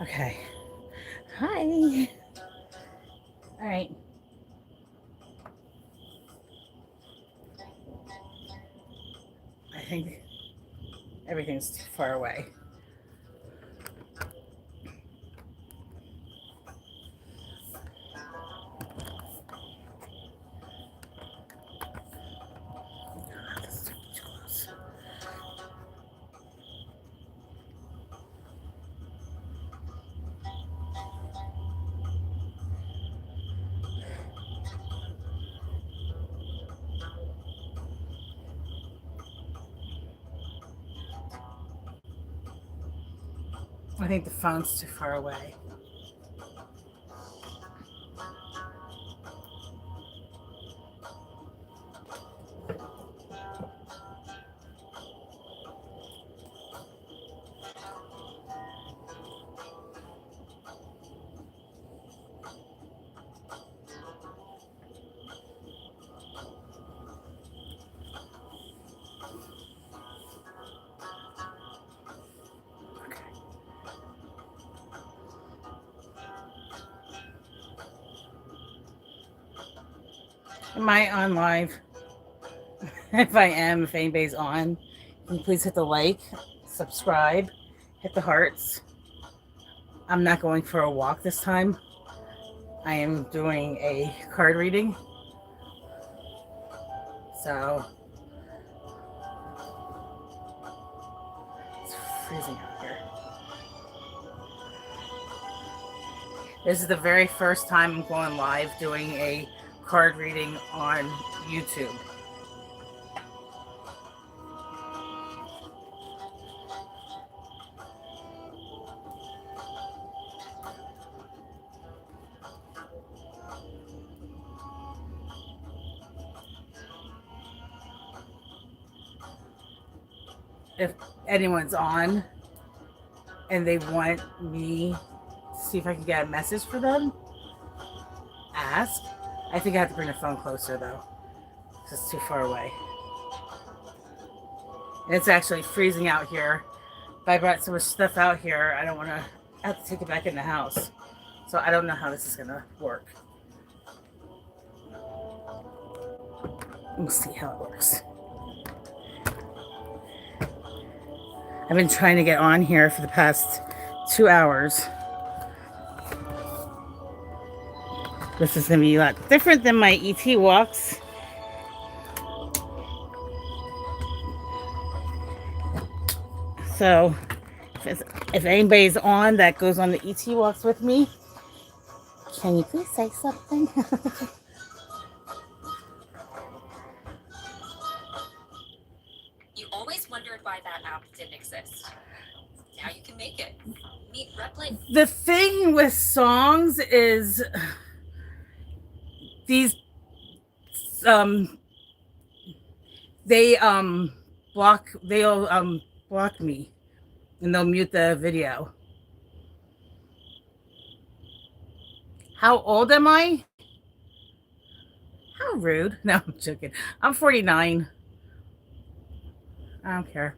Okay. Hi. All right. I think everything's too far away. That's too close. I think the phone's too far away. Am I on live? If I am, if anybody's on, can you please hit the like, subscribe, hit the hearts. I'm not going for a walk this time. I am doing a card reading. So it's freezing out here. This is the very first time I'm going live doing a card reading on YouTube. If anyone's on and they want me to see if I can get a message for them, ask. I think I have to bring the phone closer though, because it's too far away. And it's actually freezing out here. If I brought so much stuff out here, I don't want to have to take it back in the house. So I don't know how this is going to work. We'll see how it works. I've been trying to get on here for the past 2 hours. This is going to be a lot different than my ET walks. So if anybody's on that goes on the ET walks with me, can you please say something? You always wondered why that app didn't exist. Now you can make it. Meet Replit. The thing with songs is these they'll block me and they'll mute the video. How old am I? How rude. No, I'm joking. I'm 49. I don't care.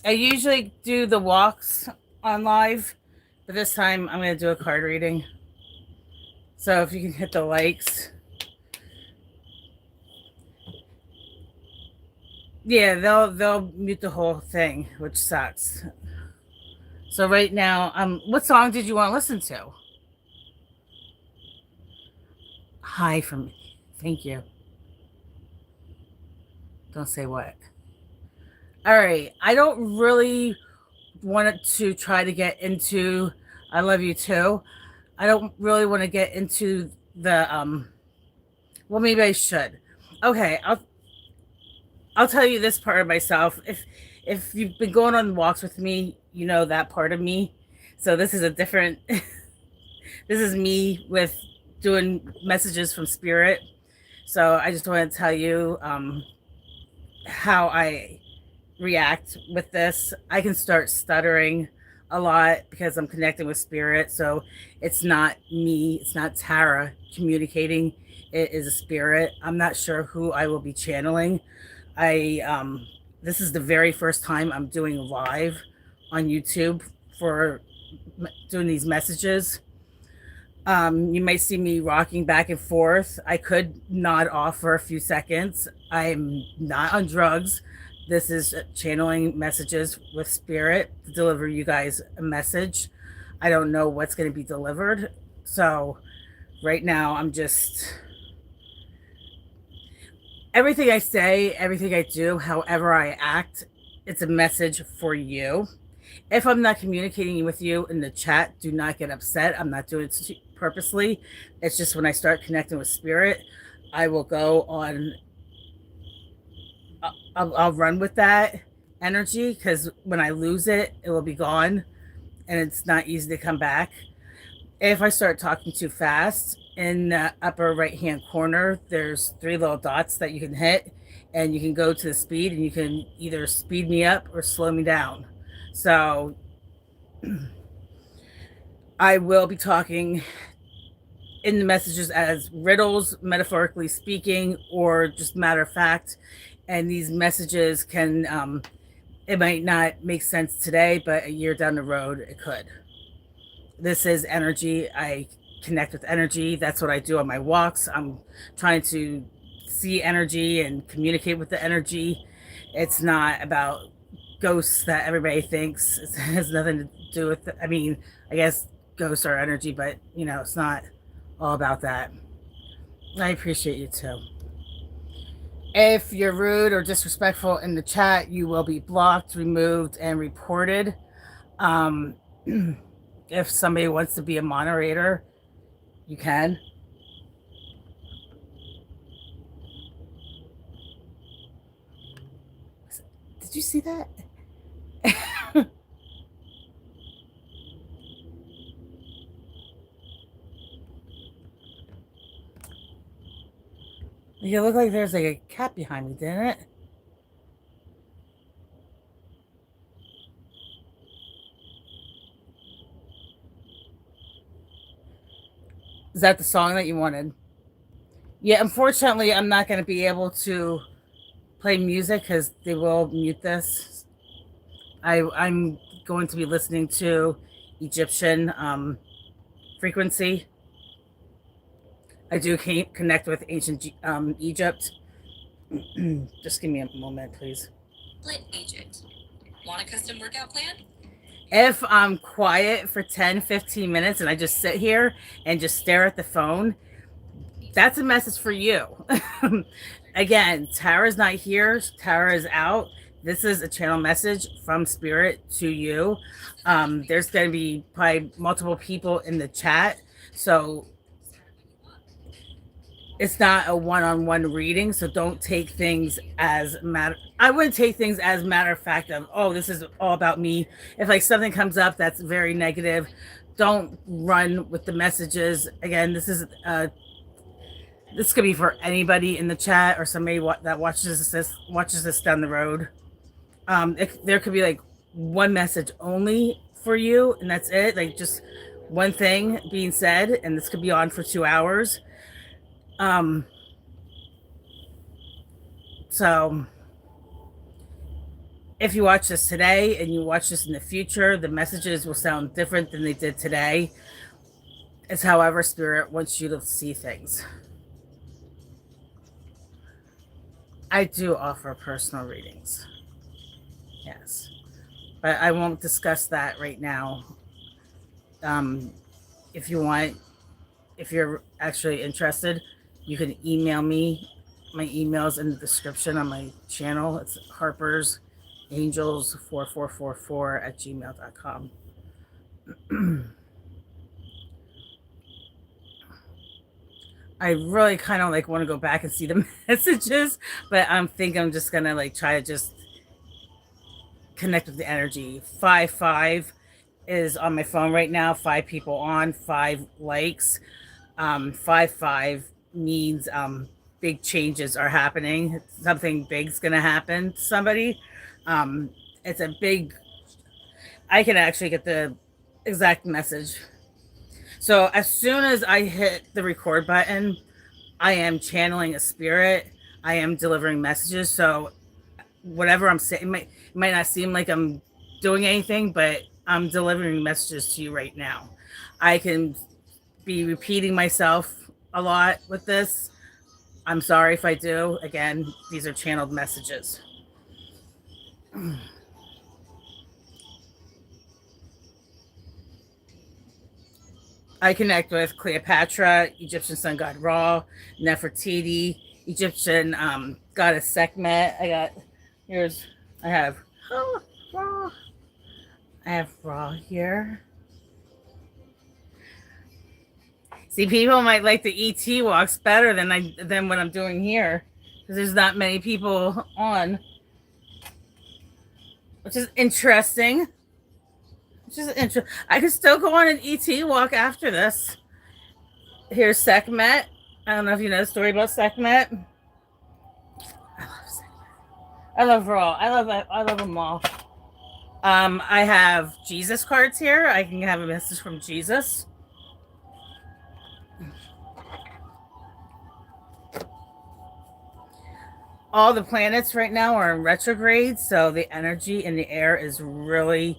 I usually do the walks on live, but this time I'm going to do a card reading. So if you can hit the likes. Yeah, they'll mute the whole thing, which sucks. So right now, what song did you want to listen to? Hi from me. Thank you. Don't say what. All right. I don't really want to try to get into I Love You Too. I don't really want to get into the well, maybe I should. Okay, I'll tell you this part of myself. If you've been going on walks with me, you know that part of me. So this is a different this is me with doing messages from spirit. So I just want to tell you how I react with this. I can start stuttering a lot because I'm connecting with spirit. So it's not me, it's not Tara communicating. It is a spirit. I'm not sure who I will be channeling. I This is the very first time I'm doing live on YouTube for doing these messages. You might see me rocking back and forth. I could nod off for a few seconds. I'm not on drugs. This is channeling messages with spirit to deliver you guys a message. I don't know what's going to be delivered. So, right now, I'm just everything I say, everything I do, however I act, it's a message for you. If I'm not communicating with you in the chat, do not get upset. I'm not doing it purposely. It's just when I start connecting with spirit, I will go on. I'll run with that energy because when I lose it, it will be gone, and it's not easy to come back. If I start talking too fast, in the upper right hand corner, there's three little dots that you can hit, and you can go to the speed, and you can either speed me up or slow me down. So I will be talking in the messages as riddles, metaphorically speaking, or just matter of fact. And these messages can, it might not make sense today, but a year down the road, it could. This is energy. I connect with energy. That's what I do on my walks. I'm trying to see energy and communicate with the energy. It's not about ghosts that everybody thinks. It has nothing to do with, I mean, I guess ghosts are energy, but it's not all about that. I appreciate you too. If you're rude or disrespectful in the chat, you will be blocked, removed, and reported. Um, if somebody wants to be a moderator, you can. Did you see that? You look like there's like a cat behind me, didn't it? Is that the song that you wanted? Yeah, unfortunately, I'm not going to be able to play music because they will mute this. I'm going to be listening to Egyptian frequency. I do connect with ancient Egypt. Just give me a moment, please. Split agent. Want a custom workout plan? If I'm quiet for 10, 15 minutes and I just sit here and just stare at the phone, that's a message for you. Again, Tara's not here. Tara is out. This is a channel message from spirit to you. There's going to be probably multiple people in the chat. So it's not a one-on-one reading, so don't take things as matter. I wouldn't take things as matter of fact of, oh, this is all about me. If like something comes up that's very negative, don't run with the messages. Again, this could be for anybody in the chat or somebody that watches this down the road. There could be like one message only for you, and that's it. Like just one thing being said, and this could be on for 2 hours. So if you watch this today and you watch this in the future, the messages will sound different than they did today. It's however spirit wants you to see things. I do offer personal readings. Yes. But I won't discuss that right now. If you want, if you're actually interested, you can email me. My email's in the description on my channel. It's Harper's Angels 4444 at gmail.com. I really kind of like want to go back and see the messages, but I'm thinking I'm just gonna like try to just connect with the energy. 5 is on my phone right now. 5 people on, 5 likes. 5 means big changes are happening. Something big's gonna happen to somebody. It's a big. I can actually get the exact message. So as soon as I hit the record button, I am channeling a spirit. I am delivering messages. So whatever I'm saying, it might not seem like I'm doing anything, but I'm delivering messages to you right now. I can be repeating myself a lot with this. I'm sorry if I do. Again, these are channeled messages. I connect with Cleopatra, Egyptian sun god Ra, Nefertiti, Egyptian goddess Sekhmet. I got here's I have oh, Ra. I have Ra here. See, people might like the ET walks better than what I'm doing here because there's not many people on, which is interesting. I could still go on an ET walk after this. Here's Sekhmet. I don't know if you know the story about Sekhmet. I love Sekhmet. I love Raw. I love them all. I have Jesus cards here. I can have a message from Jesus. All the planets right now are in retrograde, so the energy in the air is really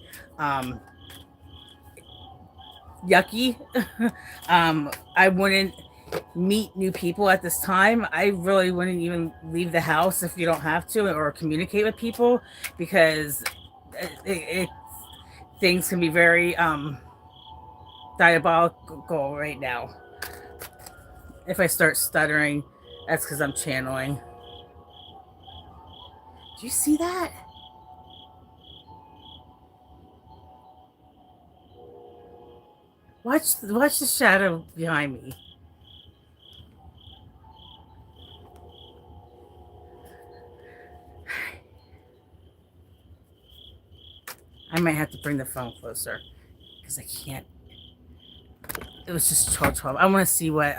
yucky. I wouldn't meet new people at this time. I really wouldn't even leave the house if you don't have to, or communicate with people, because things can be very diabolical right now. If I start stuttering, that's because I'm channeling. Do you see that? Watch the shadow behind me. I might have to bring the phone closer because I can't. It was just 12:12. I want to see what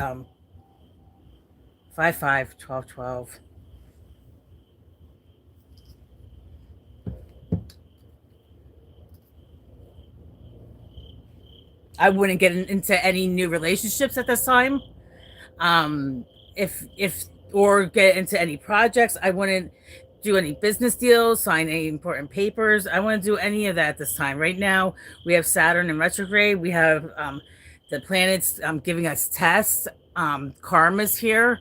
55 12 12. I wouldn't get into any new relationships at this time. Um, if or get into any projects. I wouldn't do any business deals, sign any important papers. I wouldn't do any of that at this time. Right now, we have Saturn in retrograde. We have the planets giving us tests. Karma's here.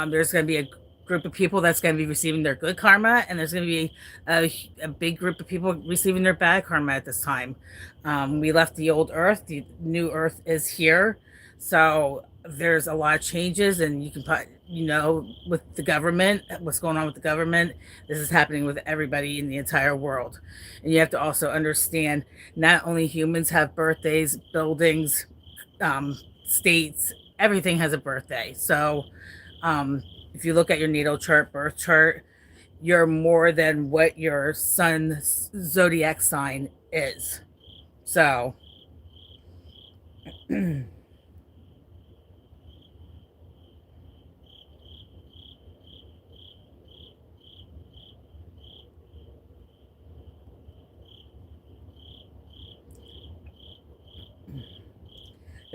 There's going to be a group of people that's going to be receiving their good karma, and there's going to be a big group of people receiving their bad karma at this time. We left the old Earth. The new Earth is here. So there's a lot of changes, and you can put, with the government, what's going on with the government. This is happening with everybody in the entire world. And you have to also understand not only humans have birthdays, buildings, states, everything has a birthday. So if you look at your natal chart, birth chart, you're more than what your sun's zodiac sign is. So the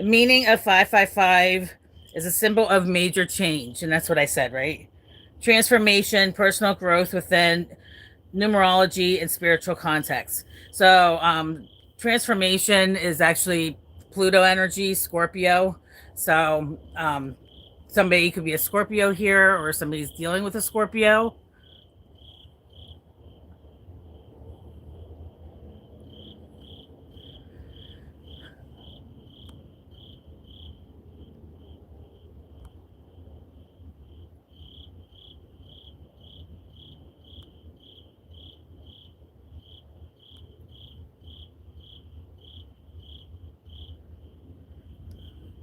meaning of 555 is a symbol of major change, and that's what I said, right? Transformation, personal growth within numerology and spiritual context. So, transformation is actually Pluto energy, Scorpio. So, somebody could be a Scorpio here, or somebody's dealing with a Scorpio.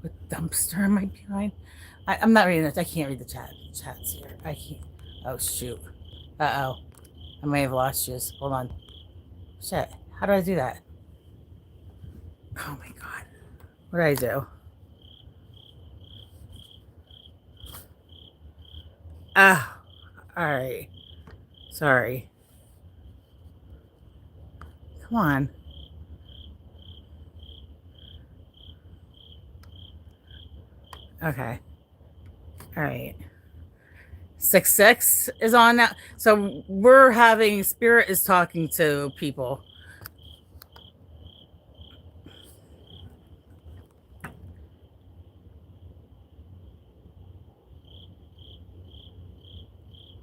With dumpster in my behind. I'm not reading this. I can't read the chats here. I can't. Oh shoot. Uh oh. I may have lost you. Hold on. Shit. How do I do that? Oh my god. What did I do? Ah. All right. Sorry. Come on. Okay. All right. 6 is on now. So we're having spirit is talking to people.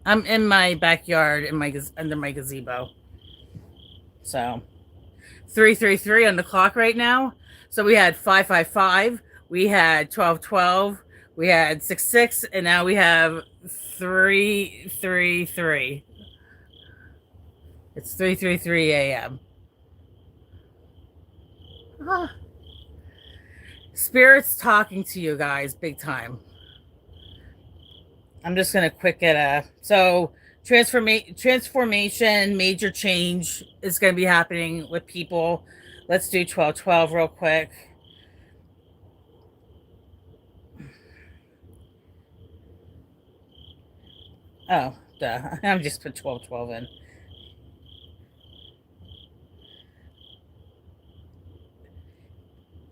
I'm in my backyard in my under my gazebo. So 333 on the clock right now. So we had 555, we had 1212, we had 66, and now we have 333. It's 333 a.m. Ah, Spirit's talking to you guys big time. I'm just gonna quick get a transformation, major change is gonna be happening with people. Let's do 1212 real quick. Oh, duh. I'm just put 1212 in.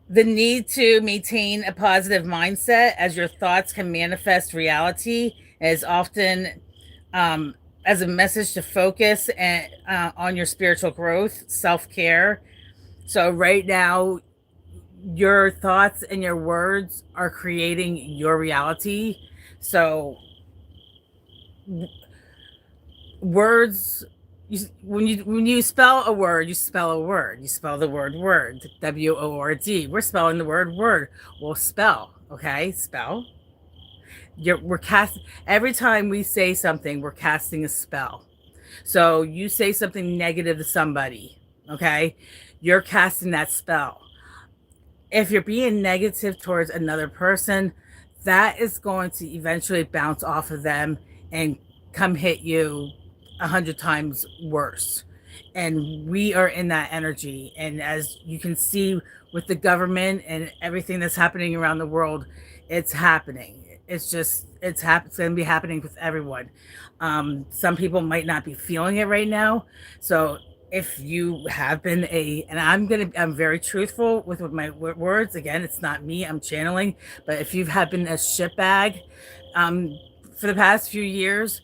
The need to maintain a positive mindset as your thoughts can manifest reality is often as a message to focus on your spiritual growth, self care. So, right now, your thoughts and your words are creating your reality. So, words when you spell a word, you spell a word. You spell the word word, WORD. We're spelling the word word. Well, spell, okay? Spell. We're cast every time we say something, we're casting a spell. So you say something negative to somebody, okay? You're casting that spell. If you're being negative towards another person, that is going to eventually bounce off of them and come hit you 100 times worse. And we are in that energy. And as you can see with the government and everything that's happening around the world, it's happening. It's going to be happening with everyone. Some people might not be feeling it right now. So if you have been and I'm very truthful with my words. Again, it's not me, I'm channeling. But if you have been a shitbag for the past few years,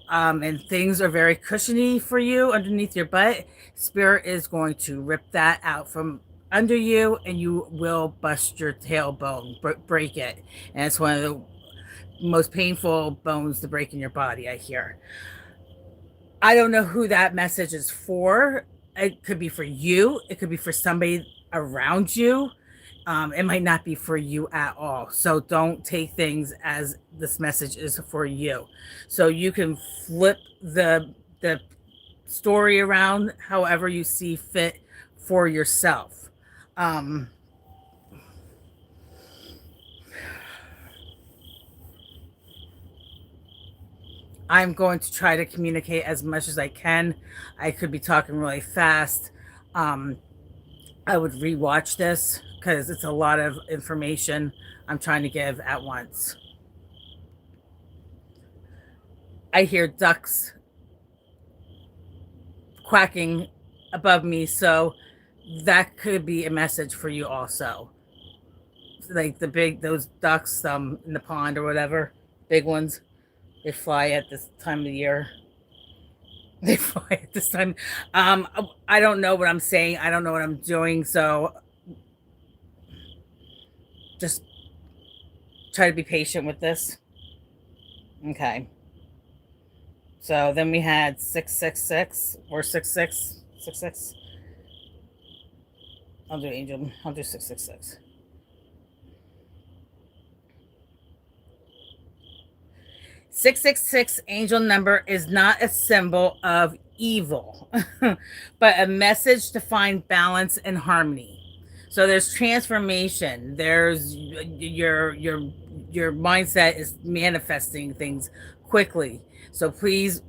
and things are very cushiony for you underneath your butt, spirit is going to rip that out from under you, and you will bust your tailbone, break it. And it's one of the most painful bones to break in your body, I hear. I don't know who that message is for. It could be for you, it could be for somebody around you. It might not be for you at all. So don't take things as this message is for you. So you can flip the story around however you see fit for yourself. Um, I'm going to try to communicate as much as I can. I could be talking really fast. Um, I would rewatch this because it's a lot of information I'm trying to give at once. I hear ducks quacking above me, so that could be a message for you also. Like those ducks in the pond or whatever, big ones, they fly at this time of the year. They fly at this time. Um, I don't know what I'm saying. I don't know what I'm doing. So just try to be patient with this. Okay. So then we had 666 or 6666. I'll do angel. I'll do 666. 666 angel number is not a symbol of evil, but a message to find balance and harmony. So there's transformation. There's your mindset is manifesting things quickly. So please,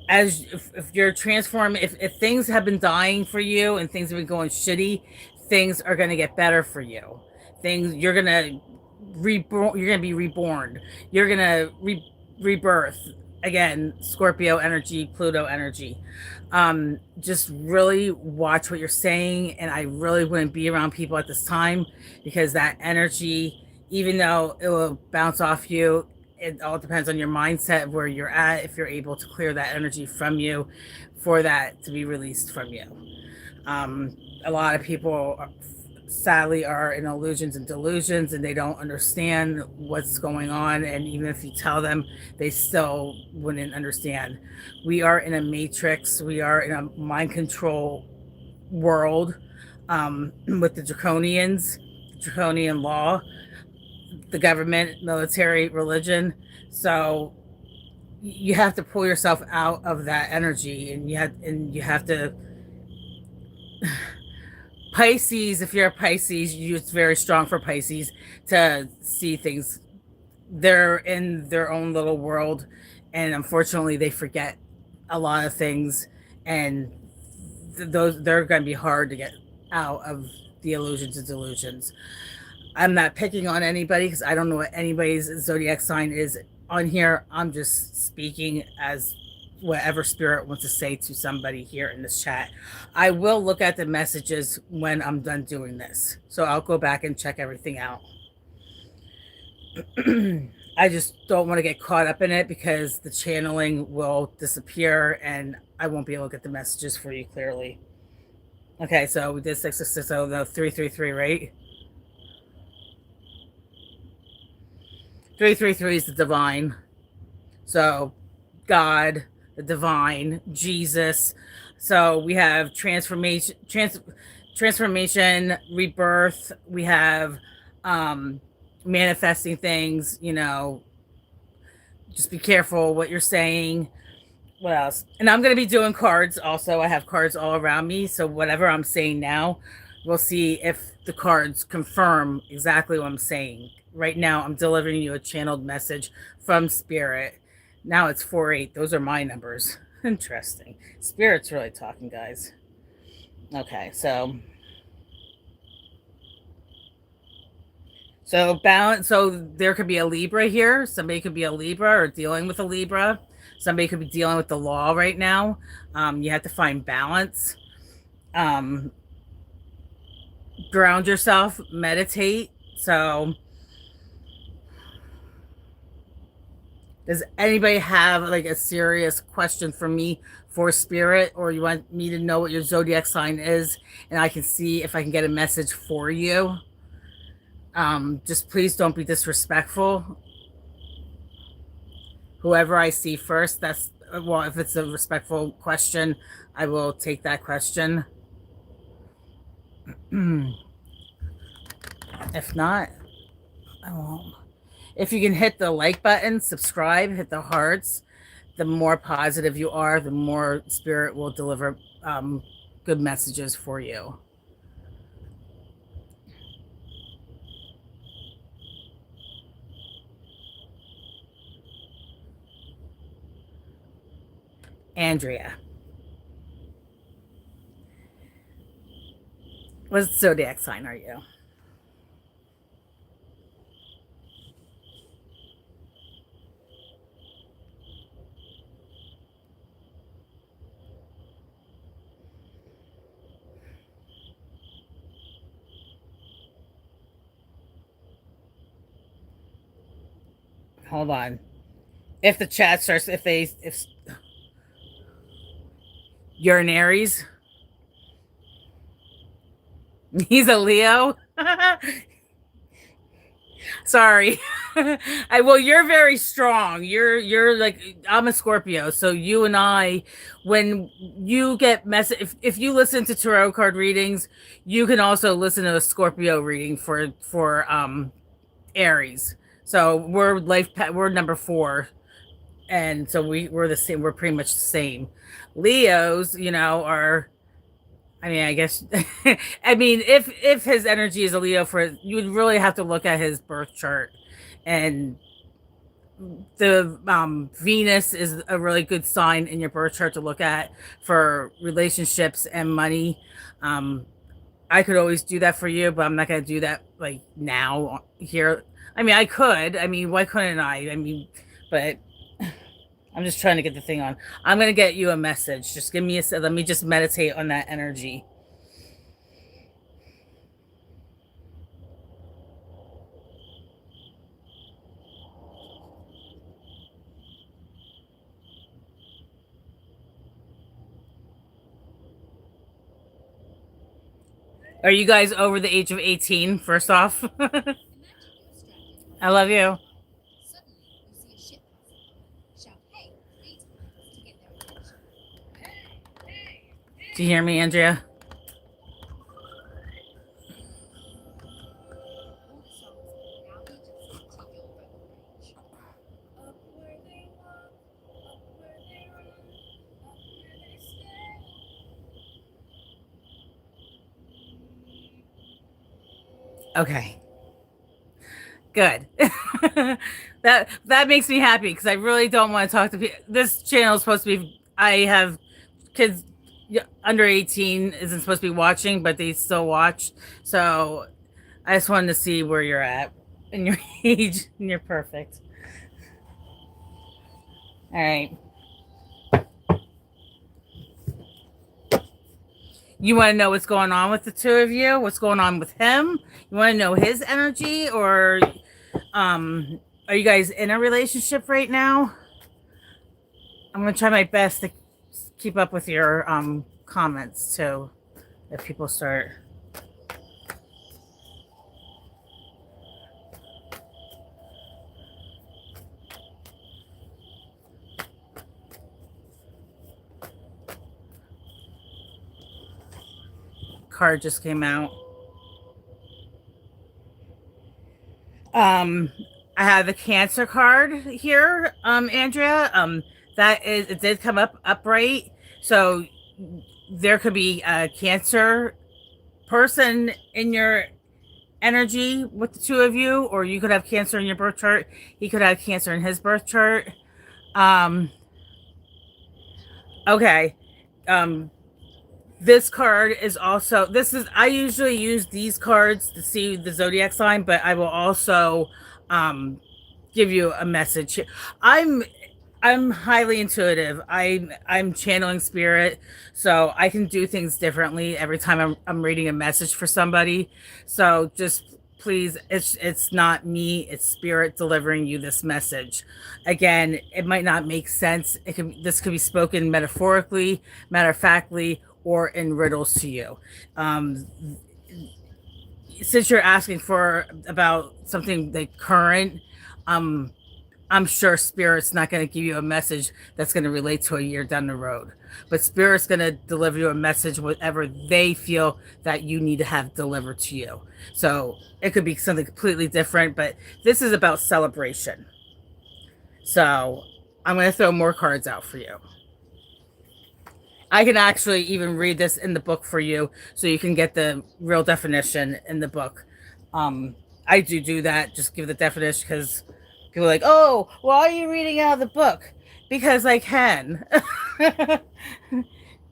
if you're transforming, if things have been dying for you and things have been going shitty, things are going to get better for you. Things you're going to reborn, you're going to be reborn, you're going to rebirth again. Scorpio energy, Pluto energy. Just really watch what you're saying, and I really wouldn't be around people at this time because that energy, even though it will bounce off you, it all depends on your mindset, where you're at, if you're able to clear that energy from you for that to be released from you. Um, a lot of people sadly are in illusions and delusions, and they don't understand what's going on, and even if you tell them, they still wouldn't understand. We are in a matrix, we are in a mind control world, with the draconian law, the government, military, religion. So you have to pull yourself out of that energy, and you have to Pisces, if you're a Pisces, it's very strong for Pisces to see things. They're in their own little world, and unfortunately, they forget a lot of things, and those they're going to be hard to get out of the illusions and delusions. I'm not picking on anybody because I don't know what anybody's zodiac sign is on here. I'm just speaking as whatever spirit wants to say to somebody here in this chat. I will look at the messages when I'm done doing this. So I'll go back and check everything out. I just don't want to get caught up in it because the channeling will disappear and I won't be able to get the messages for you clearly. Okay, so we did 666, oh no, 333, right? 333 is the divine. So God, the divine, Jesus. So we have transformation, rebirth. We have manifesting things. Just be careful what you're saying. What else? And I'm going to be doing cards also. I have cards all around me. So whatever I'm saying now, we'll see if the cards confirm exactly what I'm saying. Right now, I'm delivering you a channeled message from Spirit. Now it's 4-8. Those are my numbers. Interesting. Spirit's really talking, guys. Okay, so balance. So there could be a Libra here. Somebody could be a Libra or dealing with a Libra. Somebody could be dealing with the law right now. You have to find balance. Um, Ground yourself, meditate. So does anybody have like a serious question for me for Spirit, or you want me to know what your zodiac sign is and I can see if I can get a message for you? Just please don't be disrespectful. Whoever I see first, that's, well, if it's a respectful question, I will take that question. If not, I won't. If you can hit the like button, subscribe, hit the hearts, the more positive you are, the more Spirit will deliver good messages for you. Andrea, what zodiac sign are you? Hold on. If the chat starts, if you're an Aries, he's a Leo. Sorry. Well, you're very strong. You're like, I'm a Scorpio, so you and I, when you get if you listen to tarot card readings, you can also listen to a Scorpio reading for Aries. So we're number 4, and so we're the same. We're pretty much the same. Leos, are, I mean, I guess, I mean, if his energy is a Leo, you would really have to look at his birth chart, and the Venus is a really good sign in your birth chart to look at for relationships and money. Um, I could always do that for you, but I'm not going to do that like now here. I mean, I could. I mean, why couldn't I? I mean, but I'm just trying to get the thing on. I'm going to get you a message. Just give me let me just meditate on that energy. Are you guys over the age of 18, first off? I love you. Do you hear me, Andrea? Okay. Good. That makes me happy because I really don't want to talk to people. This channel is supposed to be. I have kids under 18 isn't supposed to be watching, but they still watch. So I just wanted to see where you're at in your age, and you're perfect. All right. You want to know what's going on with the two of you? What's going on with him? You want to know his energy, or are you guys in a relationship right now? I'm gonna try my best to keep up with your comments too. If people start. Card just came out. Um, I have the Cancer card here, Andrea. That is, it did come up upright, so there could be a Cancer person in your energy with the two of you, or you could have Cancer in your birth chart. He could have Cancer in his birth chart. Um, okay. Um, this card is also, this is, I usually use these cards to see the zodiac sign, but I will also give you a message. I'm I'm highly intuitive. I'm channeling spirit, so I can do things differently every time I'm reading a message for somebody. So just please, it's not me, it's spirit delivering you this message. Again, it might not make sense. This could be spoken metaphorically, matter of factly, or in riddles to you. Um, since you're asking for about something like current, um, I'm sure Spirit's not going to give you a message that's going to relate to a year down the road. But Spirit's going to deliver you a message, whatever they feel that you need to have delivered to you. So it could be something completely different, but this is about celebration. So I'm going to throw more cards out for you. I can actually even read this in the book for you so you can get the real definition in the book. I do that, just give the definition because people are like, oh, why are you reading out of the book? Because I can.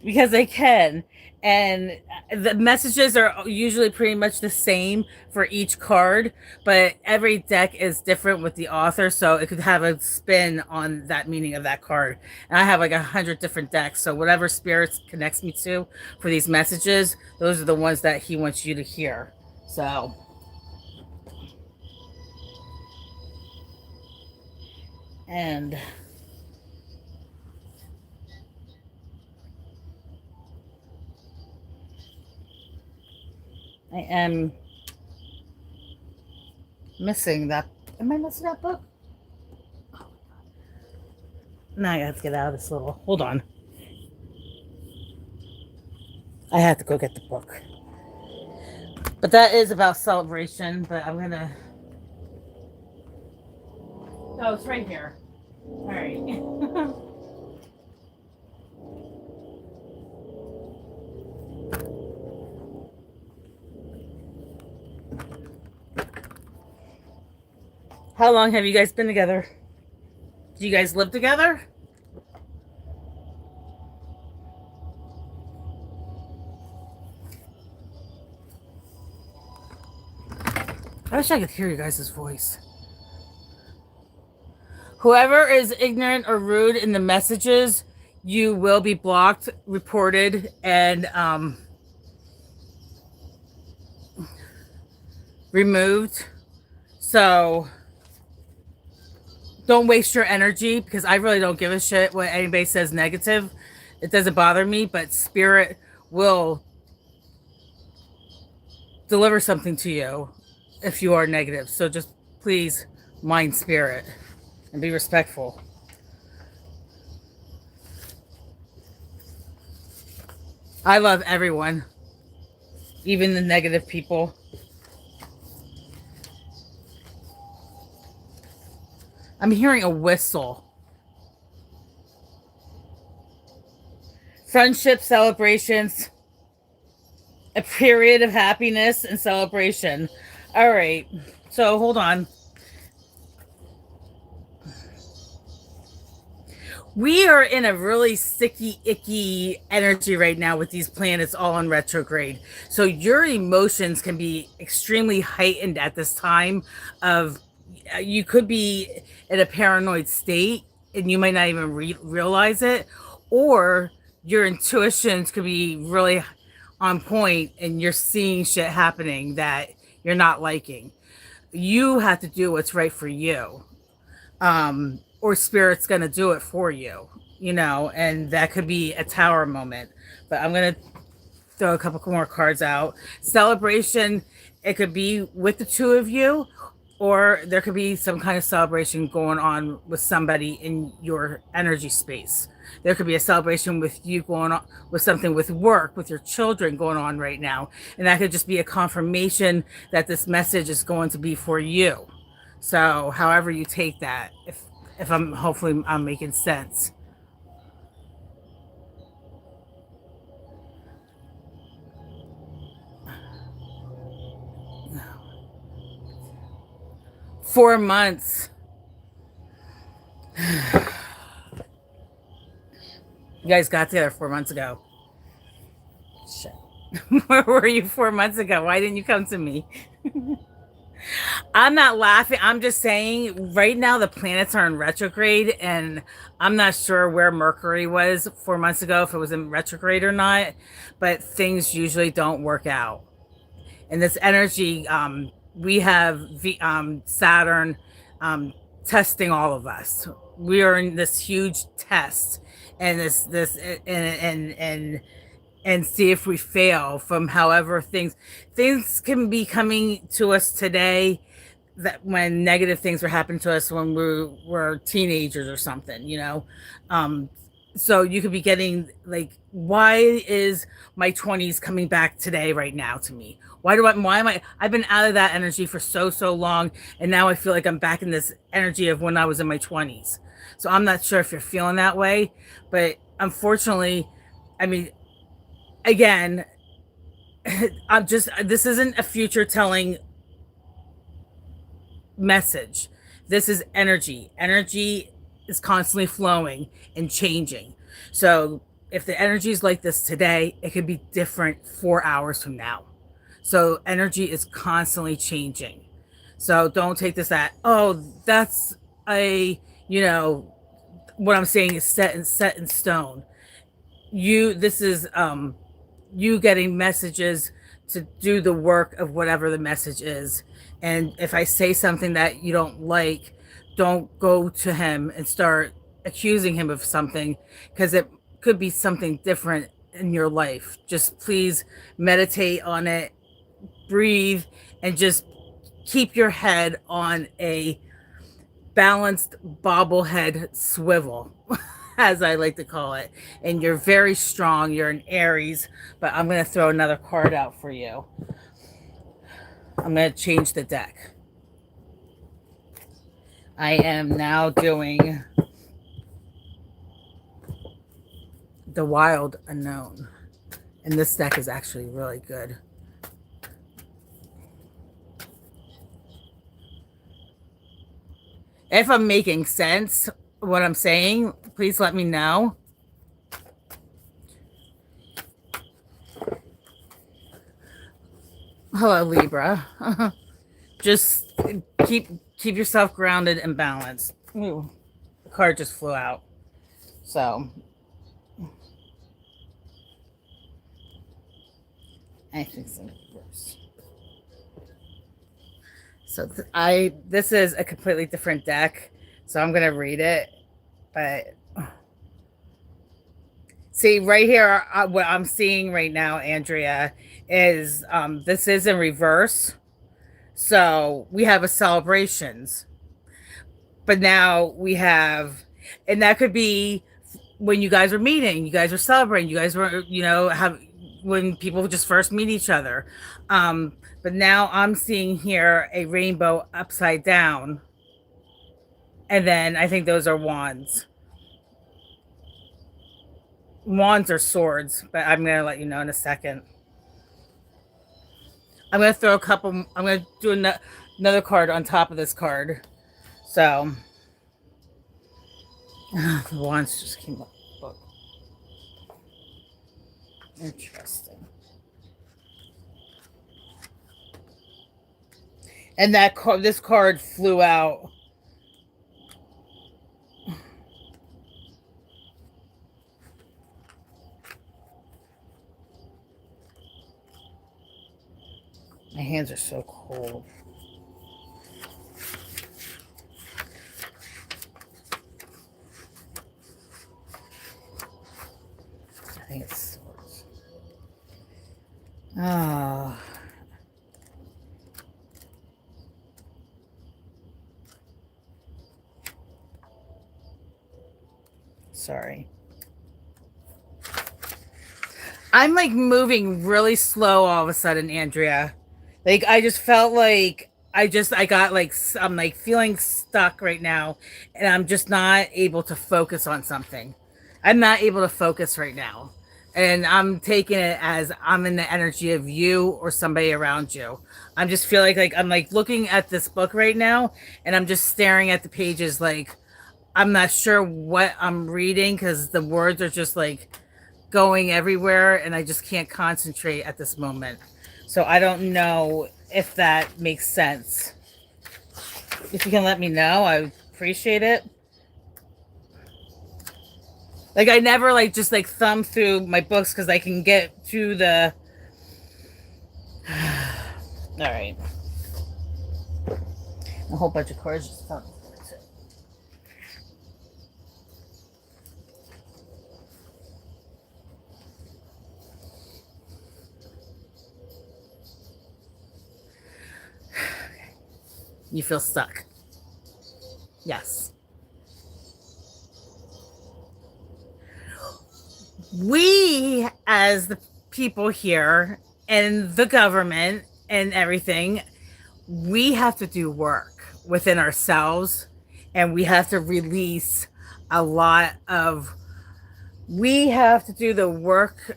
Because I can. And the messages are usually pretty much the same for each card, but every deck is different with the author, so it could have a spin on that meaning of that card. And I have like 100 different decks, so whatever spirits connects me to for these messages, those are the ones that he wants you to hear. So and I am missing that. Am I missing that book? Now I have to get out of this little. Hold on. I have to go get the book. But that is about celebration. But I'm gonna. Oh, it's right here. All right. How long have you guys been together? Do you guys live together? I wish I could hear you guys' voice. Whoever is ignorant or rude in the messages, you will be blocked, reported, and removed. So don't waste your energy because I really don't give a shit what anybody says negative. It doesn't bother me, but spirit will deliver something to you if you are negative. So just please mind spirit and be respectful. I love everyone, even the negative people. I'm hearing a whistle. Friendship celebrations, a period of happiness and celebration. All right. So hold on. We are in a really sticky, icky energy right now with these planets all in retrograde. So your emotions can be extremely heightened at this time of you could be in a paranoid state and you might not even realize it, or your intuitions could be really on point and you're seeing shit happening that you're not liking. You have to do what's right for you, or spirit's going to do it for you, and that could be a tower moment. But I'm going to throw a couple more cards out. Celebration, it could be with the two of you, or there could be some kind of celebration going on with somebody in your energy space. There could be a celebration with you going on with something with work, with your children going on right now. And that could just be a confirmation that this message is going to be for you. So however you take that, if I'm hopefully I'm making sense. 4 months. You guys got together 4 months ago. Shit. Where were you 4 months ago? Why didn't you come to me? I'm not laughing. I'm just saying right now the planets are in retrograde, and I'm not sure where Mercury was 4 months ago, if it was in retrograde or not, but things usually don't work out. And this energy, we have Saturn testing all of us. We are in this huge test, and this and see if we fail from however things can be coming to us today, that when negative things were happening to us when we were teenagers or something. um so you could be getting like, why is my 20s coming back today right now to me? Why am I've been out of that energy for so long, and now I feel like I'm back in this energy of when I was in my 20s. So I'm not sure if you're feeling that way, but unfortunately, I mean, again, this isn't a future telling message. This is energy. Energy is constantly flowing and changing. So if the energy is like this today, it could be different 4 hours from now. So energy is constantly changing. So don't take this that, oh, that's a, what I'm saying is set in stone. This is you getting messages to do the work of whatever the message is. And if I say something that you don't like, don't go to him and start accusing him of something, because it could be something different in your life. Just please meditate on it, breathe, and just keep your head on a balanced bobblehead swivel, as I like to call it. And you're very strong. You're an Aries, but I'm going to throw another card out for you. I'm going to change the deck. I am now doing the Wild Unknown. And this deck is actually really good. If I'm making sense, what I'm saying, please let me know. Hello, Libra. Just keep yourself grounded and balanced. Ooh, the card just flew out. So I think it's in reverse. So this is a completely different deck. So I'm gonna read it, but See, right here, what I'm seeing right now, Andrea, is this is in reverse. So we have a celebrations, but now we have, and that could be when you guys are meeting, you guys are celebrating, you guys were, have when people just first meet each other. But now I'm seeing here a rainbow upside down, and then I think those are wands. Wands are swords, but I'm gonna let you know in a second. I'm gonna throw a couple. I'm gonna do another card on top of this card. So the wands just came up. Look, interesting. And this card flew out. My hands are so cold. I think it's swords. Oh. Sorry. I'm like moving really slow all of a sudden, Andrea. Like I just felt like I got like I'm like feeling stuck right now, and I'm just not able to focus on something. I'm not able to focus right now. And I'm taking it as I'm in the energy of you or somebody around you. I'm just feel like I'm like looking at this book right now, and I'm just staring at the pages like I'm not sure what I'm reading because the words are just like going everywhere and I just can't concentrate at this moment. So I don't know if that makes sense. If you can let me know, I appreciate it. Like I never like just like thumb through my books because I can get to the. All right, a whole bunch of cards just fell. You feel stuck. Yes. We, as the people here and the government and everything, we have to do work within ourselves and we have to release a lot of, we have to do the work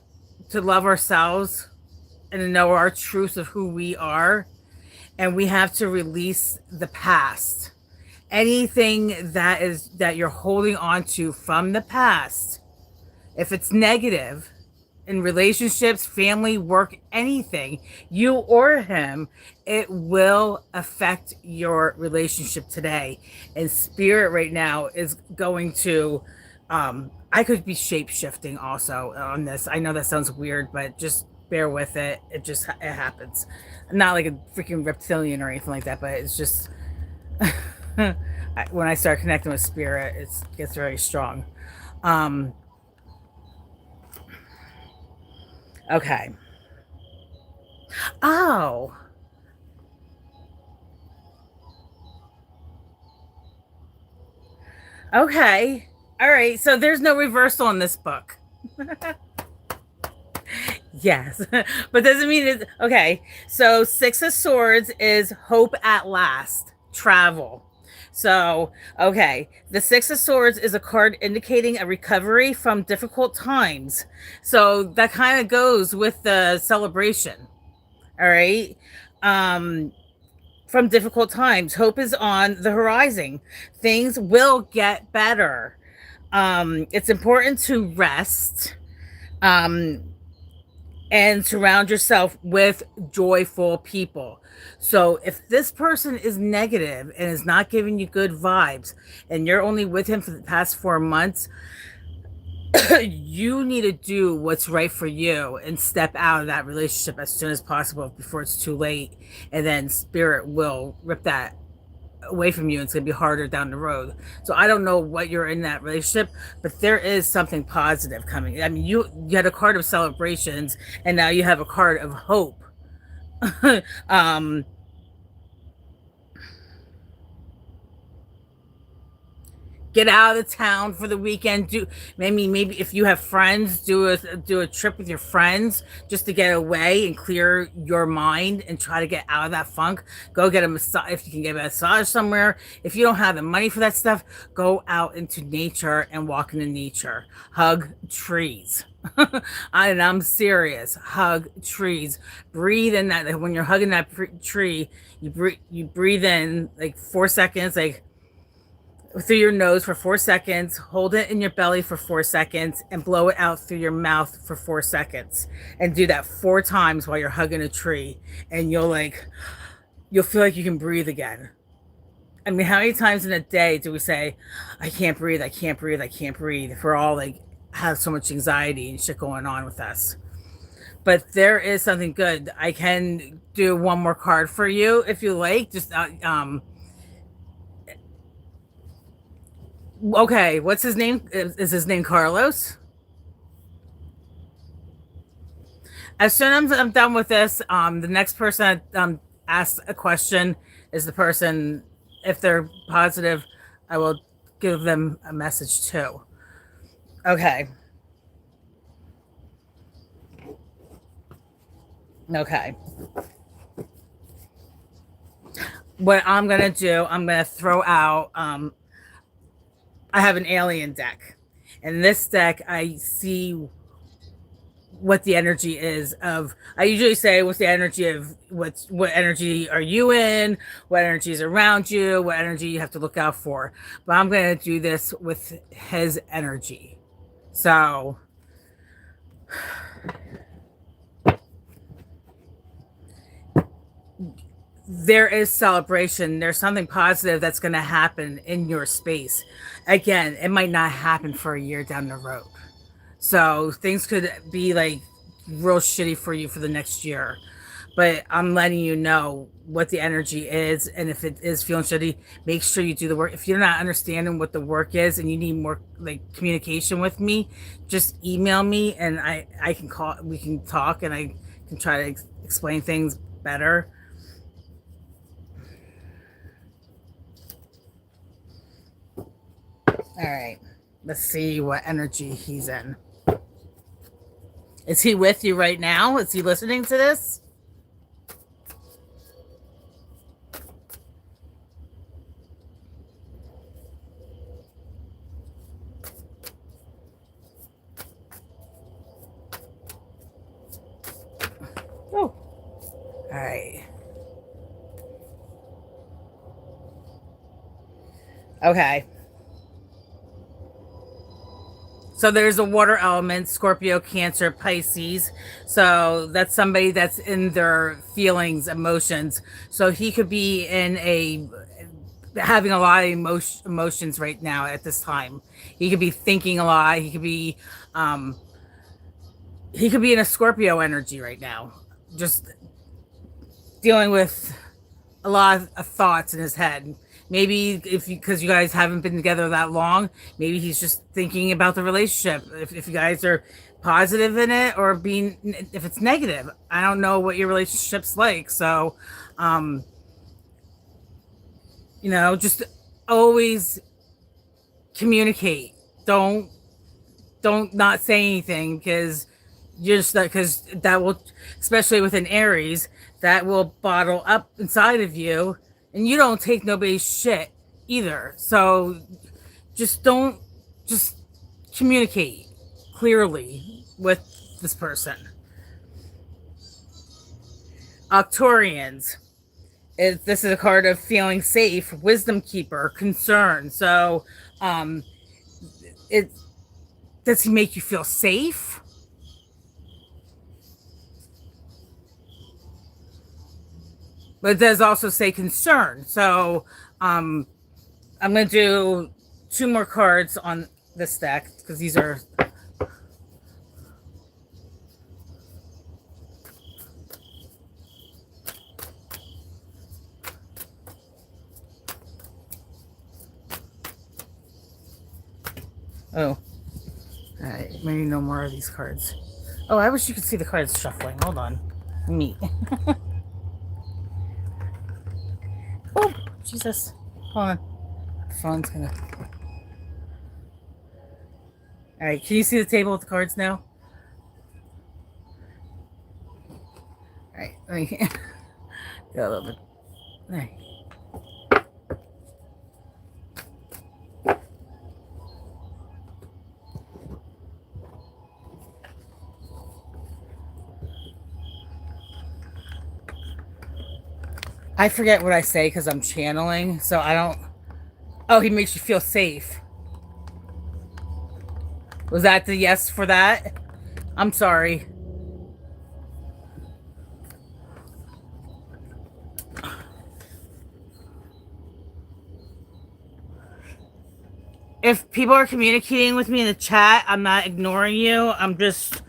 to love ourselves and to know our truth of who we are. And we have to release the past. Anything that you're holding on to from the past, if it's negative in relationships, family, work, anything, you or him, it will affect your relationship today. And spirit right now is going to, I could be shape shifting also on this. I know that sounds weird, but just bear with it. It happens. I'm not like a freaking reptilian or anything like that, but it's just when I start connecting with spirit, it gets very strong. Um, okay. Oh, okay. All right. So there's no reversal in this book. Yes, but doesn't mean it's okay. So Six of Swords is hope at last, travel. So, okay, the Six of Swords is a card indicating a recovery from difficult times. So that kind of goes with the celebration. All right. Um, from difficult times, hope is on the horizon. Things will get better. It's important to rest. Um, and surround yourself with joyful people. So if this person is negative and is not giving you good vibes and you're only with him for the past 4 months, you need to do what's right for you and step out of that relationship as soon as possible before it's too late. And then spirit will rip that away from you, and it's going to be harder down the road. So I don't know what you're in that relationship, but there is something positive coming. I mean, you had a card of celebrations, and now you have a card of hope. um, get out of the town for the weekend. Do maybe if you have friends, do a trip with your friends just to get away and clear your mind and try to get out of that funk. Go get a massage if you can get a massage somewhere. If you don't have the money for that stuff, go out into nature and walk into nature. Hug trees. And I'm serious. Hug trees. Breathe in that. When you're hugging that tree, you breathe in like 4 seconds, like through your nose for 4 seconds, hold it in your belly for 4 seconds, and blow it out through your mouth for 4 seconds. And do that 4 times while you're hugging a tree. And you'll feel like you can breathe again. I mean, how many times in a day do we say, I can't breathe, I can't breathe, I can't breathe? If we're all like have so much anxiety and shit going on with us. But there is something good. I can do one more card for you if you like. Just okay, what's his name? Is his name Carlos? As soon as I'm done with this, the next person that asks a question is the person. If they're positive, I will give them a message too. Okay. Okay. What I'm gonna do, I'm gonna throw out. I have an alien deck. In this deck, I see what the energy is of. I usually say what's the energy of what energy are you in, what energy is around you, what energy you have to look out for. But I'm going to do this with his energy. So there is celebration. There's something positive that's going to happen in your space. Again, it might not happen for a year down the road. So things could be like real shitty for you for the next year. But I'm letting you know what the energy is. And if it is feeling shitty, make sure you do the work. If you're not understanding what the work is and you need more like communication with me, just email me and I can call, we can talk and I can try to explain things better. All right. Let's see what energy he's in. Is he with you right now? Is he listening to this? Oh. All right. Okay. So there's a water element, Scorpio, Cancer, Pisces. So that's somebody that's in their feelings, emotions. So he could be in a having a lot of emotions right now at this time. He could be thinking a lot. Um he could be in a Scorpio energy right now. Just dealing with a lot of thoughts in his head. Maybe if because you guys haven't been together that long, maybe he's just thinking about the relationship. If you guys are positive in it or being, if it's negative, I don't know what your relationship's like. So, um, just always communicate. Don't not say anything because you're just because that will, especially with an Aries, that will bottle up inside of you, and you don't take nobody's shit either. So don't just communicate clearly with this person. Octorians. This is a card of feeling safe, wisdom keeper, concern. So, um, it does he make you feel safe? But it does also say concern. So, I'm going to do two more cards on this deck because these are. Oh, all right. Maybe no more of these cards. Oh, I wish you could see the cards shuffling. Hold on. Neat. Oh, Jesus. Hold on. Phone's gonna. All right. Can you see the table with the cards now? All right. Let me go a little bit. All right. I forget what I say because I'm channeling, so I don't. Oh, he makes you feel safe. Was that the yes for that? I'm sorry. If people are communicating with me in the chat, I'm not ignoring you. I'm just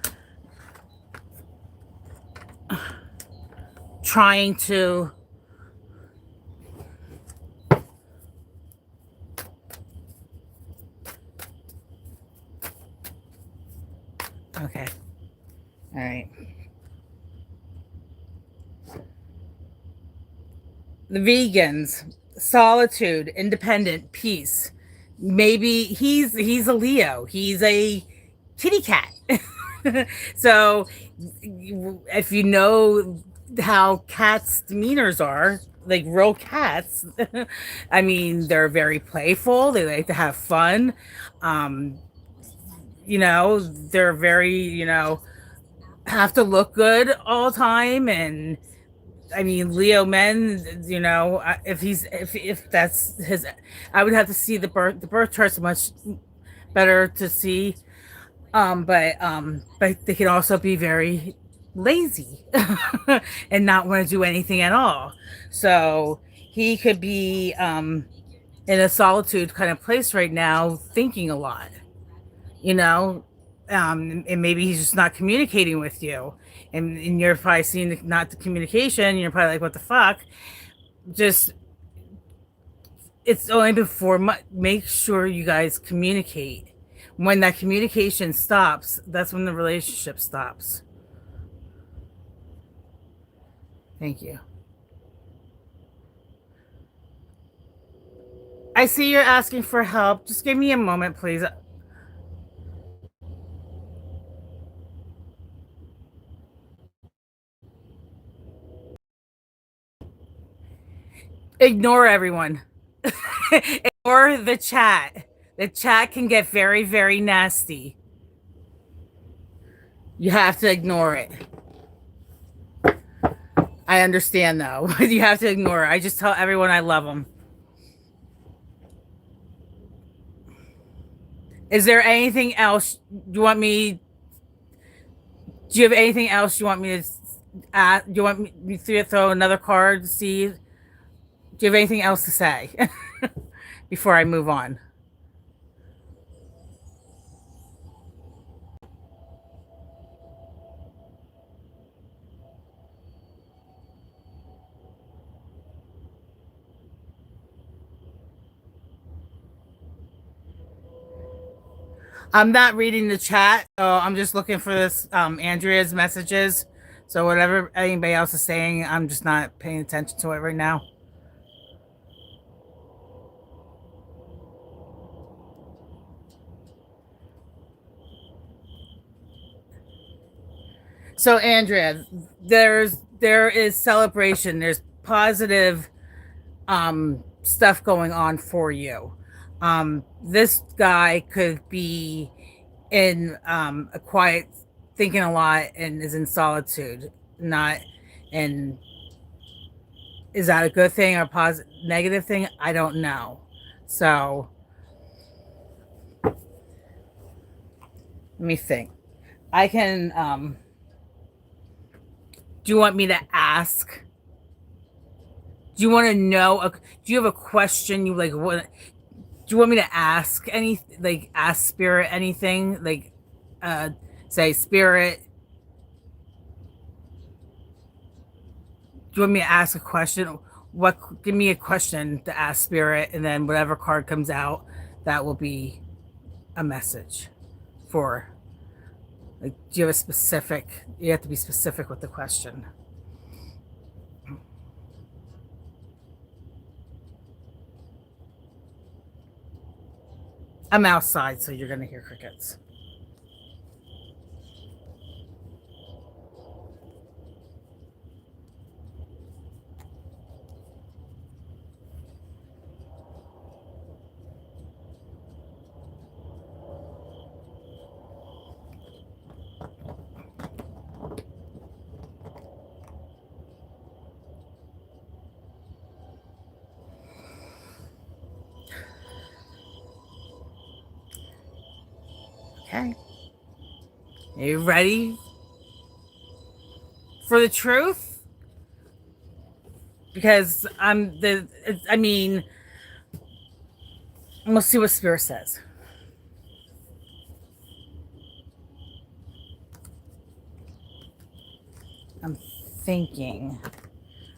trying to. Okay. All right. The vegans, solitude, independent, peace. Maybe he's a Leo. He's a kitty cat. So if you know how cats' demeanors are, like real cats, I mean, they're very playful. They like to have fun. Um, they're very, have to look good all the time. And I mean, Leo men, if that's his, I would have to see the birth charts much better to see. But they can also be very lazy and not want to do anything at all. So he could be in a solitude kind of place right now, thinking a lot. You know, and maybe he's just not communicating with you, and you're probably seeing not the communication. And you're probably like, "What the fuck?" Just it's only before make sure you guys communicate. When that communication stops, that's when the relationship stops. Thank you. I see you're asking for help. Just give me a moment, please. Ignore everyone. Ignore the chat. The chat can get very, very nasty. You have to ignore it. I understand though. You have to ignore it. I just tell everyone I love them. Is there anything else you want me? Do you have anything else you want me to add? Do you want me to throw another card to see? Do you have anything else to say before I move on? I'm not reading the chat, so I'm just looking for this Andrea's messages. So whatever anybody else is saying, I'm just not paying attention to it right now. So Andrea, there is celebration. There's positive stuff going on for you. This guy could be in a quiet, thinking a lot, and is in solitude. Not, and is that a good thing or positive, negative thing? I don't know. So let me think. I can. Do you want me to ask? Do you want to know? Do you have a question? You like what? Do you want me to ask ask spirit anything? Uh, say spirit. Do you want me to ask a question? What? Give me a question to ask spirit, and then whatever card comes out, that will be a message for, like, do you have a specific, you have to be specific with the question. I'm outside, so you're going to hear crickets. Okay. Are you ready for the truth? Because I mean, let's see what Spirit says. I'm thinking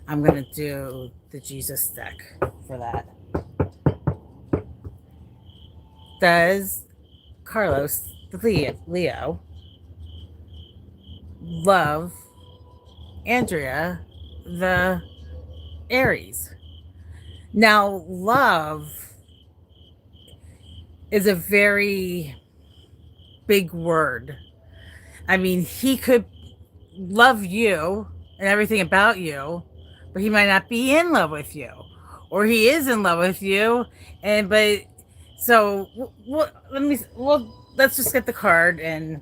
I'm going to do the Jesus deck for that. Does Carlos, the Leo, love Andrea, the Aries? Now, love is a very big word. I mean, he could love you and everything about you, but he might not be in love with you, or he is in love with you, and but so let's just get the card, and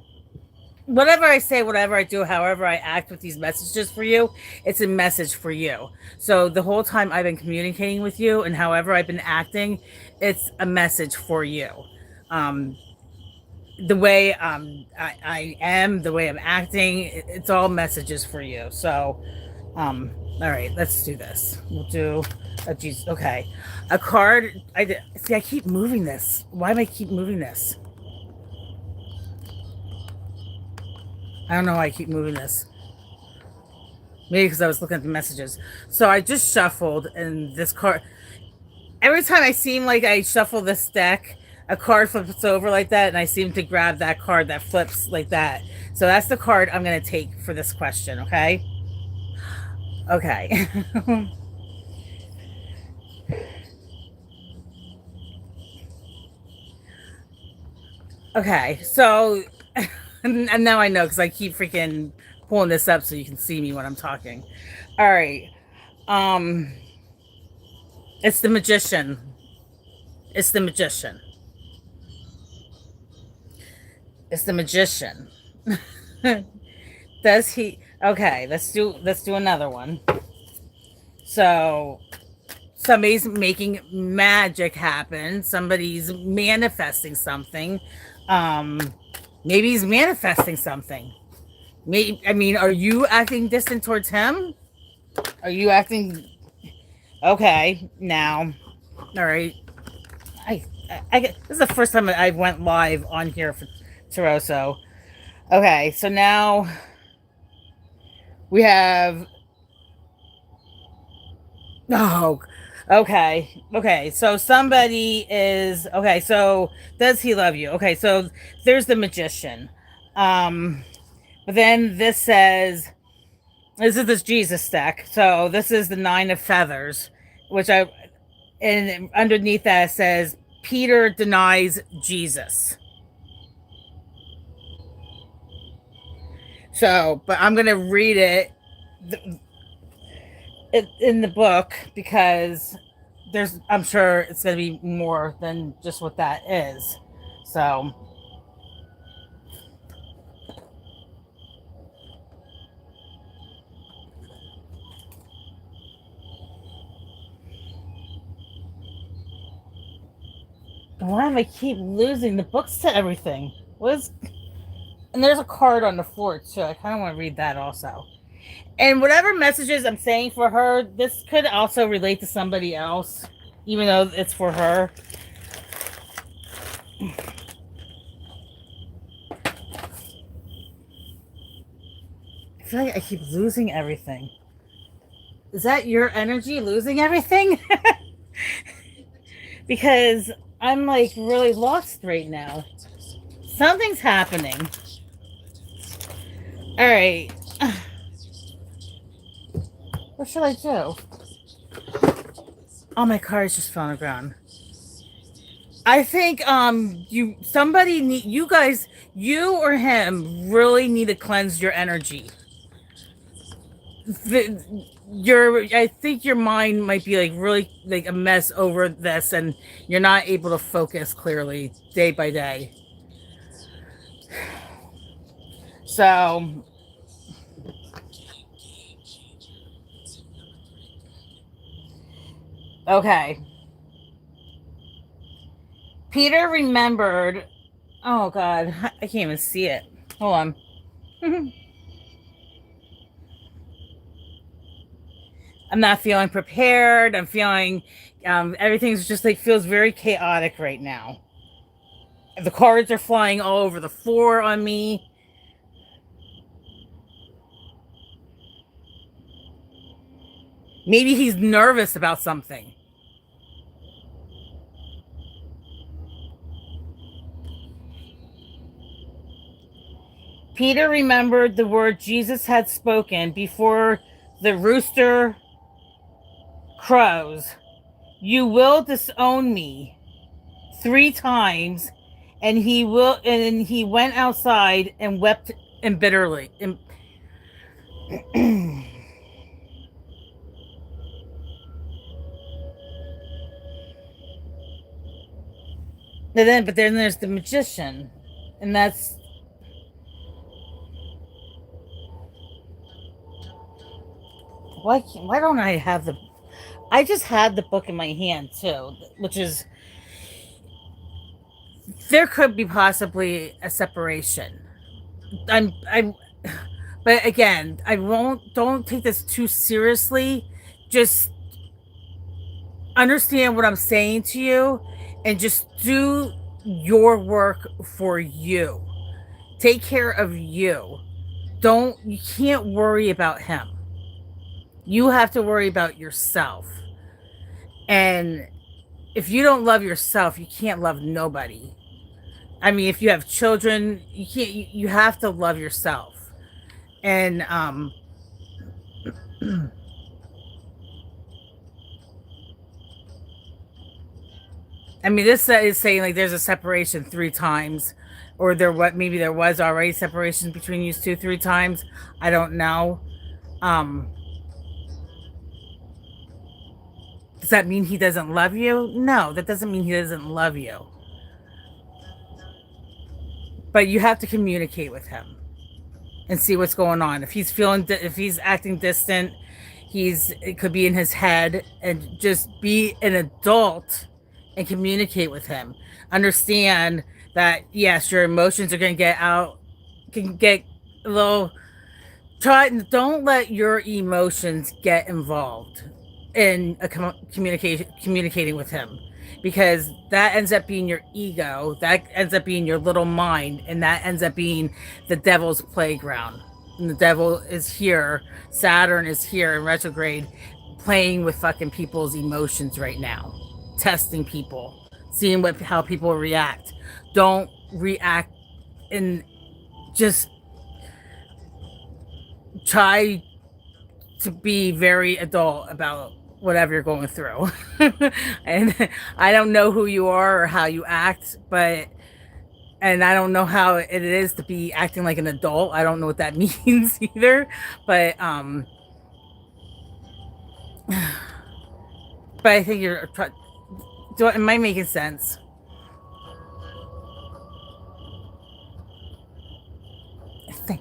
whatever I say, whatever I do, however I act with these messages for you, it's a message for you. So the whole time I've been communicating with you and however I've been acting, it's a message for you. Um, the way I am, the way I'm acting, it's all messages for you. So, all right, let's do this. We'll do a Jesus. Okay, a card. I keep moving this. Why do I keep moving this? I don't know why I keep moving this. Maybe because I was looking at the messages. So I just shuffled, and this card. Every time I seem like I shuffle this deck, a card flips over like that, and I seem to grab that card that flips like that. So that's the card I'm going to take for this question, okay? Okay. Okay, so, and now I know because I keep freaking pulling this up so you can see me when I'm talking. All right. Um, it's the magician. It's the magician. It's the magician. Does he? Okay, let's do another one. So somebody's making magic happen. Somebody's manifesting something. Um, maybe he's manifesting something. Maybe, I mean, are you acting distant towards him? Are you acting okay now? All right. This is the first time I went live on here for Taroso. Okay, so now we have. Oh, okay. So somebody is okay. So does he love you? Okay, so there's the magician. Um, but then this says this is this Jesus deck. So this is the 9 of feathers, which I and underneath that says Peter denies Jesus. So, but I'm gonna read it in the book because I'm sure it's going to be more than just what that is. So, why am I keep losing the books to everything? And there's a card on the floor too. I kind of want to read that also. And whatever messages I'm saying for her, this could also relate to somebody else, even though it's for her. I feel like I keep losing everything. Is that your energy losing everything? Because I'm like really lost right now. Something's happening. All right. What should I do? Oh, my cards just fell on the ground. I think you guys, you or him really need to cleanse your energy. I think your mind might be like really like a mess over this, and you're not able to focus clearly day by day. So, okay. Peter remembered. Oh God, I can't even see it. Hold on. I'm not feeling prepared. I'm feeling everything's just like feels very chaotic right now. The cards are flying all over the floor on me. Maybe he's nervous about something. Peter remembered the word Jesus had spoken before the rooster crows. You will disown me 3 times, and he went outside and wept and bitterly. And but then there's the magician, and that's why don't I have the? I just had the book in my hand too, which is there could be possibly a separation. I'm, but again, I won't. Don't take this too seriously. Just understand what I'm saying to you, and just do your work for you. Take care of you. You can't worry about him. You have to worry about yourself. And if you don't love yourself, you can't love nobody. I mean, if you have children, you can't you have to love yourself. And I mean, this is saying like there's a separation 3 times, or maybe there was already separation between you two 3 times. I don't know. Um, does that mean he doesn't love you? No, that doesn't mean he doesn't love you. But you have to communicate with him and see what's going on. If he's acting distant, it could be in his head, and just be an adult and communicate with him. Understand that yes, your emotions are going to can get a little. Don't let your emotions get involved in communicating with him, because that ends up being your ego, that ends up being your little mind, and that ends up being the devil's playground. And the devil is here, Saturn is here in retrograde, playing with fucking people's emotions right now, testing people, seeing how people react. Don't react, and just try to be very adult about whatever you're going through. And I don't know who you are or how you act, and I don't know how it is to be acting like an adult. I don't know what that means either, but I think am I making sense? I think.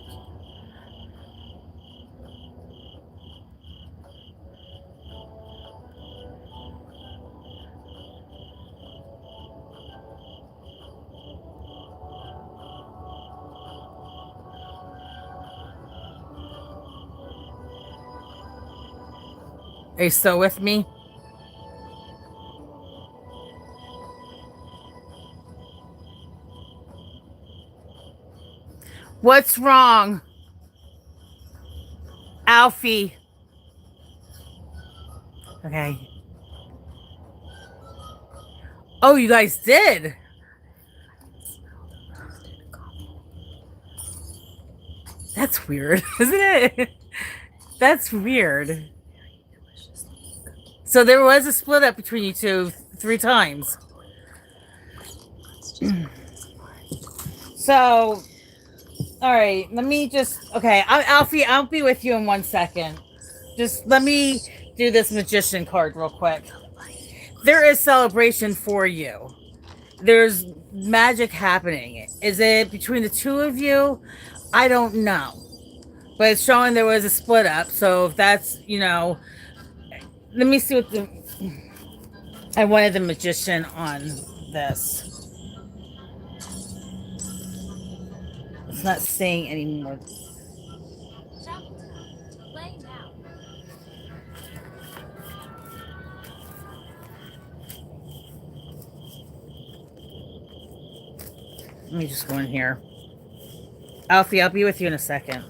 Are you still with me? What's wrong? Alfie. Okay. Oh, you guys did? That's weird, isn't it? That's weird. So there was a split up between you two 3 times. So, all right, let me just. Okay, Alfie, I'll be with you in 1 second. Just let me do this magician card real quick. There is celebration for you. There's magic happening. Is it between the two of you? I don't know. But it's showing there was a split up. So if that's, let me see what the. I wanted the magician on this. It's not saying anymore. Let me just go in here. Alfie, I'll be with you in a second.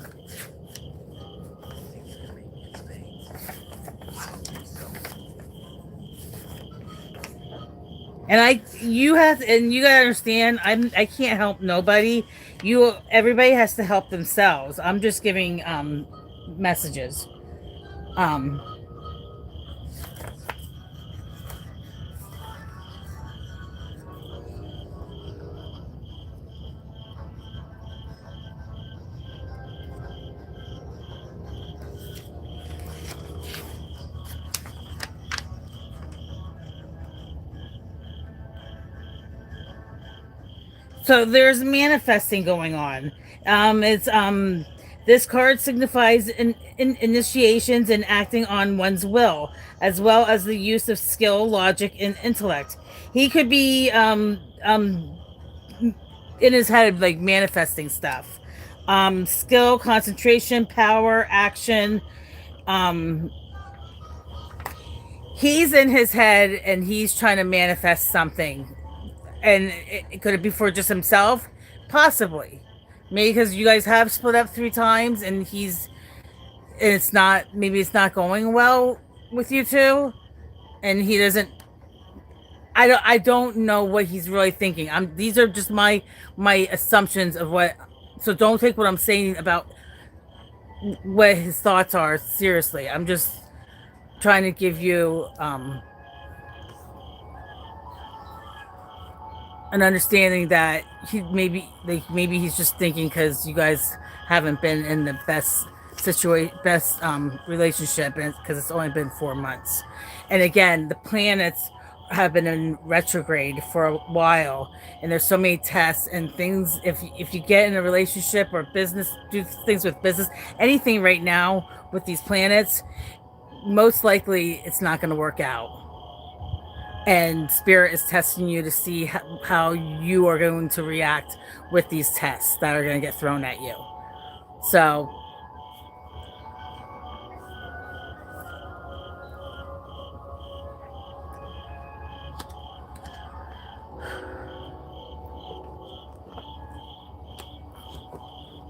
And you gotta understand, I can't help nobody. Everybody has to help themselves. I'm just giving messages. Um, so there's manifesting going on. It's This card signifies in initiations and acting on one's will, as well as the use of skill, logic, and intellect. He could be in his head like manifesting stuff. Skill, concentration, power, action. Um, he's in his head and he's trying to manifest something. And could it be for just himself? Possibly. Maybe because you guys have split up 3 times and maybe it's not going well with you two. And he doesn't, I don't know what he's really thinking. These are just my assumptions of what, so don't take what I'm saying about what his thoughts are seriously. I'm just trying to give you an understanding that maybe he's just thinking because you guys haven't been in the best relationship, and because it's only been 4 months. And again, the planets have been in retrograde for a while, and there's so many tests and things. If you get in a relationship or business, do things with business, anything right now with these planets, most likely it's not going to work out. And spirit is testing you to see how you are going to react with these tests that are going to get thrown at you. So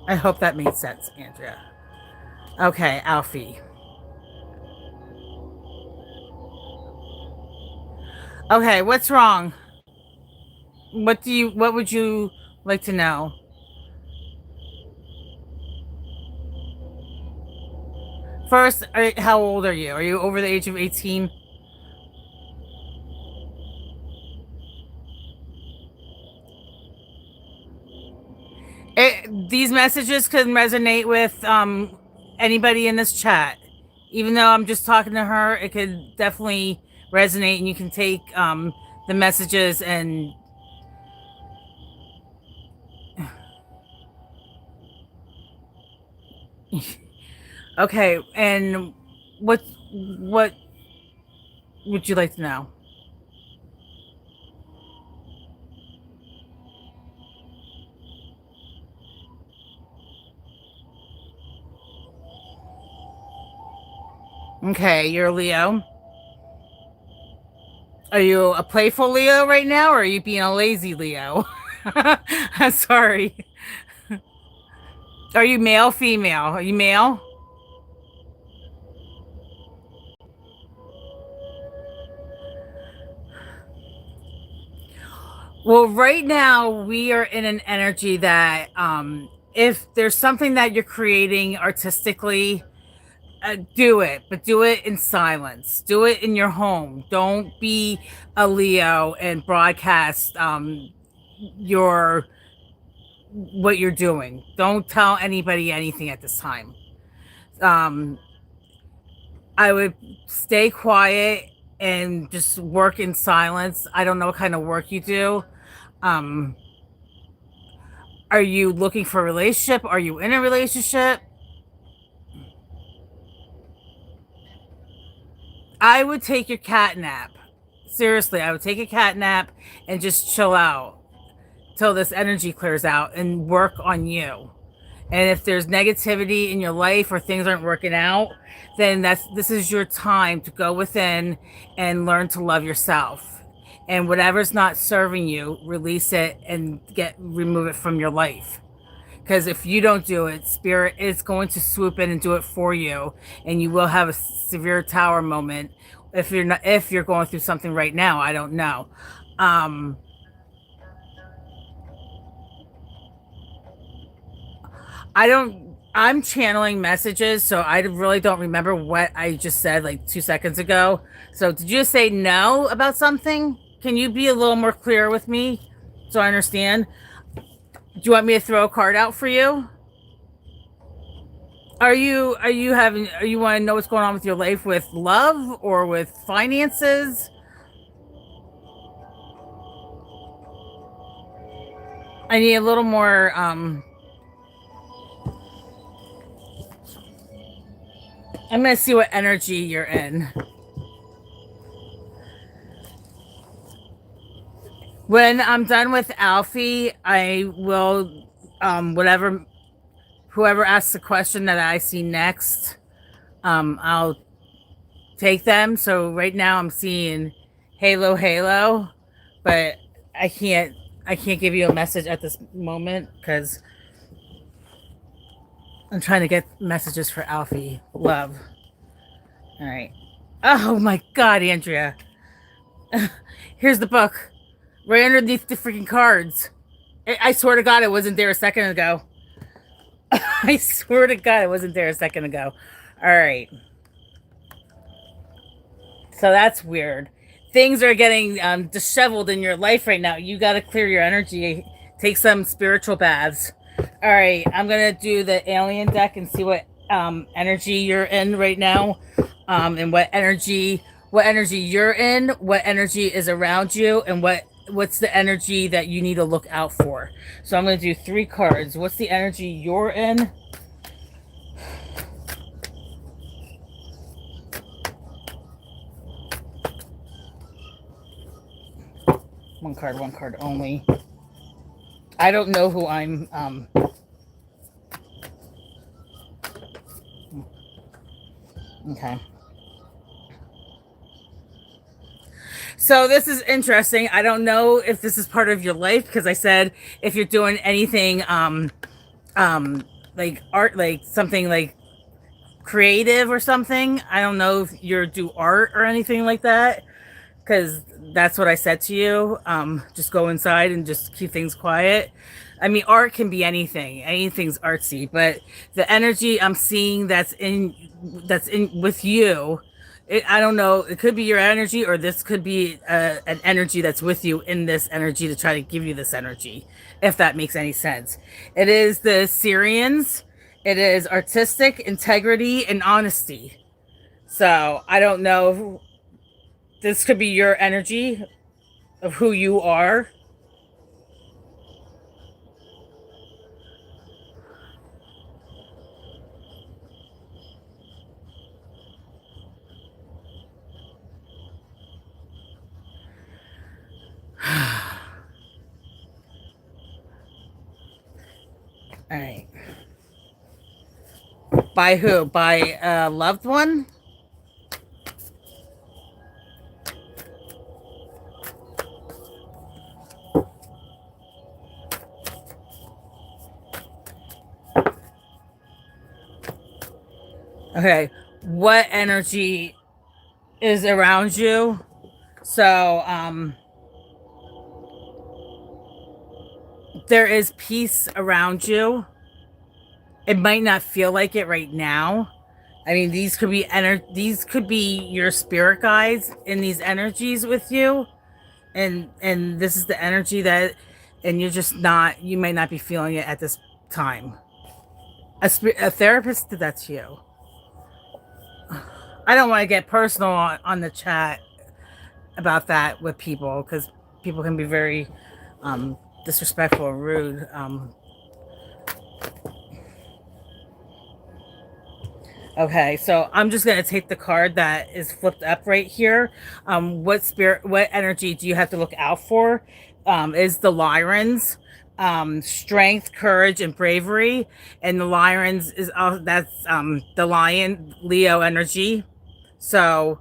I hope that made sense, Andrea. Okay, Alfie. Okay, what's wrong? What would you like to know? First, how old are you? Are you over the age of 18? These messages can resonate with anybody in this chat. Even though I'm just talking to her, it could definitely resonate, and you can take the messages and okay. And what would you like to know? Okay, you're a Leo. Are you a playful Leo right now, or are you being a lazy Leo? I'm sorry. Are you male, female? Are you male? Well, right now we are in an energy that if there's something that you're creating artistically, do it, but do it in silence. Do it in your home. Don't be a Leo and broadcast your what you're doing. Don't tell anybody anything at this time. Um, I would stay quiet and just work in silence. I don't know what kind of work you do. Um, are you looking for a relationship? Are you in a relationship? I would take your cat nap. Seriously, I would take a cat nap and just chill out till this energy clears out and work on you. And if there's negativity in your life or things aren't working out, then this is your time to go within and learn to love yourself. And whatever's not serving you, release it and remove it from your life. Because if you don't do it, spirit is going to swoop in and do it for you, and you will have a severe tower moment. If you're going through something right now, I don't know. Um, I don't. I'm channeling messages, so I really don't remember what I just said like 2 seconds ago. So did you say no about something? Can you be a little more clear with me so I understand? Do you want me to throw a card out for you? Are you want to know what's going on with your life with love or with finances? I need a little more I'm going to see what energy you're in. When I'm done with Alfie, I will whoever asks the question that I see next, I'll take them. So right now I'm seeing Halo Halo, but I can't I can't give you a message at this moment because I'm trying to get messages for Alfie. Love. All right. Oh my God, Andrea. Here's the book. Right underneath the freaking cards. I swear to God, it wasn't there a second ago. I swear to God, it wasn't there a second ago. All right. So that's weird. Things are getting disheveled in your life right now. You got to clear your energy. Take some spiritual baths. All right. I'm going to do the alien deck and see what energy you're in right now, and what energy you're in, what energy is around you, and what's the energy that you need to look out for. So I'm going to do 3 cards. What's the energy you're in? One card only. I don't know who I'm okay. So this is interesting. I don't know if this is part of your life because I said if you're doing anything like art, like something like creative or something. I don't know if you're do art or anything like that because that's what I said to you. Just go inside and just keep things quiet. I mean, art can be anything. Anything's artsy, but the energy I'm seeing that's in with you. I don't know. It could be your energy, or this could be an energy that's with you in this energy to try to give you this energy, if that makes any sense. It is the Syrians. It is artistic integrity and honesty. So I don't know. This could be your energy of who you are. All right. By who? By a loved one? Okay. What energy is around you? So, there is peace around you. It might not feel like it right now. I mean, these could be your spirit guides in these energies with you, and this is the energy that, and you're just not, you may not be feeling it at this time. A therapist did that to you. I don't want to get personal on the chat about that with people because people can be very disrespectful or rude. Okay, so I'm just gonna take the card that is flipped up right here. What energy do you have to look out for? Is the Lyrans, strength, courage, and bravery, and the Lyrans is that's the Lion Leo energy. So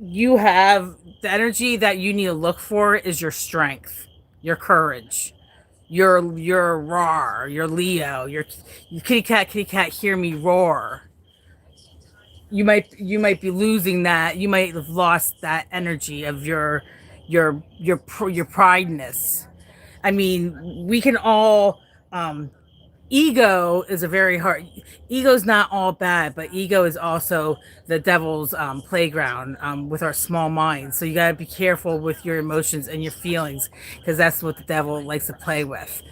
you have the energy that you need to look for is your strength, your courage, your roar, your Leo, your kitty cat, hear me roar. You might be losing that. You might have lost that energy of your prideness. I mean, we can all ego is a very hard ego's not all bad, but ego is also the devil's playground with our small minds. So you got to be careful with your emotions and your feelings because that's what the devil likes to play with,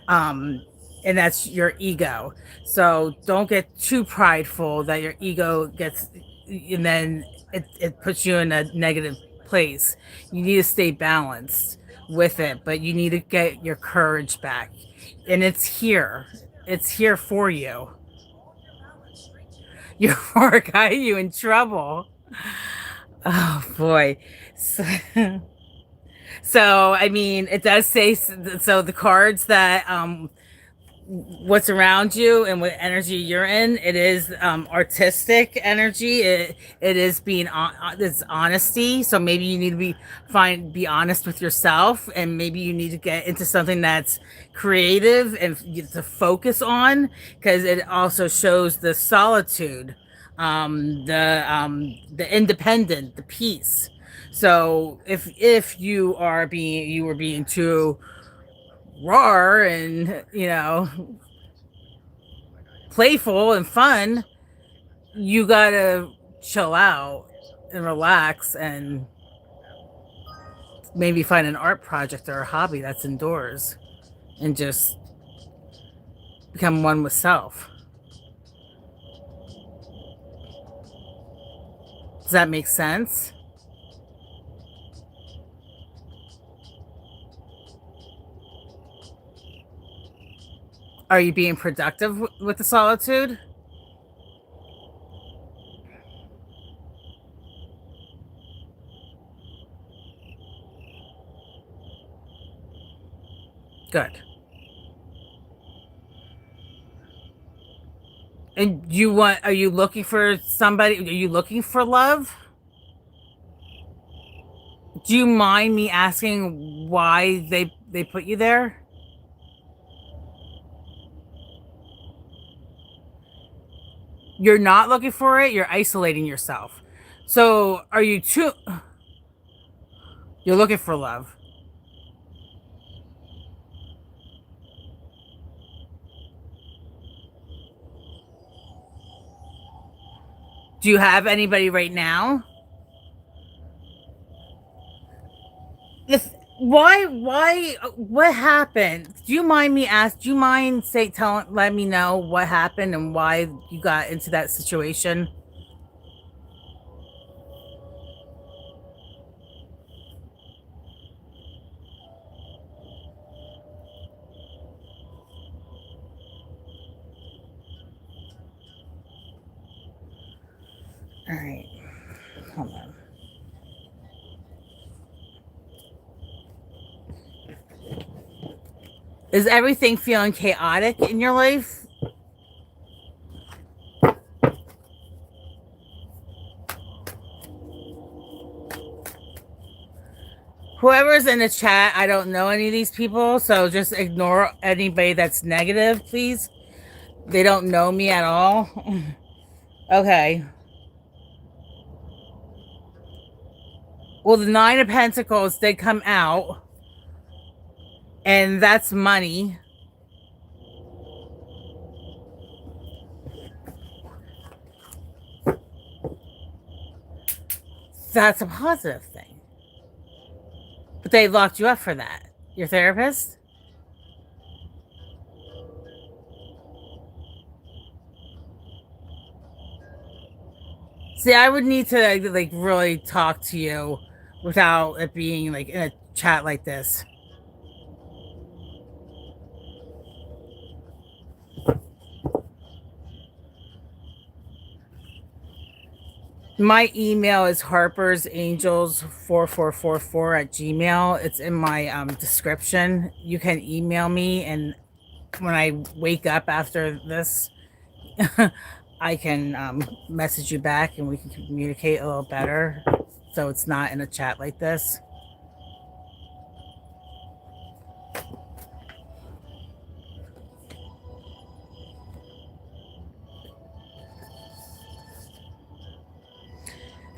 um, and that's your ego. So don't get too prideful that your ego gets, and then it puts you in a negative place. You need to stay balanced with it, but you need to get your courage back, and it's here for you. Your work got you in trouble. Oh boy. So, so I mean, it does say so. The cards that what's around you and what energy you're in, it is artistic energy. It is being it's honesty. So maybe you need to be honest with yourself, and maybe you need to get into something that's creative and to focus on, because it also shows the solitude, the independent, the peace. So if you were being too roar and playful and fun, you gotta chill out and relax and maybe find an art project or a hobby that's indoors and just become one with self. Does that make sense? Are you being productive with the solitude? Good. And are you looking for somebody? Are you looking for love? Do you mind me asking why they put you there? You're not looking for it, you're isolating yourself. So are you too you're looking for love? Do you have anybody right now? If why what happened? Do you mind let me know what happened and why you got into that situation? All right. Hold on. Is everything feeling chaotic in your life? Whoever's in the chat, I don't know any of these people, so just ignore anybody that's negative, please. They don't know me at all. Okay. Well, the Nine of Pentacles did come out, and that's money. That's a positive thing. But they locked you up for that. Your therapist? See, I would need to like really talk to you without it being like in a chat like this. My email is harpersangels4444 at gmail. It's in my description. You can email me, and when I wake up after this, I can message you back and we can communicate a little better so it's not in a chat like this.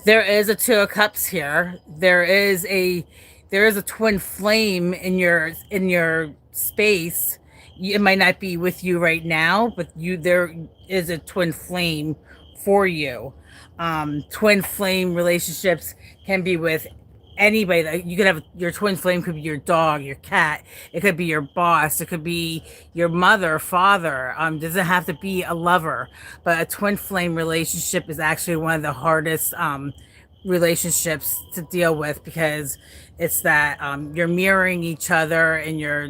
There is a two of cups here. There is a twin flame in your space. It might not be with you right now, but you there is a twin flame for you. Twin flame relationships can be with anybody. That you could have your twin flame could be your dog, your cat. It could be your boss. It could be your mother, father. Doesn't have to be a lover, but a twin flame relationship is actually one of the hardest relationships to deal with because it's that you're mirroring each other and you're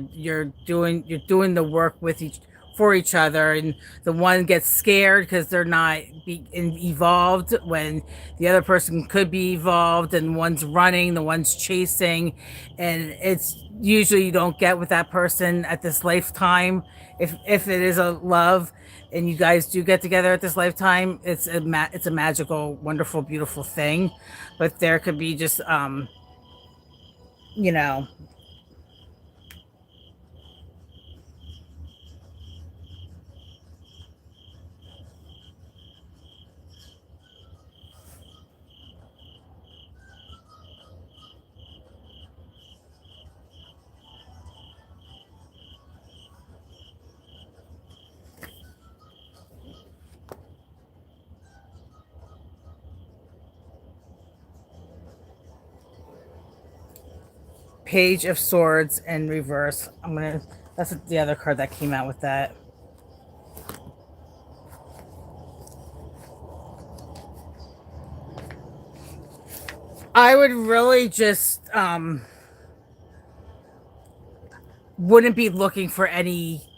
doing the work with each for each other, and the one gets scared because they're not evolved when the other person could be evolved, and one's running, the one's chasing, and it's usually you don't get with that person at this lifetime. If it is a love and you guys do get together at this lifetime, it's a magical, wonderful, beautiful thing. But there could be just you know Page of Swords in reverse. That's the other card that came out with that. I would really just wouldn't be looking for any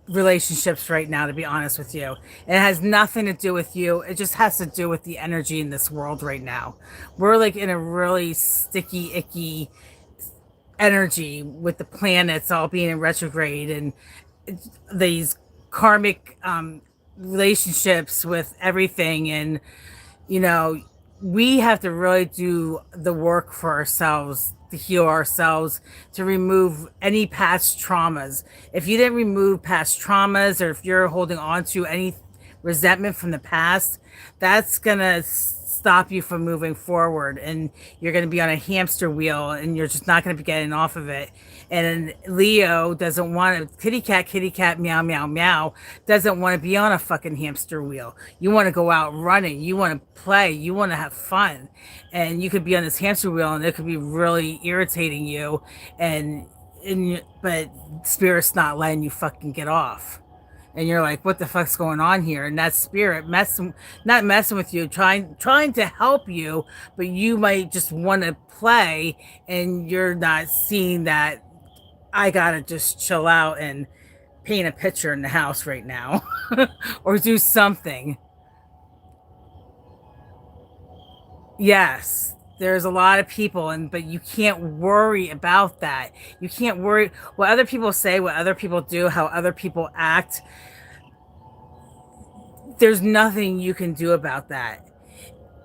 relationships right now, to be honest with you. It has nothing to do with you. It just has to do with the energy in this world right now. We're like in a really sticky, icky energy with the planets all being in retrograde and these karmic relationships with everything. And you know, we have to really do the work for ourselves to heal ourselves, to remove any past traumas. If you didn't remove past traumas, or if you're holding on to any resentment from the past, that's going to stop you from moving forward, and you're going to be on a hamster wheel and you're just not going to be getting off of it. And Leo doesn't want to, kitty cat, meow, meow, meow, doesn't want to be on a fucking hamster wheel. You want to go out running, you want to play, you want to have fun. And you could be on this hamster wheel and it could be really irritating you. But spirit's not letting you fucking get off, and you're like, what the fuck's going on here? And that spirit messing, not messing with you, trying to help you, but you might just want to play, and you're not seeing that I gotta just chill out and paint a picture in the house right now or do something. Yes, there's a lot of people, and but you can't worry about that. You can't worry what other people say, what other people do, how other people act. There's nothing you can do about that.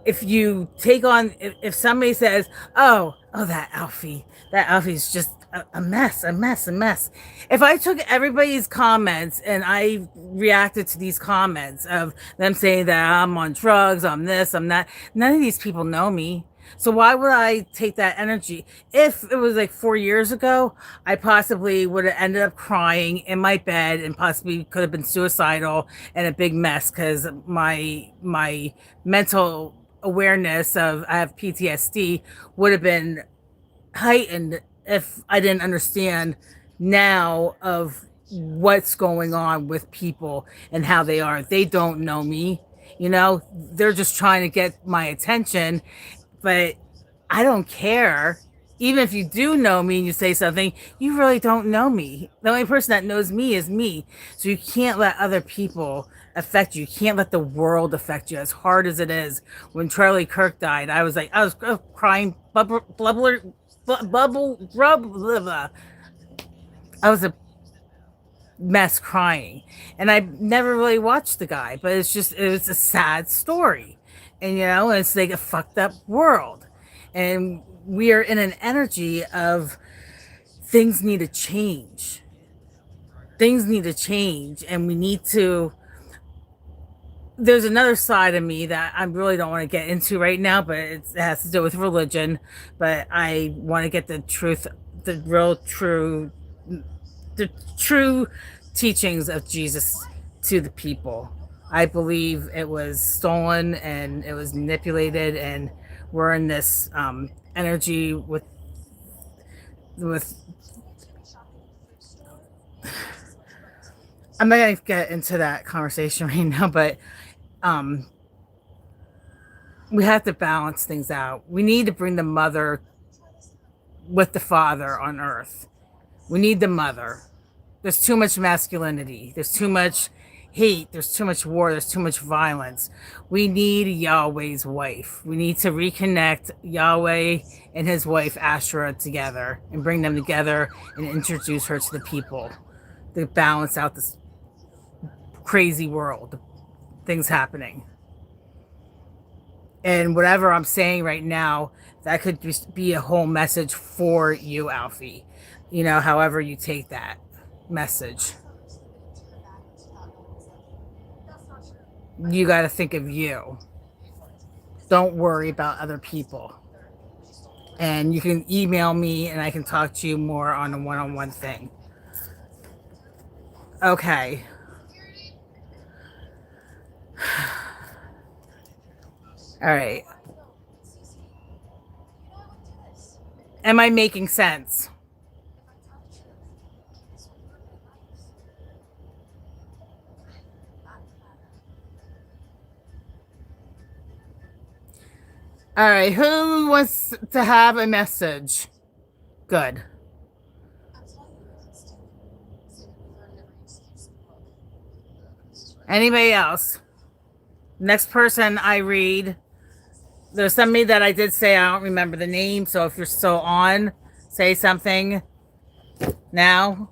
If you take on, if somebody says, oh, that Alfie's just a mess, a mess. If I took everybody's comments and I reacted to these comments of them saying that I'm on drugs, I'm this, I'm that, none of these people know me. So why would I take that energy? If it was like 4 years ago, I possibly would have ended up crying in my bed and possibly could have been suicidal and a big mess because my mental awareness of I have PTSD would have been heightened if I didn't understand now of what's going on with people and how they are. They don't know me, you know, they're just trying to get my attention, but I don't care. Even if you do know me and you say something, you really don't know me. The only person that knows me is me. So you can't let other people affect you. You can't let the world affect you. As hard as it is. When Charlie Kirk died, I was crying, bubble, rub, blah, blah. I was a mess crying. And I never really watched the guy, but it was a sad story. And, you know, it's like a fucked up world. And we are in an energy of things need to change. Things need to change, and we need to. There's another side of me that I really don't want to get into right now, but it has to do with religion. But I want to get the truth, the real true, the true teachings of Jesus to the people. I believe it was stolen and it was manipulated, and we're in this energy with. I'm not gonna get into that conversation right now, but um, we have to balance things out. We need to bring the mother with the father on earth. We need the mother. There's too much masculinity. There's too much hate. There's too much war. There's too much violence. We need Yahweh's wife. We need to reconnect Yahweh and his wife Asherah together and bring them together and introduce her to the people to balance out this crazy world, things happening. And whatever I'm saying right now, that could just be a whole message for you, Alfie. You know, however you take that message. You got to think of you. Don't worry about other people. And you can email me and I can talk to you more on a one-on-one thing. Okay. All right. Am I making sense? All right. Who wants to have a message? Good. Anybody else? Next person I read. There's somebody that I did say I don't remember the name, so if you're still on, say something now.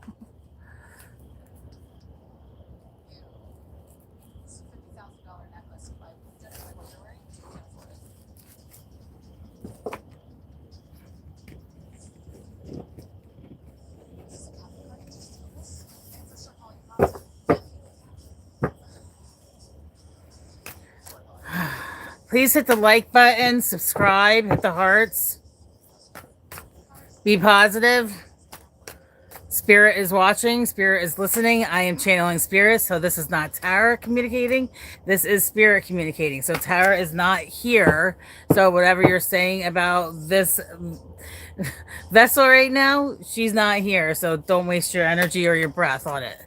Please hit the like button, subscribe, hit the hearts. Be positive. Spirit is watching. Spirit is listening. I am channeling spirit. So this is not Tara communicating. This is spirit communicating. So Tara is not here. So whatever you're saying about this vessel right now, she's not here. So don't waste your energy or your breath on it.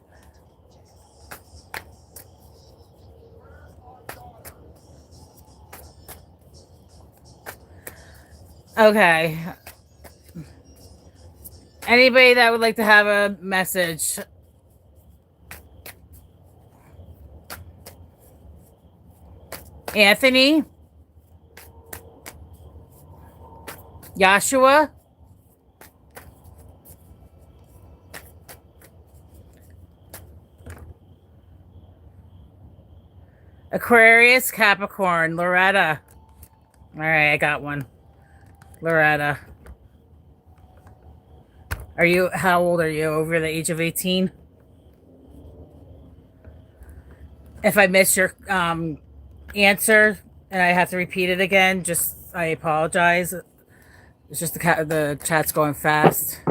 Okay. Anybody that would like to have a message? Anthony? Joshua? Aquarius, Capricorn, Loretta. All right, I got one. Loretta. How old are you? Over the age of 18? If I miss your answer and I have to repeat it again, I apologize. It's just the chat's going fast.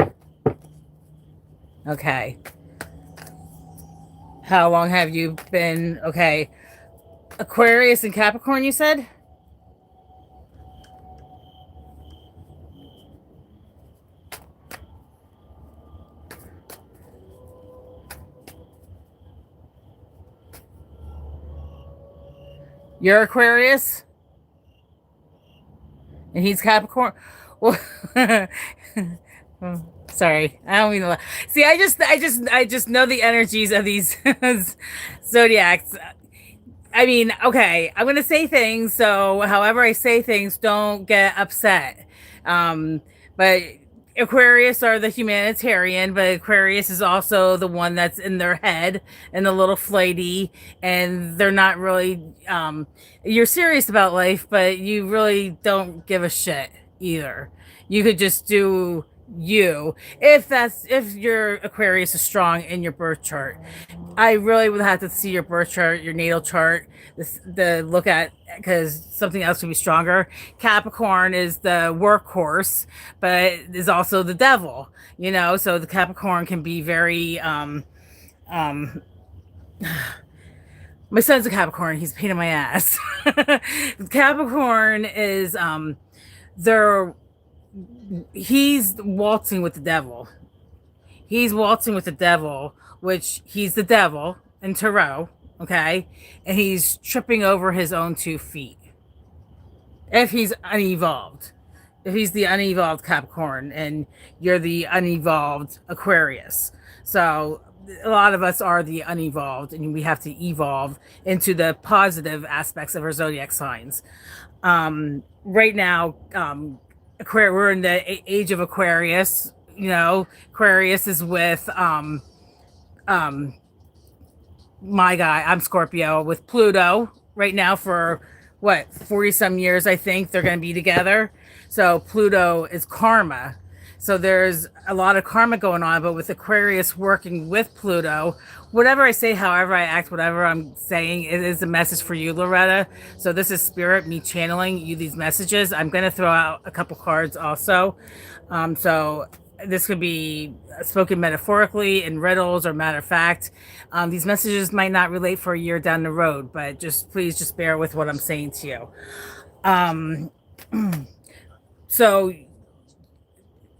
Okay. How long have you been? Okay. Aquarius and Capricorn, you said? You're Aquarius and he's Capricorn. Well, sorry, I don't mean to. See, I just know the energies of these zodiacs. I mean, okay, I'm gonna say things, so however I say things, don't get upset. Um, but Aquarius are the humanitarian, but Aquarius is also the one that's in their head and a little flighty, and they're not really. You're serious about life, but you really don't give a shit either. You could just do you if your Aquarius is strong in your birth chart. I really would have to see your birth chart, your natal chart, the look at because something else would be stronger. Capricorn is the workhorse, but is also the devil. You know, so the Capricorn can be very. Um, my son's a Capricorn. He's a pain in my ass. Capricorn is they're he's waltzing with the devil. He's waltzing with the devil, which he's the devil in tarot, okay? And he's tripping over his own 2 feet. If he's unevolved. If he's the unevolved Capricorn and you're the unevolved Aquarius. So a lot of us are the unevolved and we have to evolve into the positive aspects of our zodiac signs. Right now, we're in the age of Aquarius. You know, Aquarius is with um my guy. I'm Scorpio with Pluto right now for what 40 some years. I think they're going to be together. So Pluto is karma. So there's a lot of karma going on, but with Aquarius working with Pluto, whatever I say, however I act, whatever I'm saying, it is a message for you, Loretta. So this is spirit, me channeling you these messages. I'm going to throw out a couple cards also. So this could be spoken metaphorically in riddles or matter of fact. These messages might not relate for a year down the road, but just please just bear with what I'm saying to you. Um, so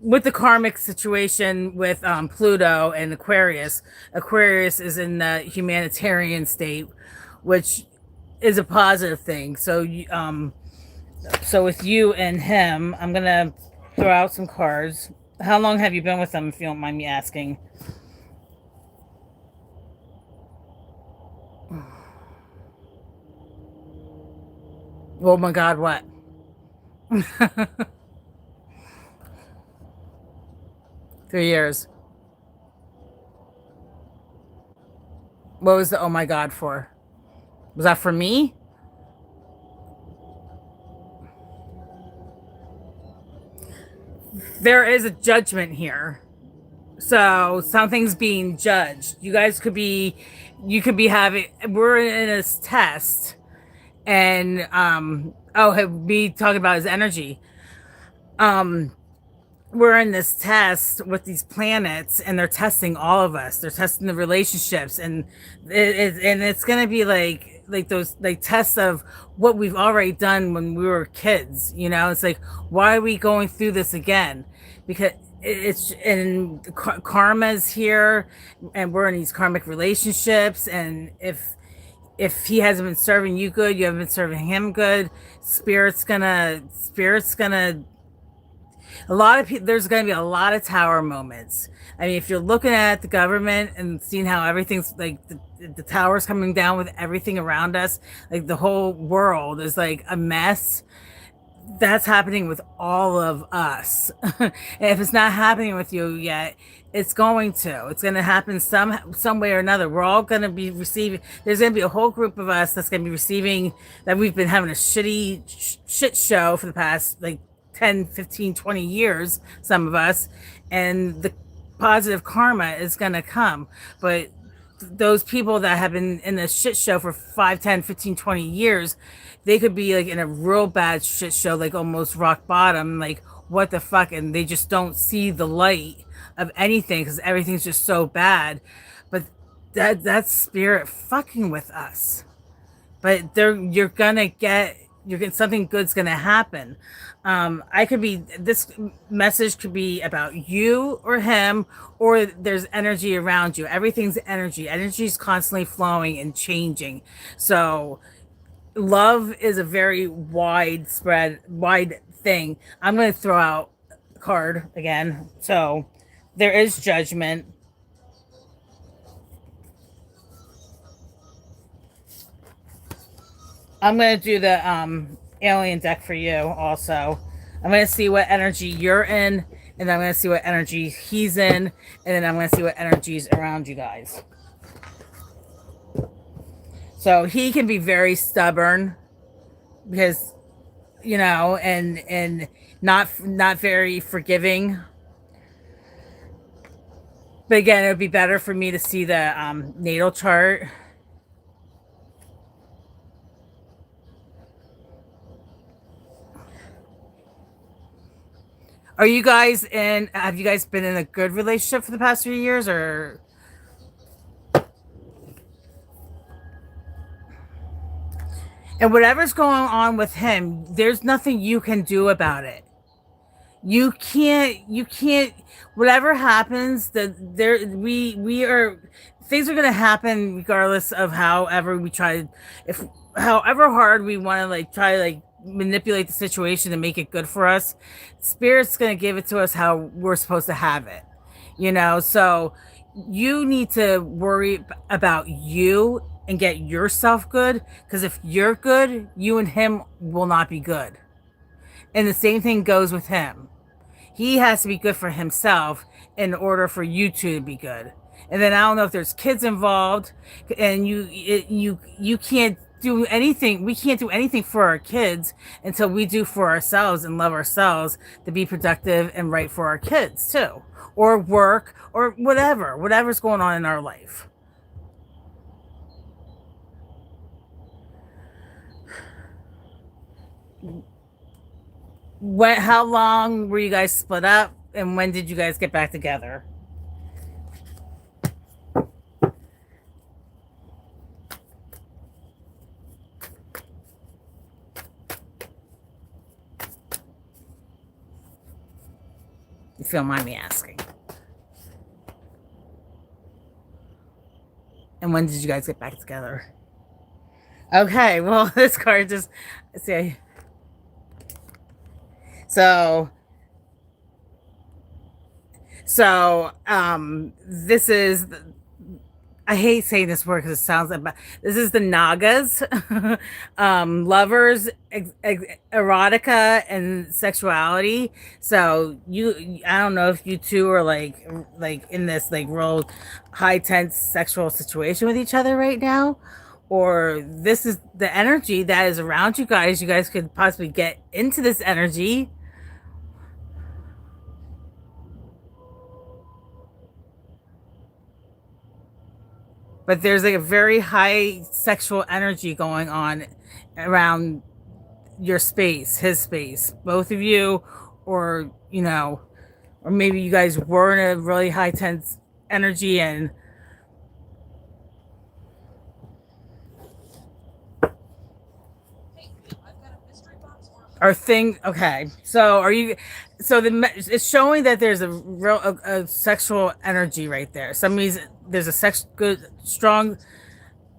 with the karmic situation with Pluto and Aquarius, Aquarius is in the humanitarian state, which is a positive thing. So with you and him, I'm gonna throw out some cards. How long have you been with him, if you don't mind me asking? Oh my God, what? 3 years. What was the oh my God for? Was that for me? There is a judgment here. So something's being judged. You could be having, we're in this test and, me talking about his energy. Um, we're in this test with these planets and they're testing all of us. They're testing the relationships and it's going to be like those like tests of what we've already done when we were kids, you know? It's like why are we going through this again? Because it's and karma's here and we're in these karmic relationships and if he hasn't been serving you good, you haven't been serving him good, spirit's gonna a lot of people there's going to be a lot of tower moments. I mean, if you're looking at the government and seeing how everything's like the towers coming down with everything around us, like the whole world is like a mess. That's happening with all of us. And if it's not happening with you yet, it's going to happen some way or another. We're all going to be receiving, there's going to be a whole group of us that's going to be receiving that we've been having a shit show for the past like 10, 15, 20 years, some of us, and the positive karma is going to come. But those people that have been in the shit show for 5, 10, 15, 20 years, they could be like in a real bad shit show, like almost rock bottom, like what the fuck, and they just don't see the light of anything because everything's just so bad. But that's spirit fucking with us. But you're getting something good's gonna happen. I could be this message could be about you or him, or there's energy around you. Everything's energy. Energy is constantly flowing and changing. So love is a very widespread, wide thing. I'm going to throw out a card again. So there is judgment. I'm going to do the alien deck for you also. I'm going to see what energy you're in, and then I'm going to see what energy he's in, and then I'm going to see what energies around you guys. So he can be very stubborn because and not very forgiving. But again, it would be better for me to see the natal chart. Are you guys in? Have you guys been in a good relationship for the past few years, or? And whatever's going on with him, there's nothing you can do about it. You can't whatever happens that there we are things are going to happen regardless of however we try, if however hard we want to like try to like manipulate the situation to make it good for us. Spirit's going to give it to us how we're supposed to have it, so you need to worry about you and get yourself good, because if you're good, you and him will not be good. And the same thing goes with him. He has to be good for himself in order for you two to be good. And then I don't know if there's kids involved, and you can't do anything. We can't do anything for our kids until we do for ourselves and love ourselves to be productive and right for our kids too, or work or whatever's going on in our life. How long were you guys split up, and when did you guys get back together? If you don't mind me asking. And when did you guys get back together? Okay, well, this card just see. So, this is. I hate saying this word because it sounds like this is the Nagas, lovers, erotica, and sexuality. So I don't know if you two are like in this like real high tense sexual situation with each other right now, or this is the energy that is around you guys. You guys could possibly get into this energy. But there's like a very high sexual energy going on around your space, his space, both of you, or or maybe you guys were in a really high tense energy and or thing. Okay, so are you? So it's showing that there's a real a sexual energy right there. There's a good strong.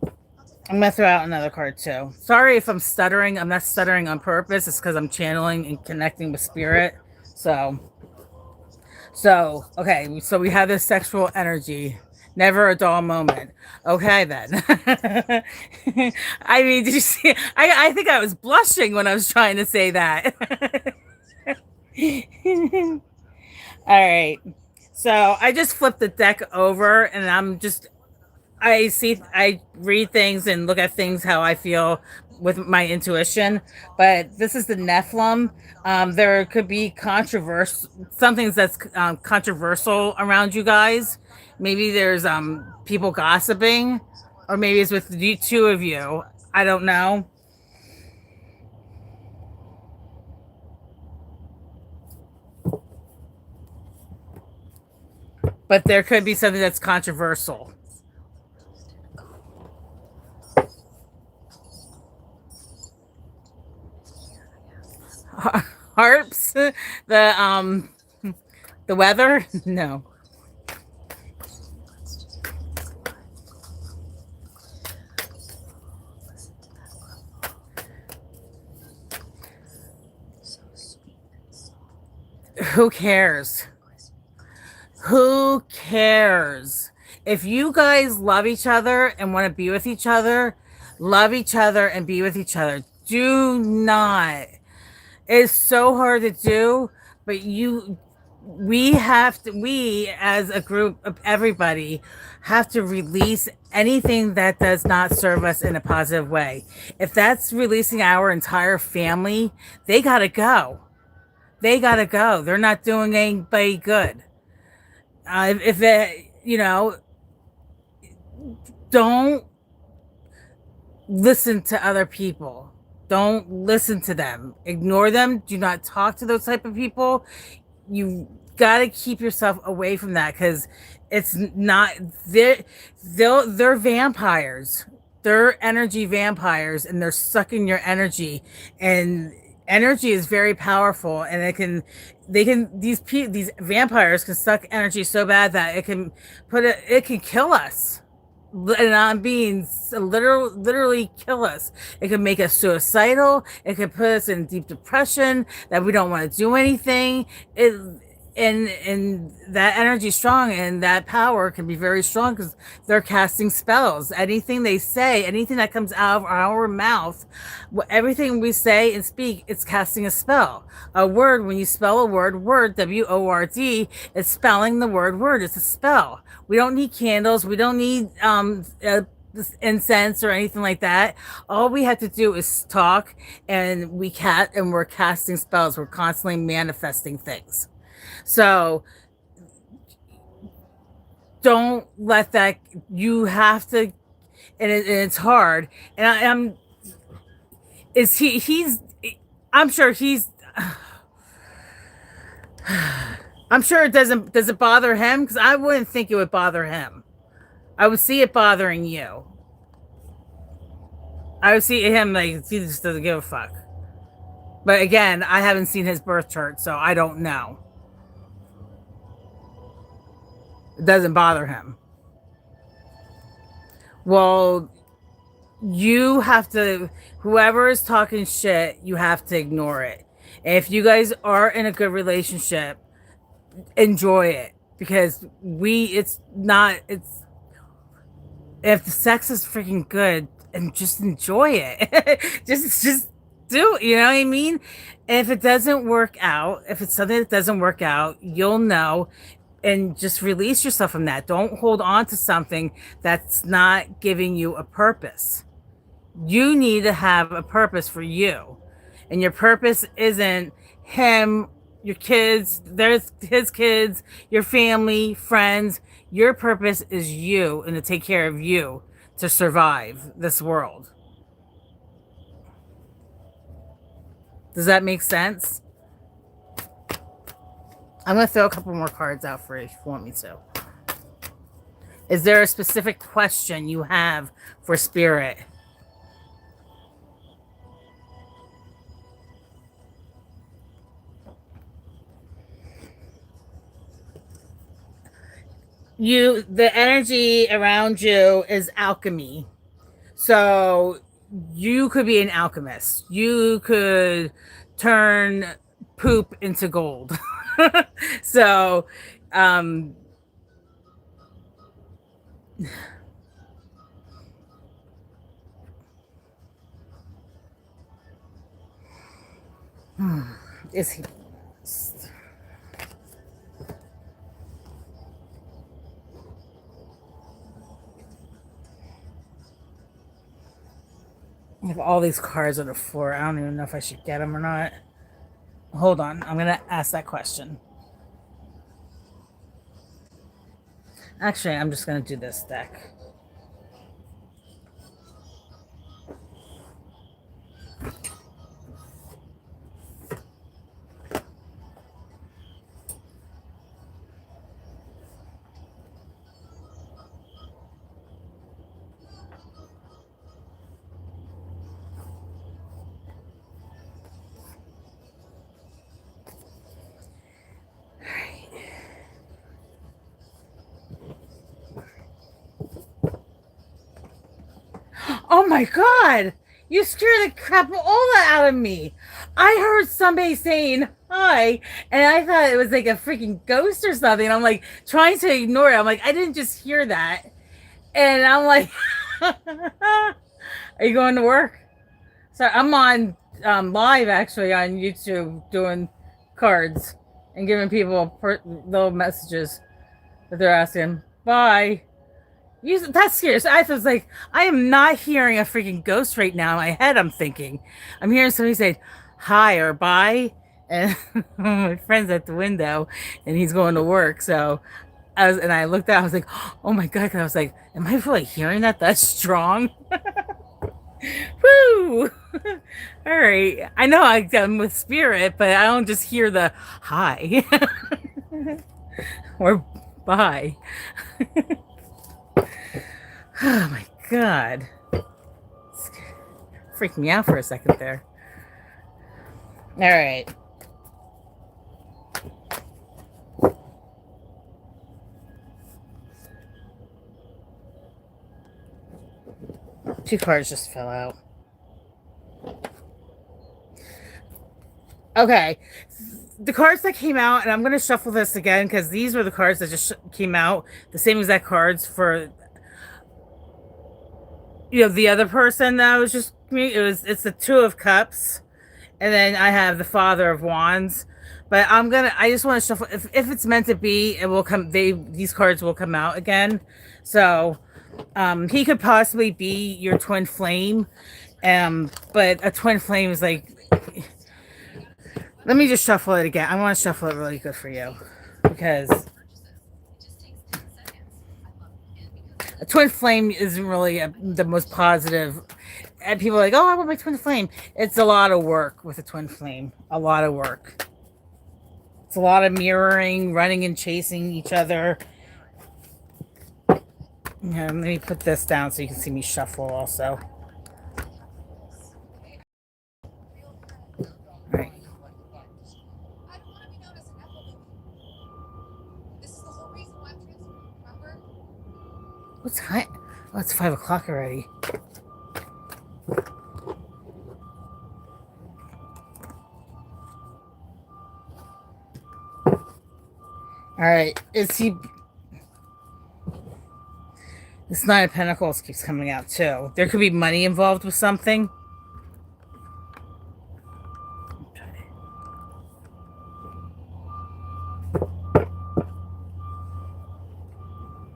I'm gonna throw out another card too. Sorry if I'm stuttering. I'm not stuttering on purpose. It's because I'm channeling and connecting with spirit. So, okay. So we have this sexual energy. Never a dull moment. Okay, then. I mean, did you see? I think I was blushing when I was trying to say that. All right. So I just flipped the deck over, and I read things and look at things how I feel with my intuition. But this is the Nephilim. There could be controversial, something that's controversial around you guys. Maybe there's people gossiping, or maybe it's with the two of you. I don't know. But there could be something that's controversial. Harps, the weather. No. Who cares? Who cares? If you guys love each other and want to be with each other, love each other and be with each other. Do not. It's so hard to do, but we have to, we as a group of everybody have to release anything that does not serve us in a positive way. If that's releasing our entire family, they gotta go. They gotta go. They're not doing anybody good. If it, don't listen to other people. Don't listen to them. Ignore them. Do not talk to those type of people. You got to keep yourself away from that because it's not they're vampires. They're energy vampires and they're sucking your energy, and energy is very powerful, and these vampires can suck energy so bad that it can kill us. And I'm being literally kill us. It could make us suicidal. It could put us in deep depression that we don't want to do anything. It and that energy is strong, and that power can be very strong because they're casting spells. Anything they say, anything that comes out of our mouth, everything we say and speak, it's casting a spell. A word, when you spell a word, WORD, it's spelling the word. It's a spell. We don't need candles. We don't need incense or anything like that. All we have to do is talk, and we're casting spells. We're constantly manifesting things. So don't let that. You have to, and it's hard. And I'm. Is he? He's. I'm sure he's. I'm sure it doesn't. Does it bother him? Because I wouldn't think it would bother him. I would see it bothering you. I would see him like he just doesn't give a fuck. But again, I haven't seen his birth chart, so I don't know. It doesn't bother him. Well, you have to, whoever is talking shit, you have to ignore it. And if you guys are in a good relationship, enjoy it because if the sex is freaking good, and just enjoy it. just do it, you know what I mean? And if it doesn't work out, if it's something that doesn't work out, you'll know, and just release yourself from that. Don't hold on to something that's not giving you a purpose. You need to have a purpose for you. And your purpose isn't him, your kids, there's his kids, your family, friends. Your purpose is you and to take care of you to survive this world. Does that make sense? I'm going to throw a couple more cards out for you if you want me to. Is there a specific question you have for Spirit? The energy around you is alchemy. So you could be an alchemist. You could turn poop into gold. So, is he? I have all these cards on the floor. I don't even know if I should get them or not. Hold on. I'm going to ask that question. Actually, I'm just going to do this deck. Oh my God! You scared the crap all that out of me. I heard somebody saying hi, and I thought it was like a freaking ghost or something. I'm like trying to ignore it. I'm like, I didn't just hear that. And I'm like, are you going to work? So I'm on live actually on YouTube doing cards and giving people little messages that they're asking. Bye. That's serious. I was like, I am not hearing a freaking ghost right now. In my head, I'm thinking, I'm hearing somebody say hi or bye, and my friend's at the window, and he's going to work. So I looked out. I was like, oh my god! 'Cause I was like, am I really hearing that? That's strong. Woo! All right. I know I'm with spirit, but I don't just hear the hi or bye. Oh my god. Freaked me out for a second there. All right. Two cards just fell out. Okay. The cards that came out, and I'm going to shuffle this again because these were the cards that just came out. The same exact cards for, the other person that was just, it's the Two of Cups. And then I have the Father of Wands. But I just want to shuffle. If it's meant to be, it will come, these cards will come out again. So, he could possibly be your twin flame. But a twin flame is like, let me just shuffle it again. I want to shuffle it really good for you because a twin flame isn't really the most positive. And people are like, oh, I want my twin flame. It's a lot of work with a twin flame. A lot of work. It's a lot of mirroring, running and chasing each other. Yeah, let me put this down so you can see me shuffle also. Right. What's time? Oh, it's 5 o'clock already. All right. Is he? This Nine of Pentacles keeps coming out too. There could be money involved with something. Okay.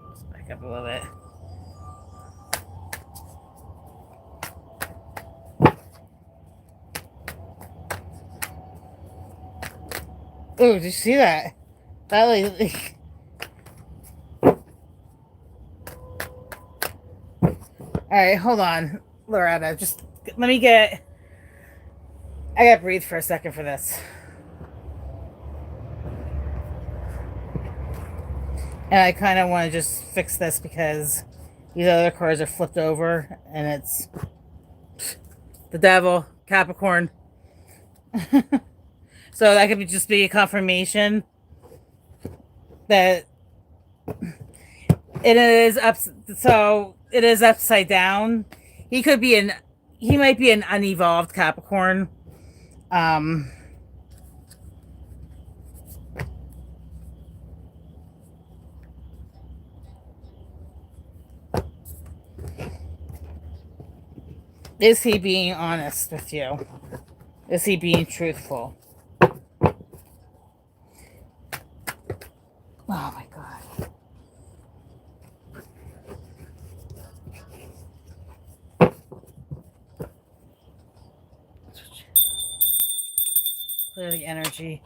Let's back up a little bit. Oh, did you see that? That like. All right, hold on, Loretta. Just let me get. I gotta breathe for a second for this. And I kind of want to just fix this because these other cards are flipped over, and it's the Devil, Capricorn. So that could just be a confirmation that it is up. So it is upside down. He could be he might be an unevolved Capricorn. Is he being honest with you? Is he being truthful? Oh my god. Clear the energy.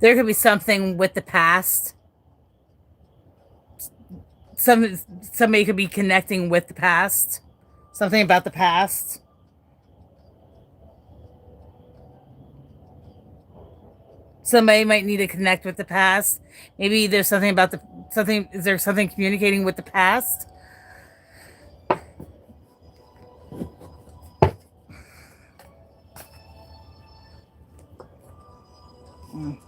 There could be something with the past. Somebody could be connecting with the past. Something about the past. Somebody might need to connect with the past. Maybe there's something about the something. Is there something communicating with the past? Mm.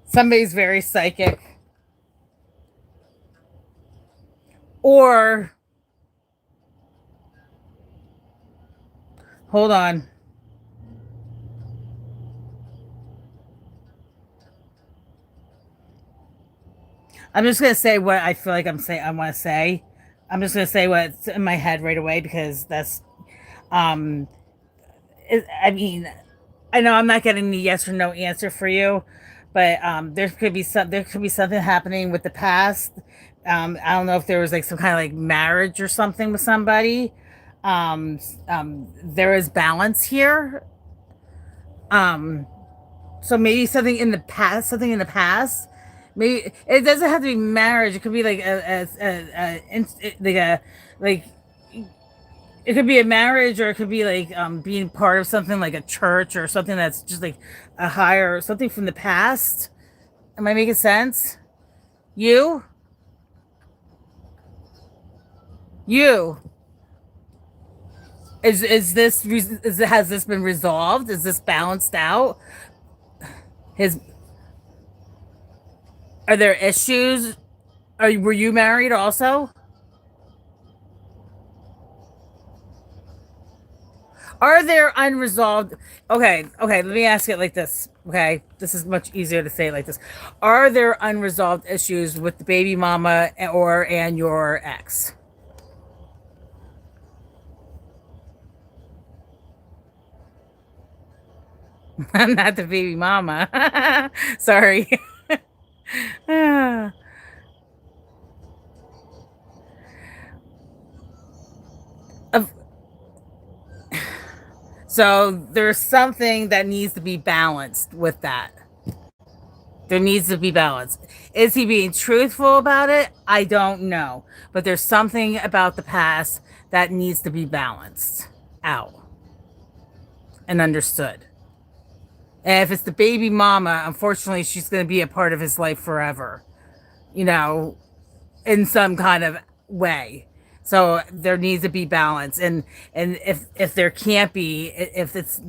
Somebody's very psychic, or hold on. I'm just gonna say what I feel like I'm saying. I want to say. I'm just gonna say what's in my head right away because that's. Um, I mean, I know I'm not getting the yes or no answer for you, but there could be something happening with the past. I don't know if there was like some kind of like marriage or something with somebody. Um, there is balance here. Um, so maybe something in the past, something in the past. Maybe it doesn't have to be marriage. It could be like like a like it could be a marriage, or it could be like being part of something like a church or something that's just like a higher something from the past. Am I making sense? You, you is this has this been resolved? Is this balanced out? His Are there issues? Were you married also? Are there unresolved? Okay, okay. Let me ask it like this. Okay, this is much easier to say like this. Are there unresolved issues with the baby mama and your ex? I'm not the baby mama. Sorry. Of- so there's something that needs to be balanced with that. There needs to be balance. Is he being truthful about it? I don't know. But there's something about the past that needs to be balanced out and understood. And if it's the baby mama, unfortunately, she's going to be a part of his life forever, you know, in some kind of way. So there needs to be balance, and if there can't be, if it's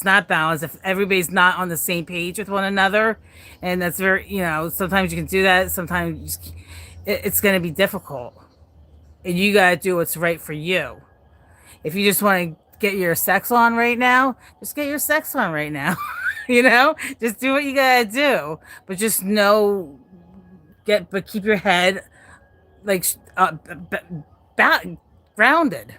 not balanced, if everybody's not on the same page with one another, and that's very, sometimes you can do that, sometimes it's going to be difficult, and you got to do what's right for you. If you just want to get your sex on right now, just get your sex on right now. Just do what you gotta do, but just know, but keep your head like ba- grounded.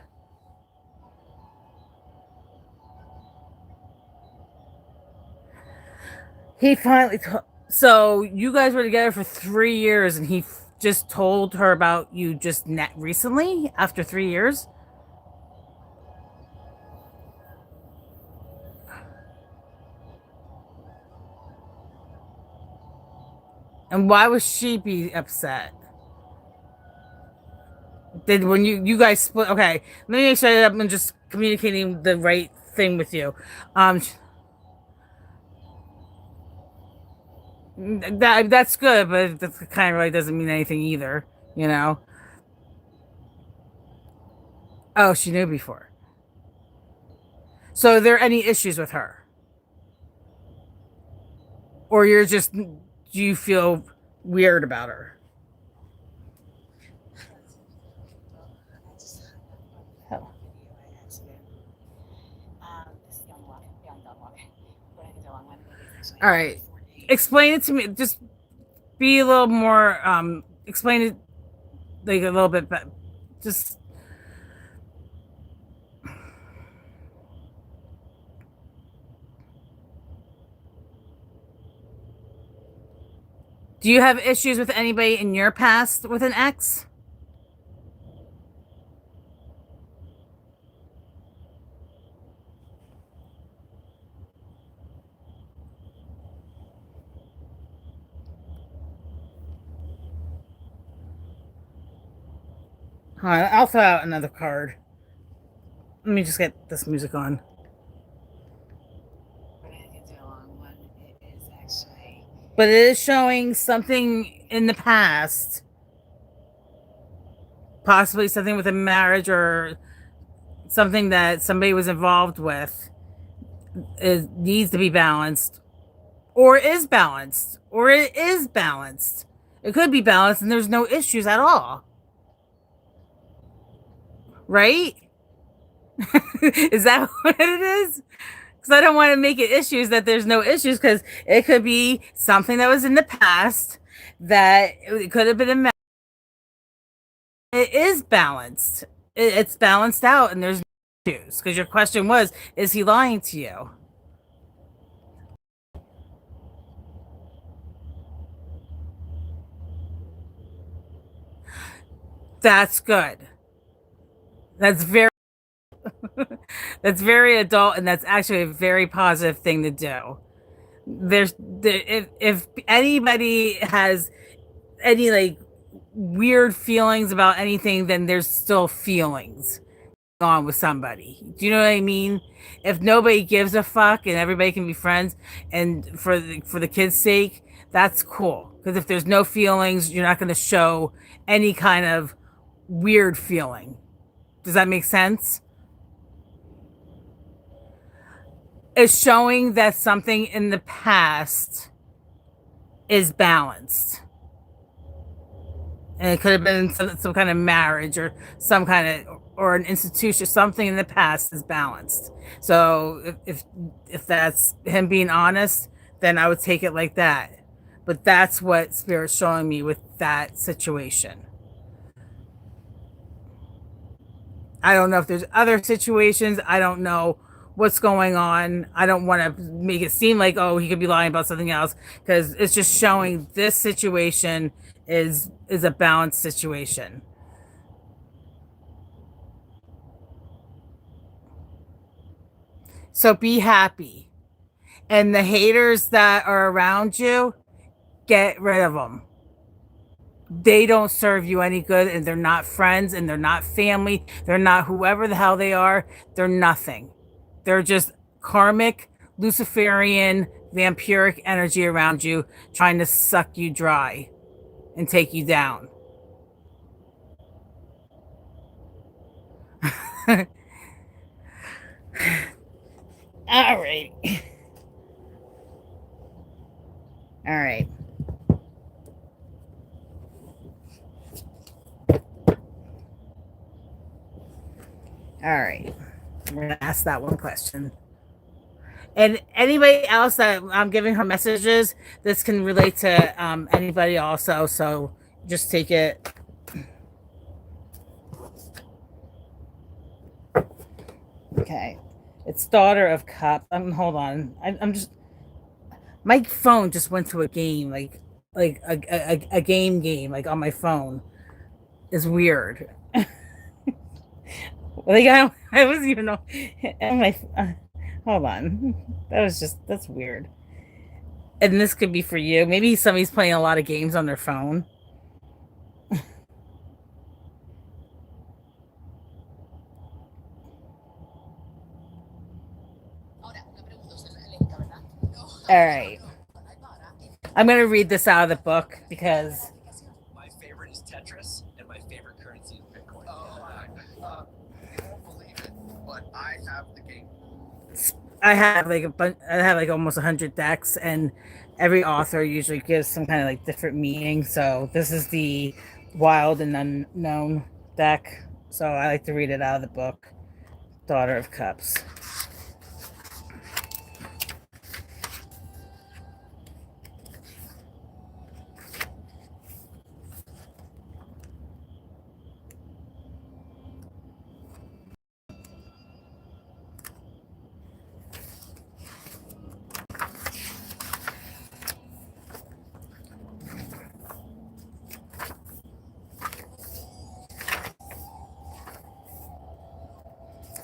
He finally, so you guys were together for 3 years, and he just told her about you just recently after 3 years. And why would she be upset? Did when you guys split? Okay, let me make sure that I'm just communicating the right thing with you. Um, that's good, but that kind of really doesn't mean anything either. You know. Oh, she knew before. So, are there any issues with her, or do you feel weird about her? Hell. All right. Explain it to me. Just be a little more. Explain it like a little bit, but just. Do you have issues with anybody in your past with an ex? I'll throw out another card. Let me just get this music on. It's a long one. It is actually. But it is showing something in the past, possibly something with a marriage or something that somebody was involved with. It needs to be balanced, or is balanced, or it is balanced. It could be balanced and there's no issues at all. Right? Is that what it is? Because I don't want to make it issues that there's no issues, because it could be something that was in the past that it could have been a. It is balanced. It's balanced out, and there's no issues. Because your question was, is he lying to you? That's good. That's very that's very adult, and that's actually a very positive thing to do. If anybody has any like weird feelings about anything, then there's still feelings on with somebody. Do you know what I mean? If nobody gives a fuck and everybody can be friends, and for the kids' sake, that's cool. Because if there's no feelings, you're not going to show any kind of weird feeling. Does that make sense? It's showing that something in the past is balanced. And it could have been some kind of marriage or some kind of, or an institution, something in the past is balanced. So if that's him being honest, then I would take it like that. But that's what Spirit's showing me with that situation. I don't know if there's other situations. I don't know what's going on. I don't want to make it seem like, oh, he could be lying about something else, because it's just showing this situation is a balanced situation. So be happy. And the haters that are around you, get rid of them. They don't serve you any good, and they're not friends, and they're not family. They're not whoever the hell they are. They're nothing. They're just karmic, Luciferian, vampiric energy around you, trying to suck you dry and take you down. All right. All right. All right. I'm going to ask that one question. And anybody else that I'm giving her messages, this can relate to anybody also. So just take it. Okay. It's Daughter of Cups. Hold on. I'm just. My phone just went to a game, like a game, like on my phone. Is weird. Like I wasn't even know. My hold on, that's weird. And this could be for you. Maybe somebody's playing a lot of games on their phone. All right, I'm gonna read this out of the book because my favorite is Tetris, and my favorite currency is Bitcoin. I won't believe it, but I have the game. I have like a bunch. I have like almost 100 decks, and every author usually gives some kind of like different meaning. So this is the Wild and Unknown deck. So I like to read it out of the book, Daughter of Cups.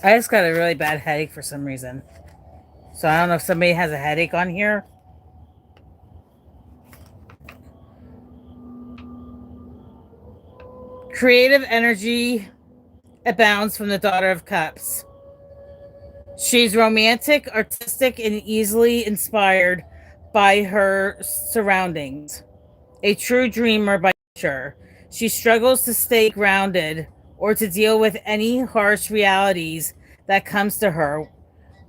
I just got a really bad headache for some reason. So I don't know if somebody has a headache on here. Creative energy abounds from the Daughter of Cups. She's romantic, artistic, and easily inspired by her surroundings. A true dreamer by nature, she struggles to stay grounded or to deal with any harsh realities that comes to her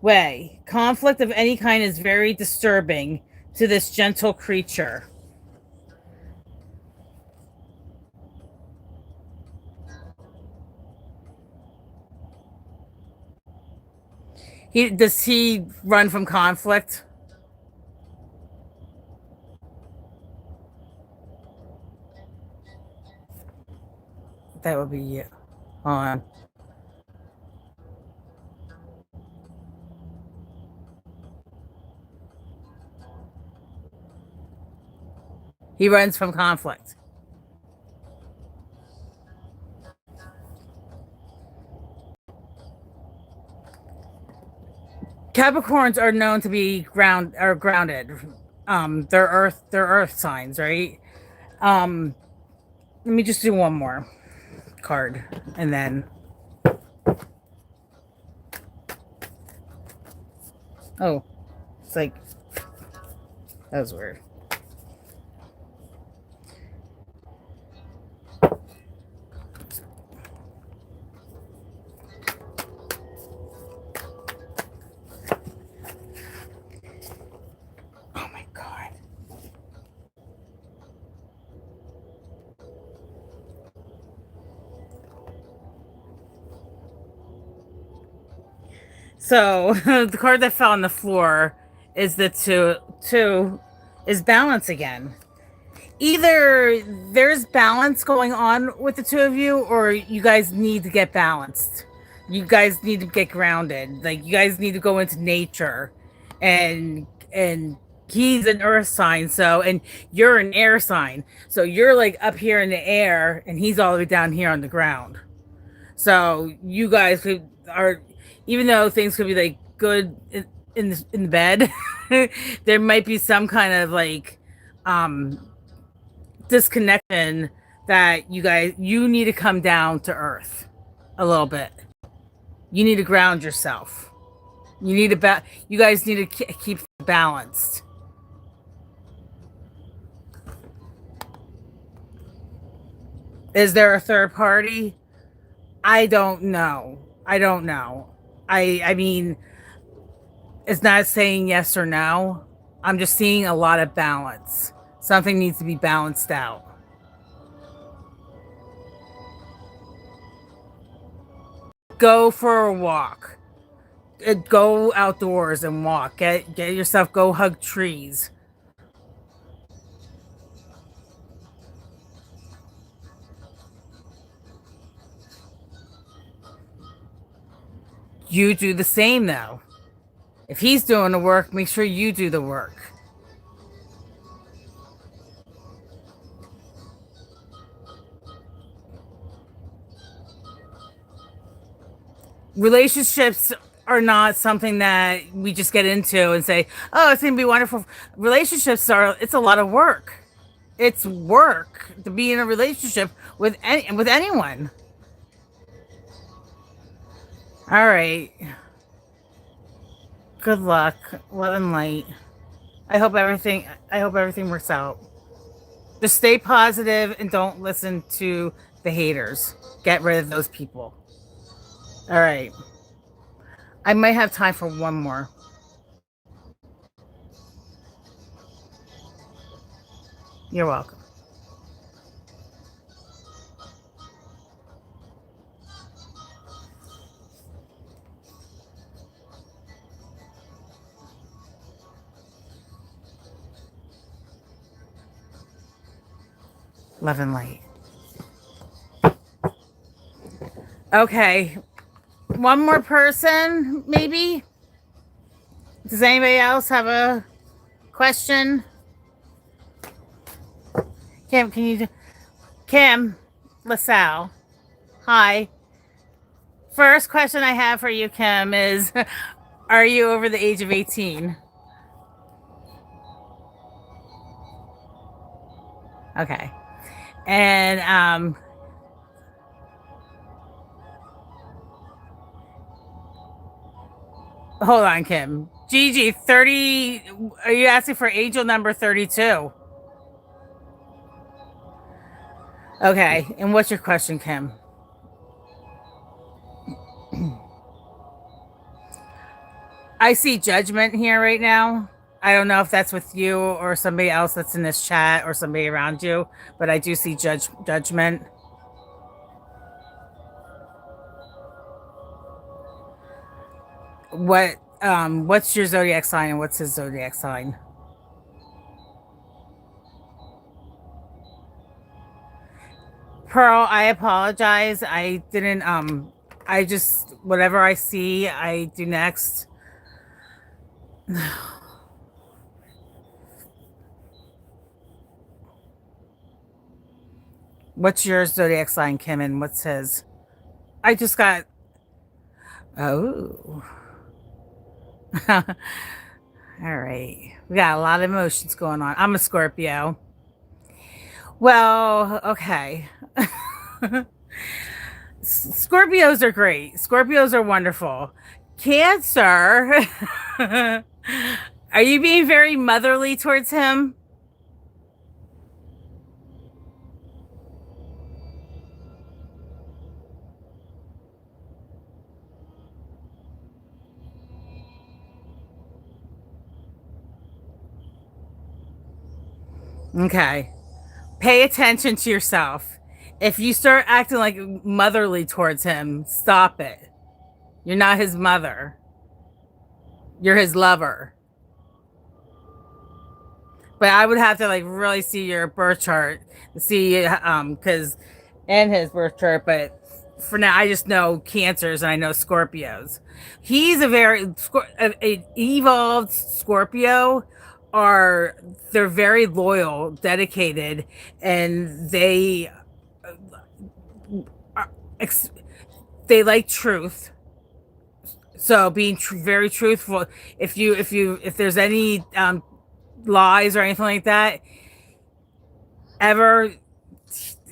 way. Conflict of any kind is very disturbing to this gentle creature. Does he run from conflict? That would be you. Hold on. He runs from conflict. Capricorns are known to be grounded. They're earth signs, right? Let me just do one more card and then oh, it's like that was weird. Oh my god. So the card that fell on the floor is the two is balance again. Either there's balance going on with the two of you, or you guys need to get balanced. You guys need to get grounded. Like you guys need to go into nature, and he's an earth sign, so and you're an air sign, so you're like up here in the air, and he's all the way down here on the ground. So you guys are, even though things could be like good in the bed, there might be some kind of like disconnection that you need to come down to earth a little bit. You need to ground yourself. You need to you guys need to keep balanced. Is there a third party? I don't know. I mean, it's not saying yes or no. I'm just seeing a lot of balance. Something needs to be balanced out. Go for a walk. Go outdoors and walk. Get yourself, go hug trees. You do the same though. If he's doing the work, make sure you do the work. Relationships are not something that we just get into and say, oh, it's going to be wonderful. It's a lot of work. It's work to be in a relationship with anyone. All right. Good luck. Love and light. I hope everything works out. Just stay positive and don't listen to the haters. Get rid of those people. All right. I might have time for one more. You're welcome. Love and light. Okay. One more person, maybe? Does anybody else have a question? Kim, can you... Kim LaSalle. Hi. First question I have for you, Kim, is... Are you over the age of 18? Okay. And Hold on, Kim. Gigi, 30. Are you asking for angel number 32? Okay. And what's your question, Kim? I see judgment here right now. I don't know if that's with you or somebody else that's in this chat or somebody around you, but I do see judgment. What's your zodiac sign and what's his zodiac sign? Pearl, I apologize. I didn't I just whatever I see, I do next. What's your zodiac sign, Kim, and what's his? I just got oh. All right. We got a lot of emotions going on. I'm a Scorpio. Well, okay. Scorpios are great. Scorpios are wonderful. Cancer. Are you being very motherly towards him? Okay. Pay attention to yourself. If you start acting like motherly towards him, stop it. You're not his mother. You're his lover. But I would have to like really see your birth chart to see because and his birth chart, but for now I just know cancers and I know Scorpios. He's a very evolved Scorpio are they're very loyal, dedicated, and are, they like truth. So being very truthful. If there's any lies or anything like that ever,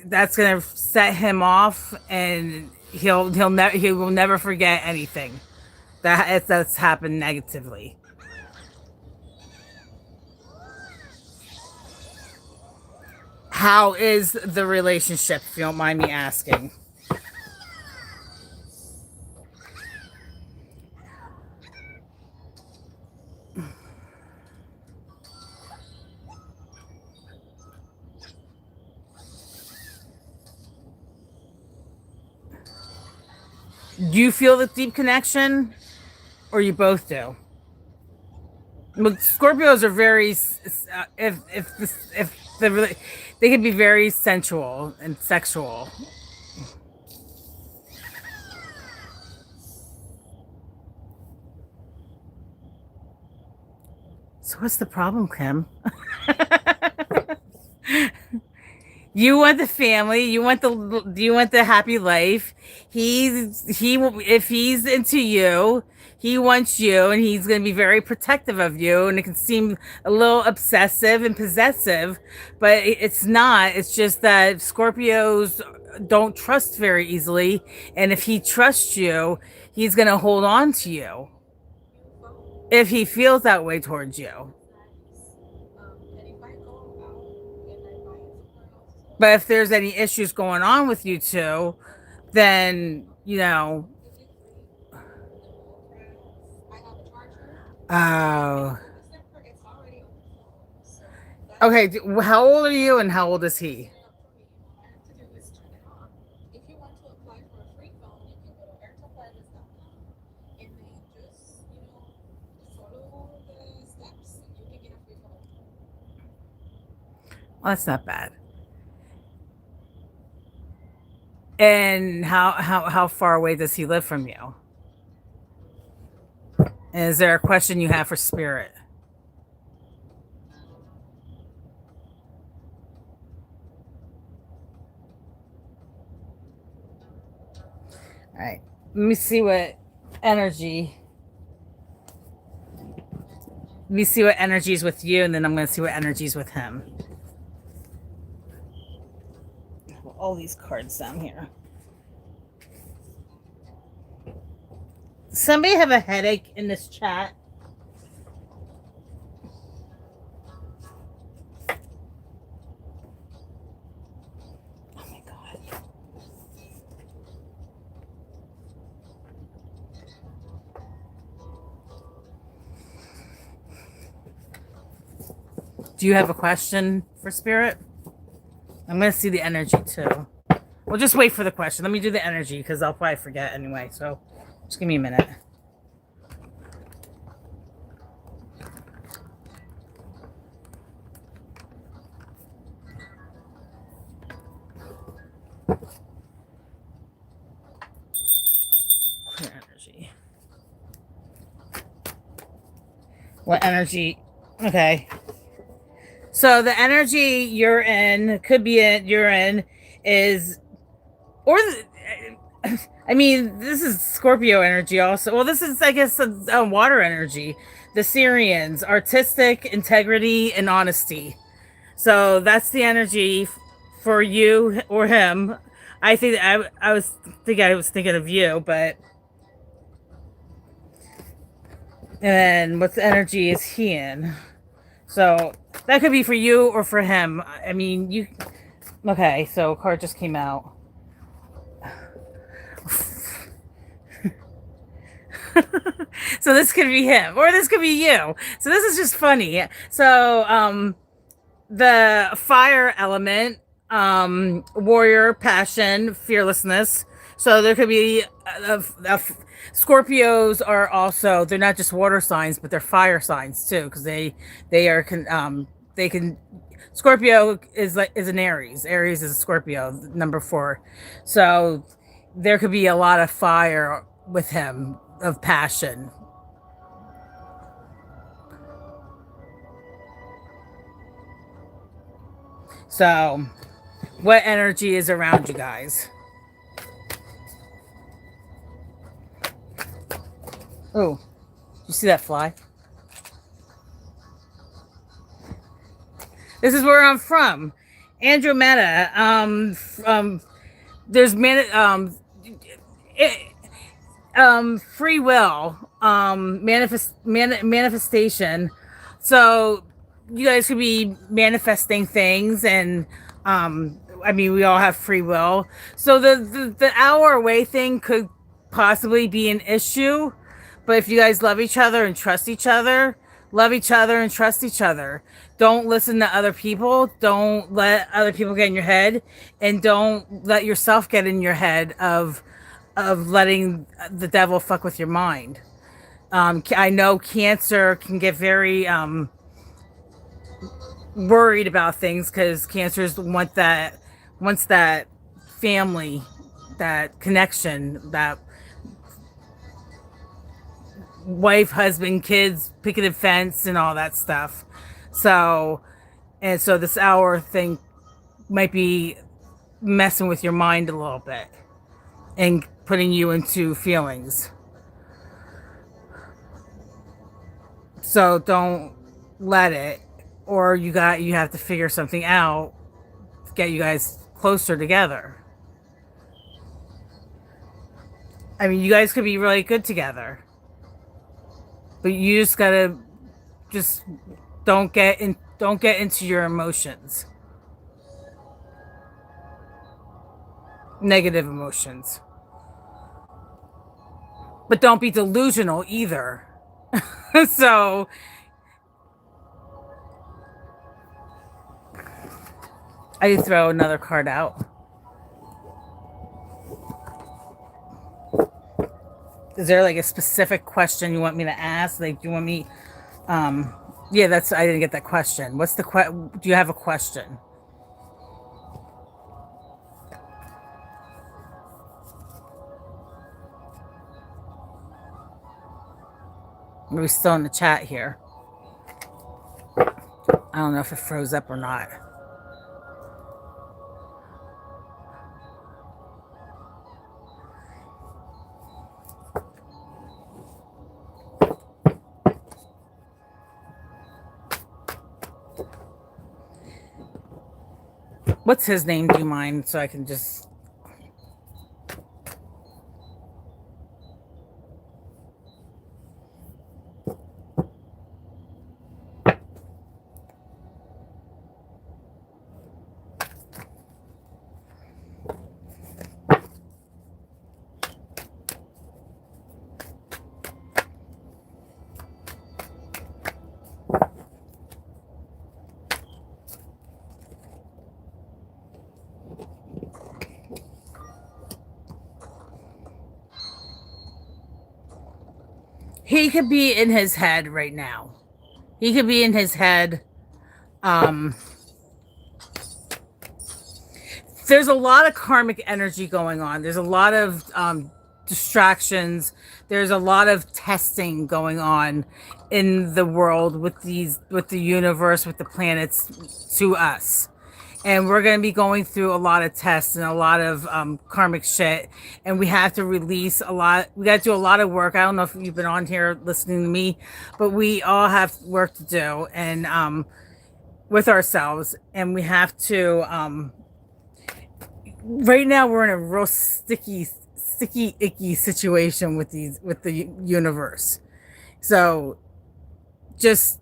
that's gonna set him off, and he will never forget anything that's happened negatively. How is the relationship, if you don't mind me asking? Do you feel the deep connection, or you both do? Well, Scorpios are very if they can be very sensual and sexual. So what's the problem, Kim? You want the family. You want the happy life. If he's into you, he wants you, and he's going to be very protective of you. And it can seem a little obsessive and possessive, but it's not. It's just that Scorpios don't trust very easily, and if he trusts you, he's going to hold on to you if he feels that way towards you. But if there's any issues going on with you two, then, oh. Okay, how old are you and how old is he? Well, that's not bad. And how far away does he live from you? And is there a question you have for Spirit? All right. Let me see what energy. Let me see what energy is with you, and then I'm going to see what energy is with him. All these cards down here. Somebody have a headache in this chat? Oh my god. Do you have a question for Spirit? I'm going to see the energy too. We'll just wait for the question. Let me do the energy because I'll probably forget anyway. So just give me a minute. Clear energy. What energy? Okay. So the energy you're in, could be you're in, is, or I mean, this is Scorpio energy also. Well, this is, I guess, a water energy. The Syrians, artistic integrity and honesty. So that's the energy for you or him. I think I was thinking of you, but and what energy is he in? So that could be for you or for him. I mean, you. Okay, so a card just came out. So this could be him or this could be you. So this is just funny. So the fire element, warrior, passion, fearlessness. So there could be Scorpios are also, they're not just water signs, but they're fire signs too, because they can. Scorpio is an Aries. Aries is a Scorpio, number 4. So there could be a lot of fire with him, of passion. So what energy is around you guys? Oh, you see that fly? This is where I'm from, Andromeda. There's free will, manifestation. So you guys could be manifesting things, and I mean, we all have free will. So the hour away thing could possibly be an issue, but if you guys love each other and trust each other, love each other and trust each other. Don't listen to other people. Don't let other people get in your head, and don't let yourself get in your head of letting the devil fuck with your mind. I know Cancer can get very worried about things because Cancers wants that family, that connection, that wife, husband, kids, picket fence, and all that stuff. So this hour thing might be messing with your mind a little bit and putting you into feelings. So don't let it, or you have to figure something out to get you guys closer together. I mean, you guys could be really good together, but you just gotta don't get into your emotions, negative emotions, but don't be delusional either. So I throw another card out. Is there like a specific question you want me to ask? Like, do you want me? Yeah, I didn't get that question. What's the do you have a question? We're still in the chat here. I don't know if it froze up or not. What's his name? Do you mind? So I can just. he could be in his head right now. He could be in his head. There's a lot of karmic energy going on. There's a lot of distractions. There's a lot of testing going on in the world with the universe, with the planets to us. And we're going to be going through a lot of tests and a lot of karmic shit. And we have to release a lot. We got to do a lot of work. I don't know if you've been on here listening to me, but we all have work to do and with ourselves. And we have to, right now we're in a real sticky, icky situation with the universe. So just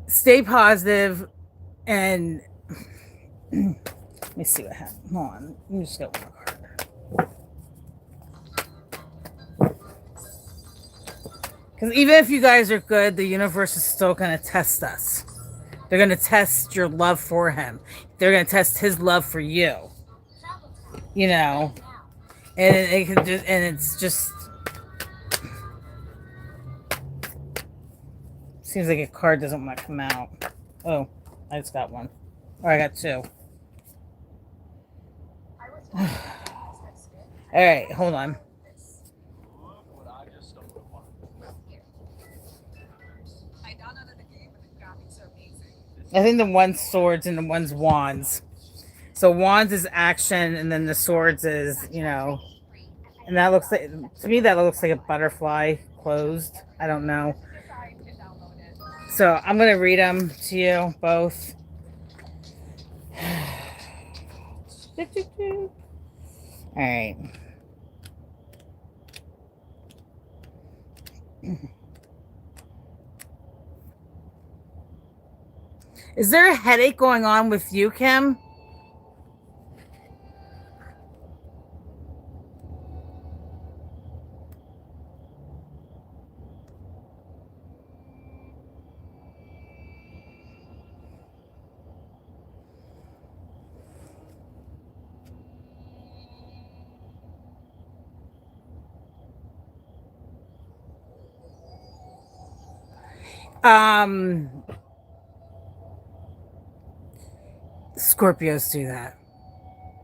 stay positive and let me see what happened. Hold on. Let me just get one more card. Because even if you guys are good, the universe is still going to test us. They're going to test your love for him. They're going to test his love for you. You know, and it can just, and it's just seems like a card doesn't want to come out. Oh, I just got one. Oh, I got two. All right, hold on. I think the one's swords and the one's wands. So wands is action, and then the swords is, you know, and that looks like, to me, that looks like a butterfly closed. I don't know. So I'm going to read them to you both. All right. Is there a headache going on with you, Kim? Scorpios do that.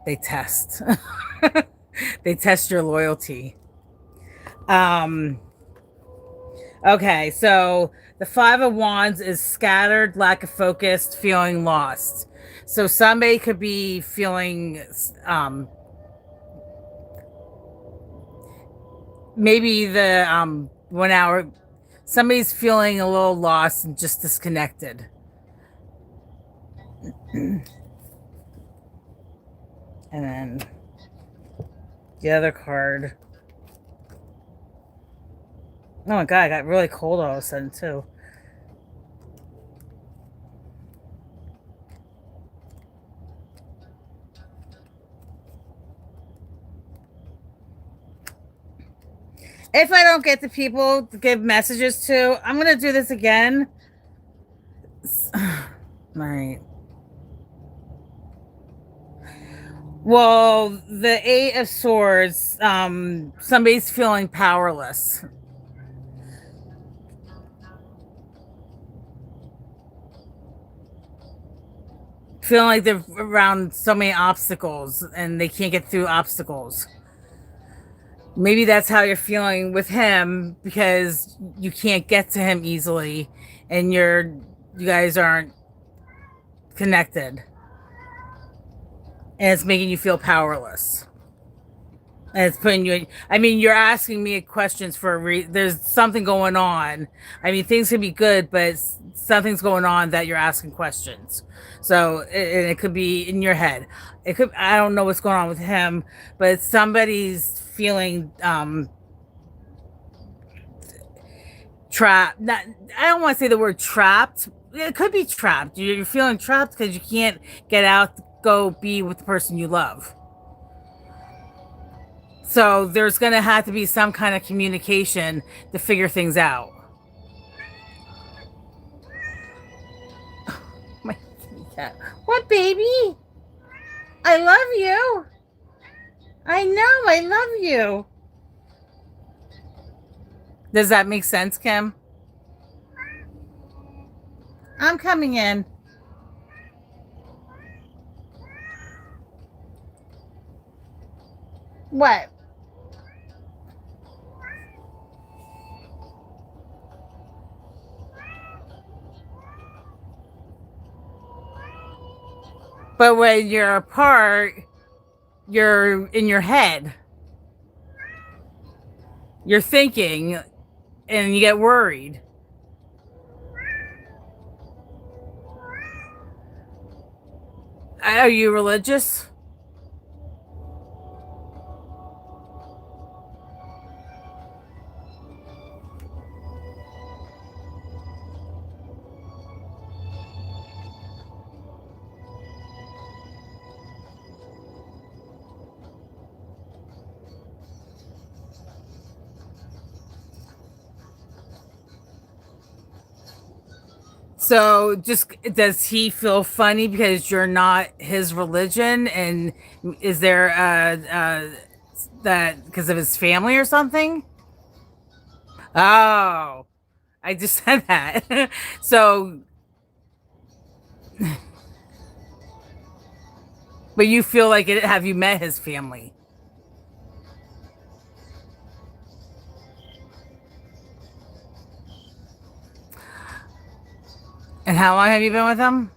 They test. They test your loyalty. Okay, so the Five of Wands is scattered, lack of focus, feeling lost. So somebody could be feeling maybe the 1 hour, somebody's feeling a little lost and just disconnected. And then the other card. Oh my god, I got really cold all of a sudden too. If I don't get the people to give messages to, I'm going to do this again. All right. Well, the Eight of Swords, somebody's feeling powerless. Feeling like they're around so many obstacles and they can't get through obstacles. Maybe that's how you're feeling with him because you can't get to him easily and you guys aren't connected. And it's making you feel powerless. And it's putting you in, I mean, you're asking me questions for a reason. There's something going on. I mean, things can be good, but something's going on that you're asking questions. So it could be in your head. It could, I don't know what's going on with him, but somebody's feeling trapped. Not, I don't want to say the word trapped. It could be trapped. You're feeling trapped because you can't get out, go be with the person you love. So there's going to have to be some kind of communication to figure things out. Oh, my cat. What, baby? I love you. I know, I love you. Does that make sense, Kim? I'm coming in. What? But when you're apart, you're in your head. You're thinking and you get worried. Are you religious? So, just does he feel funny because you're not his religion? And is there that because of his family or something? Oh, I just said that. So, but you feel like it? Have you met his family? And how long have you been with him?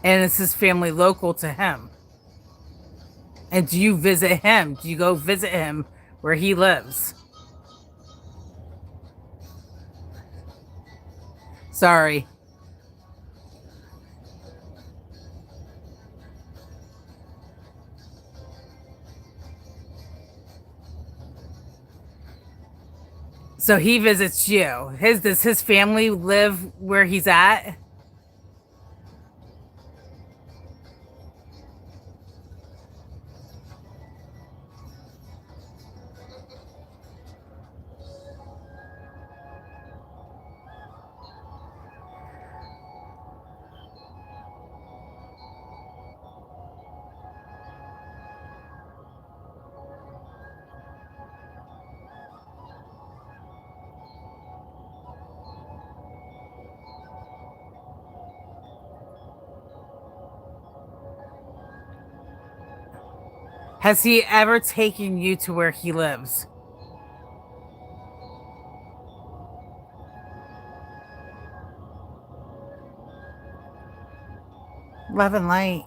And is his family local to him? And do you visit him? Do you go visit him where he lives? Sorry. So he visits you. Does his family live where he's at? Has he ever taken you to where he lives? Love and light.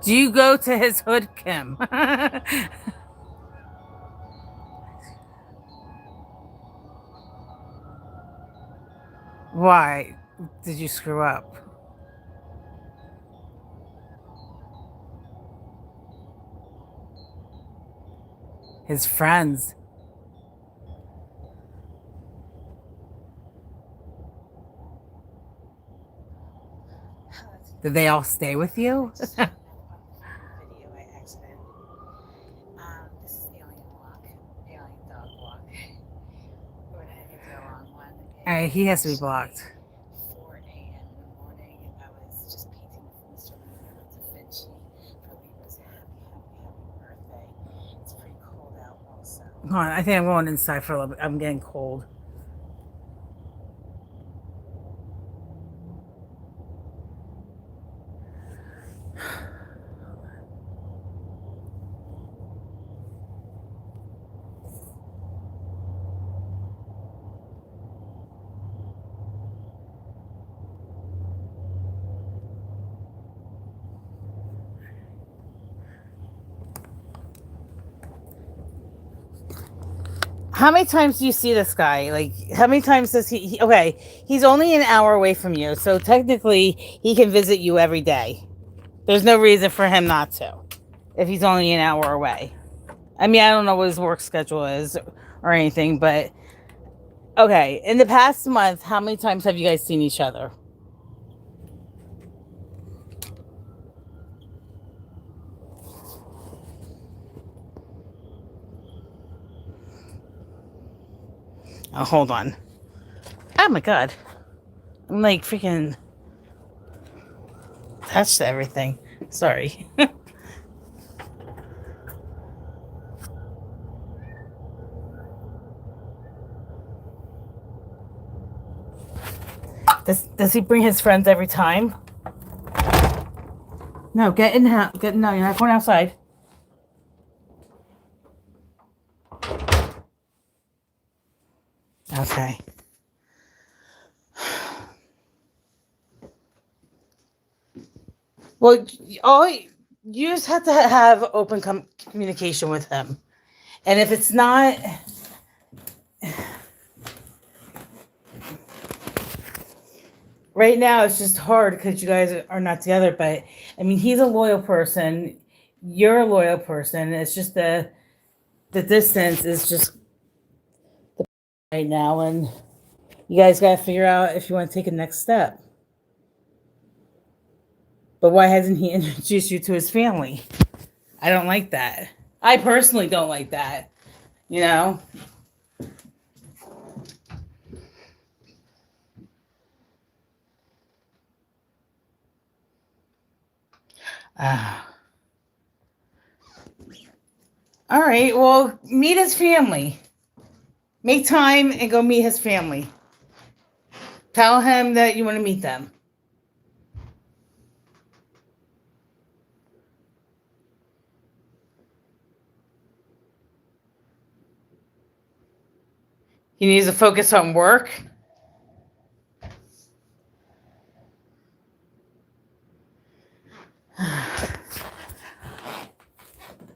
Do you go to his hood, Kim? Why did you screw up? His friends. Did they all stay with you? Just one video by accident. This is Alien Walk, Alien Dog Walk. We're gonna get the wrong one. He has to be blocked. 4 a.m. in the morning. I was just painting from Mr. Da Vinci for Libra's happy birthday. It's pretty cold out also. Hold on, I think I'm going inside for a little bit. I'm getting cold. How many times do you see this guy? Like, how many times does okay, he's only an hour away from you, so technically he can visit you every day. There's no reason for him not to, if he's only an hour away. I mean, I don't know what his work schedule is or anything, but Okay, in the past month, how many times have you guys seen each other? Oh, hold on. Oh my god. I'm like freaking attached to everything. Sorry. Does he bring his friends every time? No, get in the house. No, you're not going outside. Okay. Well, all you just have to have open communication with him, and if it's not, right now it's just hard because you guys are not together. But I mean, he's a loyal person. You're a loyal person. It's just the distance is just right now, and you guys got to figure out if you want to take a next step. But why hasn't he introduced you to his family? I don't like that. I personally don't like that. You know? Uh, all right. Well, meet his family. Make time and go meet his family. Tell him that you want to meet them. He needs to focus on work.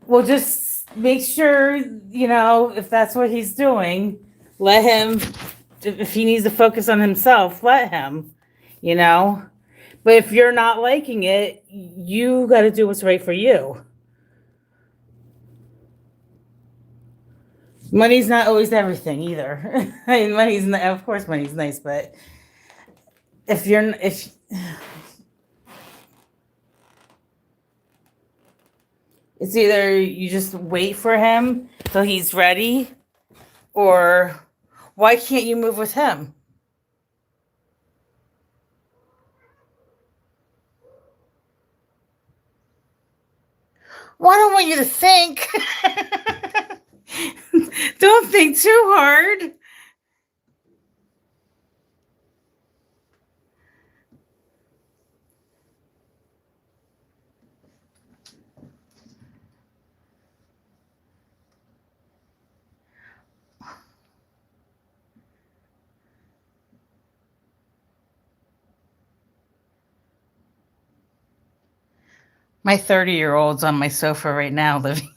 Well, just make sure, if that's what he's doing, let him, if he needs to focus on himself, let him, you know? But if you're not liking it, you got to do what's right for you. Money's not always everything either. I mean, money's not, of course, money's nice, but if it's either you just wait for him till he's ready, or why can't you move with him? Well, I don't want you to think. Don't think too hard. My 30-year-old's on my sofa right now living.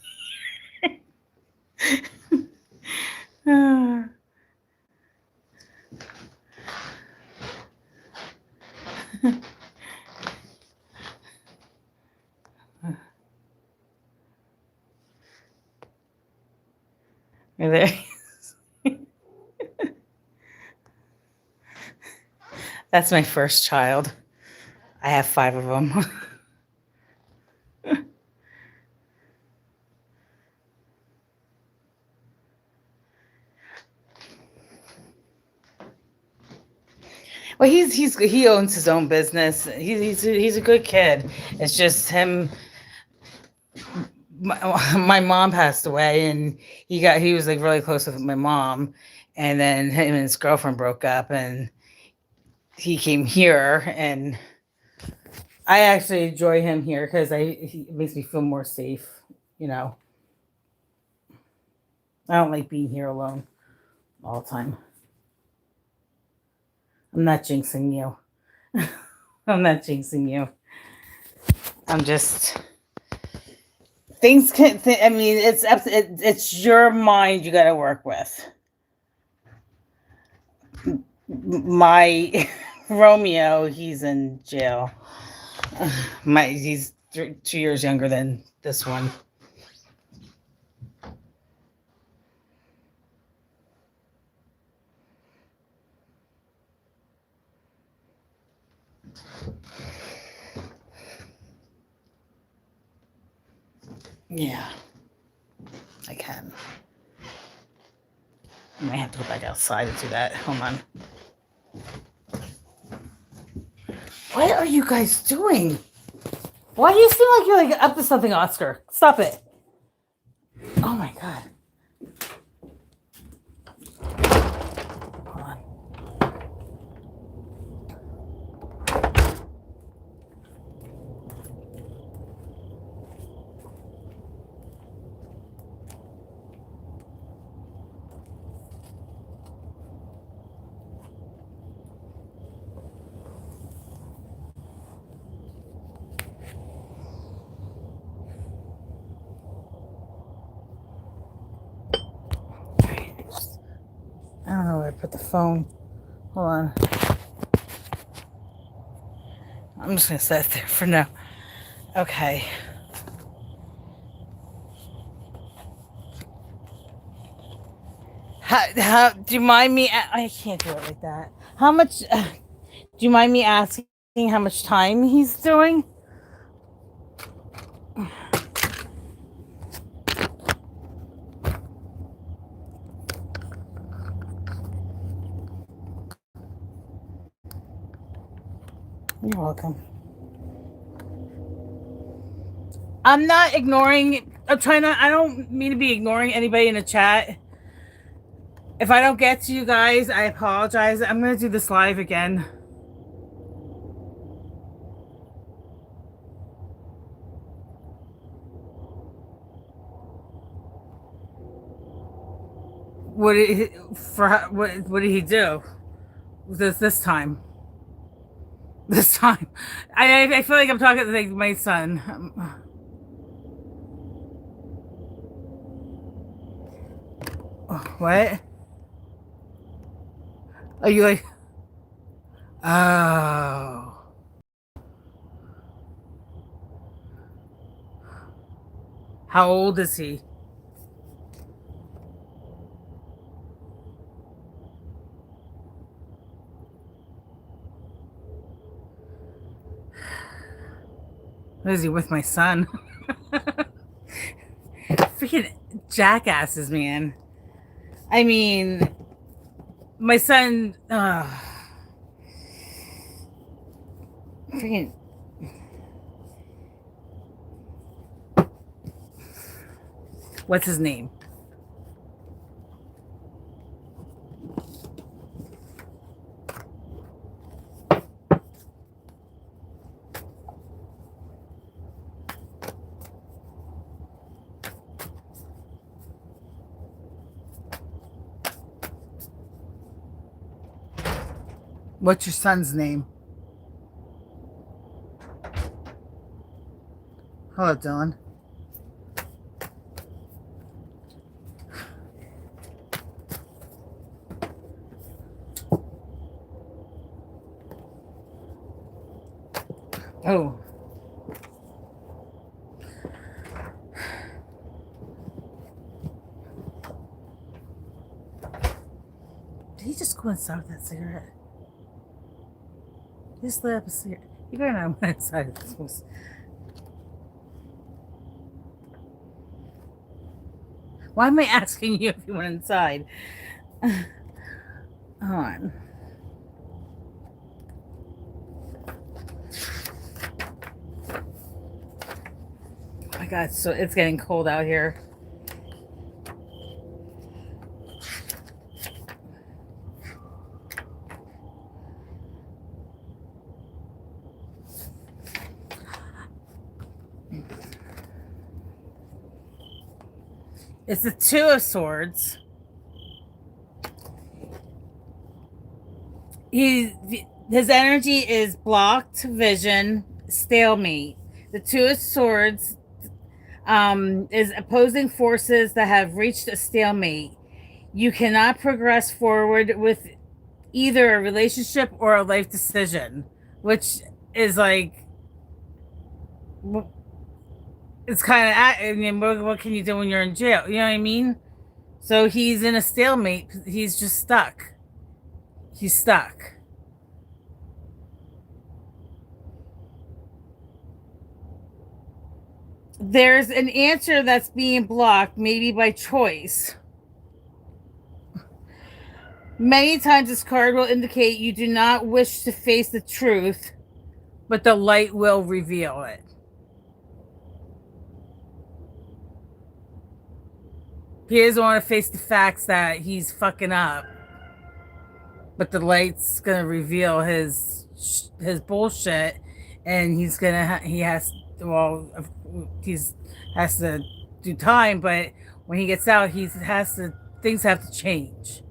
There. That's my first child. I have 5 of them. Well, he owns his own business. He's a good kid. It's just him. My mom passed away, and he was like really close with my mom, and then him and his girlfriend broke up, and he came here, and I actually enjoy him here because he makes me feel more safe. You know, I don't like being here alone all the time. I'm not jinxing you. I'm not jinxing you. I'm just things can. I mean, it's your mind you got to work with. My Romeo, he's in jail. He's 2 years younger than this one. Yeah, I can. I might have to go back outside and do that. Hold on. What are you guys doing? Why do you seem like you're like up to something, Oscar? Stop it. Oh my god. Hold on. I don't know where I put the phone. Hold on. I'm just gonna set it there for now. Okay. How do you mind me? I can't do it like that. How much? Do you mind me asking how much time he's doing? You're welcome. I'm not ignoring. I'm trying to. I don't mean to be ignoring anybody in the chat. If I don't get to you guys, I apologize. I'm gonna do this live again. What did he, what did he do? This time? This time, I feel like I'm talking to like my son. What? Are you like? Oh. How old is he? What is he with my son? Freaking jackasses, man. I mean, my son. Freaking. What's his name? What's your son's name? Hello, Dylan. Oh. Did he just go inside with that cigarette? He just lit up a cigarette. You better not went inside of this place. Why am I asking you if you went inside? Hold on. Oh my god, so it's getting cold out here. It's the Two of Swords. His energy is blocked vision, stalemate. The Two of Swords is opposing forces that have reached a stalemate. You cannot progress forward with either a relationship or a life decision, which is like, it's kind of, I mean, what can you do when you're in jail? You know what I mean? So he's in a stalemate. He's just stuck. He's stuck. There's an answer that's being blocked, maybe by choice. Many times this card will indicate you do not wish to face the truth, but the light will reveal it. He doesn't want to face the facts that he's fucking up, but the light's gonna reveal his bullshit, and he's gonna he has he's has to do time, but when he gets out, he has to things have to change.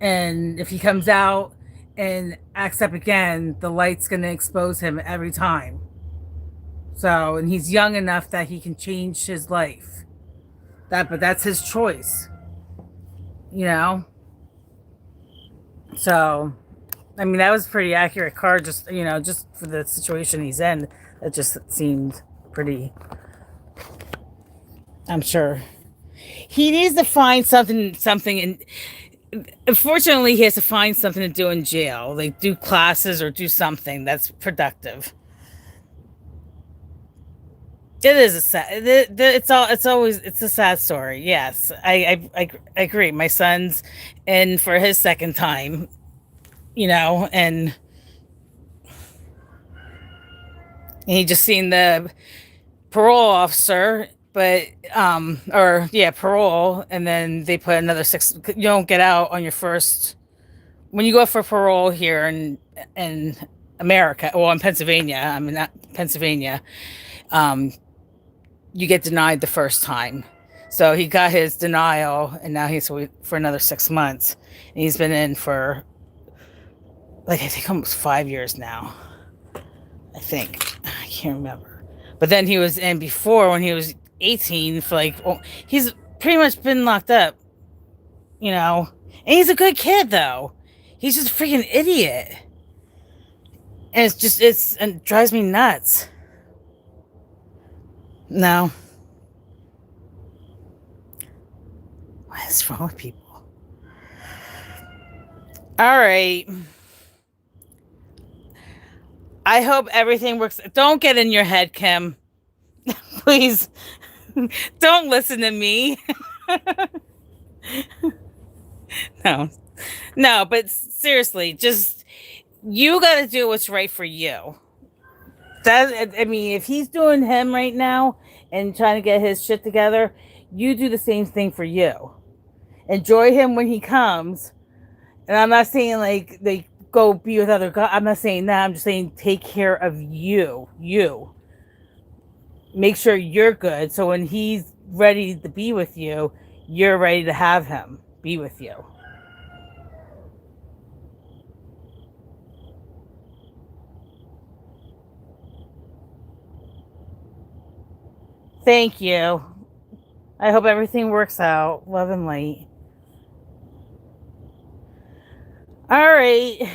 And if he comes out and acts up again, the light's gonna expose him every time. So, and he's young enough that he can change his life. But that's his choice, you know. So, I mean, that was a pretty accurate card. Just just for the situation he's in, it just seemed pretty. I'm sure he needs to find something, and unfortunately, he has to find something to do in jail, like do classes or do something that's productive. It is a sad. It's a sad story. Yes, I agree. My son's in for his second time, and he just seen the parole officer, but or yeah, parole, and then they put another 6. You don't get out on your first when you go for parole here in America, well, in Pennsylvania. I mean, not Pennsylvania. You get denied the first time. So he got his denial, and now he's for another 6 months. And he's been in for, like, I think almost 5 years now. I think. I can't remember. But then he was in before when he was 18 for he's pretty much been locked up, And he's a good kid, though. He's just a freaking idiot. And it drives me nuts. No. What is wrong with people? All right. I hope everything works. Don't get in your head, Kim. Please. Don't listen to me. No, but seriously, just you got to do what's right for you. If he's doing him right now and trying to get his shit together, you do the same thing for you. Enjoy him when he comes. And I'm not saying like go be with other guys. I'm not saying that. I'm just saying take care of you. You. Make sure you're good. So when he's ready to be with you, you're ready to have him be with you. Thank you. I hope everything works out. Love and light. All right.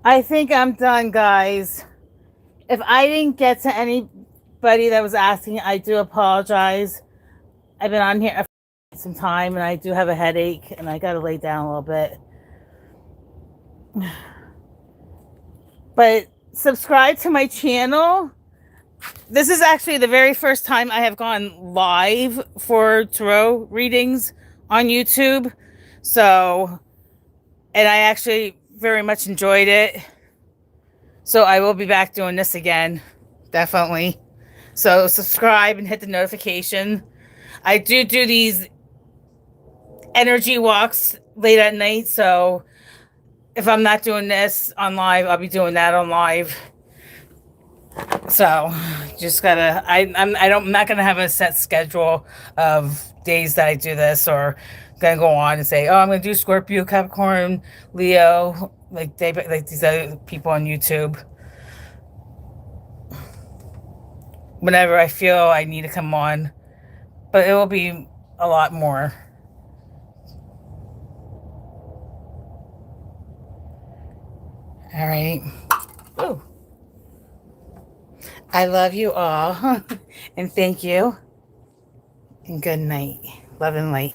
I think I'm done, guys. If I didn't get to anybody that was asking, I do apologize. I've been on here for some time, and I do have a headache, and I got to lay down a little bit. But subscribe to my channel. This is actually the very first time I have gone live for tarot readings on YouTube. So, and I actually very much enjoyed it. So I will be back doing this again. Definitely. So subscribe and hit the notification. I do these energy walks late at night. So if I'm not doing this on live, I'll be doing that on live. So just gotta, I'm not gonna have a set schedule of days that I do this, or gonna go on and say, oh, I'm gonna do Scorpio, Capricorn, Leo, like these other people on YouTube. Whenever I feel I need to come on, but it will be a lot more. All right. Ooh. I love you all, and thank you, and good night. Love and light.